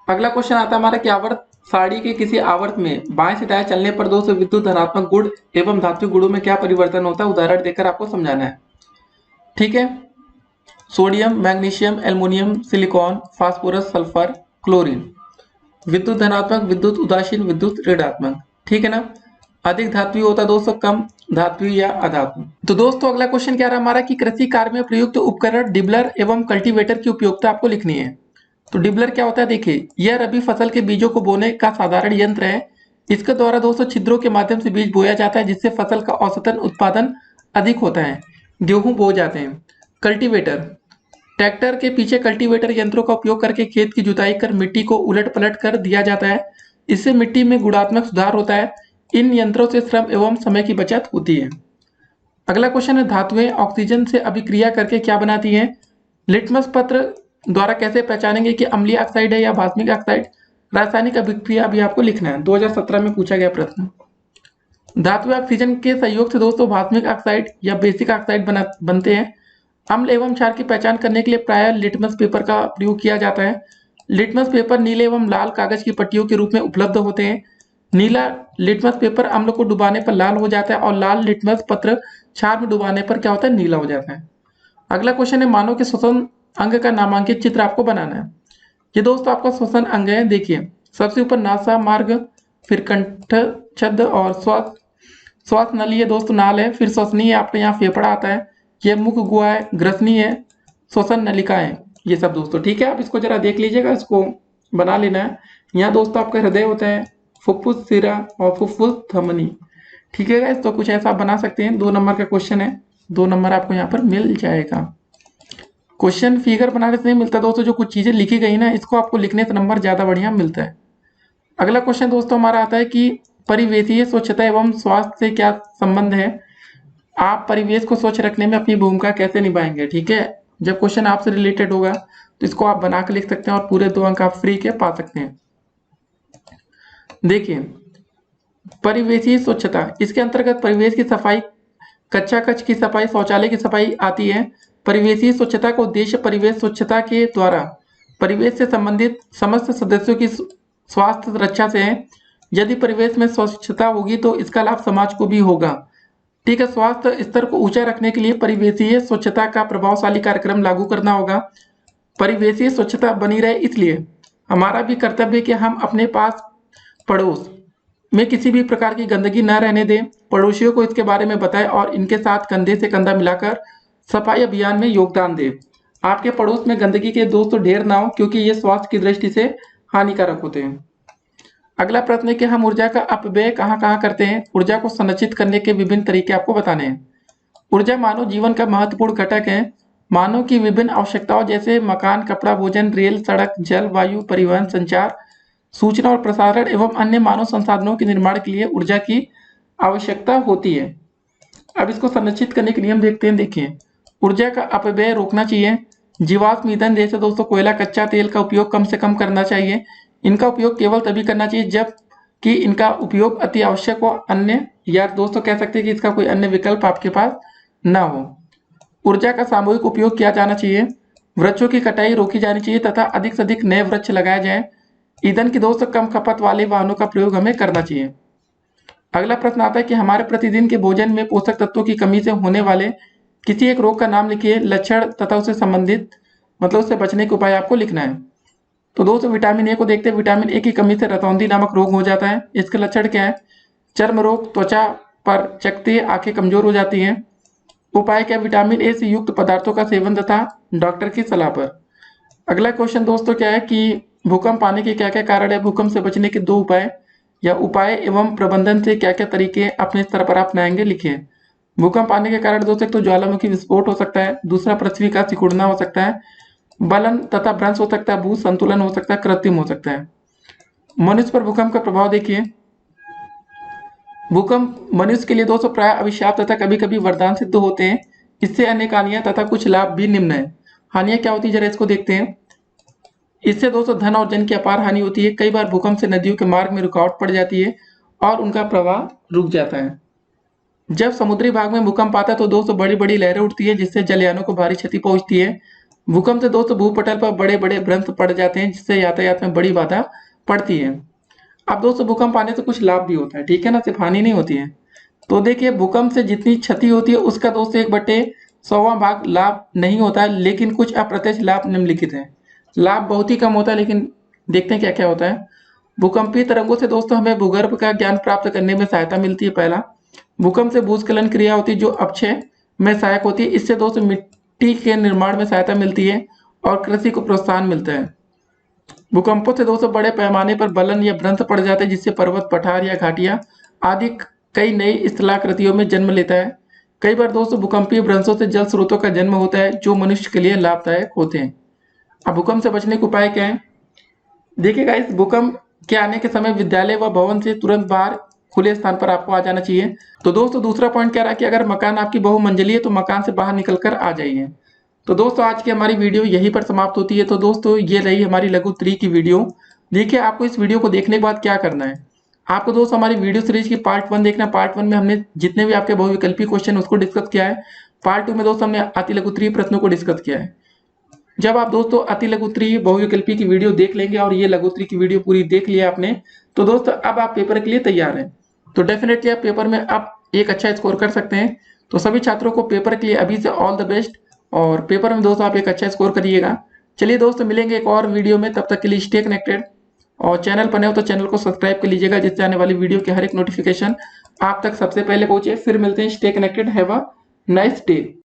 अगला क्वेश्चन आता है हमारा कि आवर्त साड़ी के किसी आवर्त में बाएं से दाएं चलने पर दोस्तों विद्युत धनात्मक गुण एवं धात्विक गुणों में क्या परिवर्तन होता है, उदाहरण देकर आपको समझाना है। ठीक है, sodium, magnesium, aluminium, silicon, phosphorus, sulphur, chlorine. विद्युत धनात्मक, विद्युत उदासीन, विद्युत ऋणात्मक। ठीक है ना। अधिक धात्विक होता है दोस्तों, कम धात्विक या अधात्विक। तो दोस्तों अगला क्वेश्चन क्या रहा हमारा कि कृषि कार्य में प्रयुक्त उपकरण डिबलर एवं कल्टीवेटर की उपयोगिता आपको लिखनी है। तो डिबलर क्या होता है, देखिए यह रबी फसल के बीजों को बोने का साधारण यंत्र है। इसके द्वारा दोस्तों छिद्रों के माध्यम से बीज बोया जाता है, जिससे फसल का औसतन उत्पादन अधिक होता है। गेहूं बो जाते हैं। कल्टीवेटर, ट्रैक्टर के पीछे कल्टीवेटर यंत्रों का उपयोग करके खेत की जुताई कर मिट्टी को उलट पलट कर दिया जाता है। इससे मिट्टी में गुणात्मक सुधार होता है। इन यंत्रों से श्रम एवं समय की बचत होती है। अगला क्वेश्चन है धातुएं ऑक्सीजन से अभिक्रिया करके क्या बनाती हैं। लिटमस पत्र द्वारा कैसे पहचानेंगे कि अम्लीय ऑक्साइड है या भास्मिक ऑक्साइड। रासायनिक अभिक्रिया भी आपको लिखना है, 2017 में पूछा गया प्रश्न। धातु ऑक्सीजन के सहयोग से दोस्तों भास्मिक ऑक्साइड या बेसिक ऑक्साइड बनते हैं। अम्ल एवं क्षार की पहचान करने के लिए प्रायः लिटमस पेपर का प्रयोग किया जाता है। लिटमस पेपर नीले एवं लाल कागज की पट्टियों के रूप में उपलब्ध होते हैं। नीला लिटमस पेपर अम्ल को डुबाने पर लाल हो जाता है और लाल लिटमस पत्र क्षार में डुबाने पर क्या होता है, नीला हो जाता है। अगला क्वेश्चन है मानव के श्वसन अंग का नामांकित चित्र आपको बनाना है। ये दोस्तों आपका श्वसन अंग है। देखिए सबसे ऊपर नासा मार्ग, फिर कंठ छद्म और श्वास नली है दोस्तों, नाल है। फिर श्वसनीय आपके यहाँ फेफड़ा आता है। ये मुख गुहा है, ग्रसनी है, श्वसन नलिका है, ये सब दोस्तों। ठीक है, आप इसको जरा देख लीजिएगा, इसको बना लेना है। यहाँ दोस्तों आपका हृदय होता है, फुफ्फुस सिरा और फुफ्फुस धमनी। ठीक है गाइस, तो कुछ ऐसा आप बना सकते हैं। 2 नंबर का क्वेश्चन है, 2 नंबर आपको यहाँ पर मिल जाएगा। क्वेश्चन फिगर बनाने से नहीं मिलता दोस्तों, जो कुछ चीजें लिखी गई ना इसको आपको लिखने से नंबर ज्यादा बढ़िया मिलता है। अगला क्वेश्चन दोस्तों हमारा आता है कि परिवेशीय स्वच्छता एवं स्वास्थ्य से क्या संबंध है। आप परिवेश को स्वच्छ रखने में अपनी भूमिका कैसे निभाएंगे। ठीक है, जब क्वेश्चन आपसे रिलेटेड होगा तो इसको आप बना के लिख सकते हैं और पूरे 2 अंक आप फ्री के पा सकते हैं। देखिए परिवेशीय स्वच्छता, इसके अंतर्गत परिवेश की सफाई, कच्चा कच की सफाई, शौचालय की सफाई आती है। परिवेशीय स्वच्छता का उद्देश्य परिवेश स्वच्छता के द्वारा परिवेश से संबंधित समस्त सदस्यों की स्वास्थ्य रक्षा से है। यदि परिवेश में स्वच्छता होगी तो इसका लाभ समाज को भी होगा। ठीक है, स्वास्थ्य स्तर को ऊंचा रखने के लिए परिवेशीय स्वच्छता का प्रभावशाली कार्यक्रम लागू करना होगा। परिवेशीय स्वच्छता बनी रहे इसलिए हमारा भी कर्तव्य है कि हम अपने पास पड़ोस में किसी भी प्रकार की गंदगी न रहने दें। पड़ोसियों को इसके बारे में बताएं और इनके साथ कंधे से कंधा मिलाकर सफाई अभियान में योगदान दें। आपके पड़ोस में गंदगी के दोस्तों ढेर ना हो, क्योंकि ये स्वास्थ्य की दृष्टि से हानिकारक होते हैं। अगला प्रश्न है कि हम ऊर्जा का अपव्यय कहाँ कहाँ करते हैं। ऊर्जा को संरक्षित करने के विभिन्न तरीके आपको बताने हैं। ऊर्जा मानव जीवन का महत्वपूर्ण घटक है। मानव की विभिन्न आवश्यकताओं जैसे मकान, कपड़ा, भोजन, रेल, सड़क, जल, वायु, परिवहन, संचार, सूचना और प्रसारण एवं अन्य मानव संसाधनों के निर्माण के लिए ऊर्जा की आवश्यकता होती है। अब इसको संरक्षित करने के नियम देखते हैं। देखिए ऊर्जा का अपव्यय रोकना चाहिए। जीवाश्म ईंधन जैसे दोस्तों कोयला, कच्चा तेल का उपयोग कम से कम करना चाहिए। इनका उपयोग केवल तभी करना चाहिए जब कि इनका उपयोग अति आवश्यक हो, अन्य या दोस्तों कह सकते हैं कि इसका कोई अन्य विकल्प आपके पास ना हो। ऊर्जा का सामूहिक उपयोग किया जाना चाहिए। वृक्षों की कटाई रोकी जानी चाहिए तथा अधिक से अधिक नए वृक्ष लगाए जाएं। ईंधन की दोस्तों कम खपत वाले वाहनों का प्रयोग हमें करना चाहिए। अगला प्रश्न आता है कि हमारे प्रतिदिन के भोजन में पोषक तत्वों की कमी से होने वाले किसी एक रोग का नाम लिखिए। लक्षण तथा उससे संबंधित मतलब उससे बचने के उपाय आपको लिखना है। तो दोस्तों विटामिन ए को देखते हैं। विटामिन ए की कमी से रतौंधी नामक रोग हो जाता है। इसके लक्षण क्या है। चर्म रोग, त्वचा पर चकत्ते, आंखें कमजोर हो जाती हैं। उपाय क्या, विटामिन ए से युक्त पदार्थों का सेवन तथा डॉक्टर की सलाह पर। अगला क्वेश्चन दोस्तों क्या है कि भूकंप आने के क्या क्या कारण है। भूकंप से बचने के 2 उपाय या उपाय एवं प्रबंधन से क्या क्या तरीके अपने स्तर पर अपनाएंगे, लिखिए। भूकंप आने के कारण दोस्तों एक तो ज्वालामुखी विस्फोट हो सकता है, दूसरा पृथ्वी का सिकुड़ना हो सकता है, बलन तथा भ्रंश हो सकता है, भू संतुलन हो सकता है, कृत्रिम हो सकता है। मनुष्य पर भूकंप का प्रभाव देखिए। भूकंप मनुष्य के लिए दोस्तों प्राय अभिशाप तथा कभी कभी वरदान सिद्ध होते हैं। इससे अनेक हानियां तथा कुछ लाभ भी निम्न है। हानियां क्या होती है जरा इसको देखते हैं। इससे दोस्तों धन और जन की अपार हानि होती है। कई बार भूकंप से नदियों के मार्ग में रुकावट पड़ जाती है और उनका प्रवाह रुक जाता है। जब समुद्री भाग में भूकंप आता है तो दोस्तों बड़ी बड़ी लहरें उठती है, जिससे जलयानों को भारी क्षति पहुंचती है। भूकंप से दोस्तों भूपटल पर बड़े बड़े भ्रंश पड़ जाते हैं, जिससे यातायात में बड़ी बाधा पड़ती है। अब दोस्तों भूकंप आने से कुछ लाभ भी होता है, ठीक है ना, सिर्फ हानि नहीं होती है। तो देखिए भूकंप से जितनी क्षति होती है उसका दोस्तों 1/100वां भाग लाभ नहीं होता है, लेकिन कुछ अप्रत्यक्ष लाभ निम्नलिखित है। लाभ बहुत ही कम होता है, लेकिन देखते हैं क्या क्या होता है। भूकंपीय तरंगों से दोस्तों हमें भूगर्भ का ज्ञान प्राप्त करने में सहायता मिलती है। पहला, भूकंप से भूस्खलन क्रिया होती है जो अपक्षय में सहायक होती है। इससे दोस्तों मिट्टी के निर्माण में सहायता मिलती है और कृषि को प्रोत्साहन मिलता है। भूकंपों से दोस्तों बड़े पैमाने पर बलन या भ्रंश पड़ जाते हैं, जिससे पर्वत, पठार या घाटियां आदि कई नई स्थलाकृतियों में जन्म लेता है। कई बार दोस्तों भूकंपीय भ्रंशों से जल स्रोतों का जन्म होता है जो मनुष्य के लिए लाभदायक होते हैं। अब भूकंप से बचने के उपाय क्या है? देखिएगा, इस भूकंप के आने के समय विद्यालय व भवन से तुरंत बाहर खुले स्थान पर आपको आ जाना चाहिए। तो दोस्तों दूसरा पॉइंट क्या रहा कि अगर मकान आपकी बहुमंजिली है तो मकान से बाहर निकलकर आ जाइए। तो दोस्तों आज की हमारी वीडियो यहीं पर समाप्त होती है। तो दोस्तों ये रही हमारी लघु 3 की वीडियो। देखिए आपको इस वीडियो को देखने के बाद क्या करना है। आपको दोस्तों हमारी वीडियो सीरीज की पार्ट 1 देखना। पार्ट 1 में हमने जितने भी आपके बहुविकल्पी क्वेश्चन उसको डिस्कस किया है। पार्ट 2 में दोस्तों हमने अति लघु 3 प्रश्नों को डिस्कस किया है। जब आप दोस्तों अति लघु 3 बहुविकल्पी की वीडियो देख लेंगे और ये लघु 3 की वीडियो पूरी देख लिया आपने, तो दोस्तों अब आप पेपर के लिए तैयार हैं। तो डेफिनेटली आप पेपर में आप एक अच्छा स्कोर कर सकते हैं। तो सभी छात्रों को पेपर के लिए अभी से ऑल द बेस्ट, और पेपर में दोस्तों आप एक अच्छा स्कोर करिएगा। चलिए दोस्तों मिलेंगे एक और वीडियो में, तब तक के लिए स्टे कनेक्टेड। और चैनल पर नए हो तो चैनल को सब्सक्राइब कर लीजिएगा, जिससे आने वाली वीडियो के हर एक नोटिफिकेशन आप तक सबसे पहले पहुंचे। फिर मिलते हैं, stay connected, have a nice day.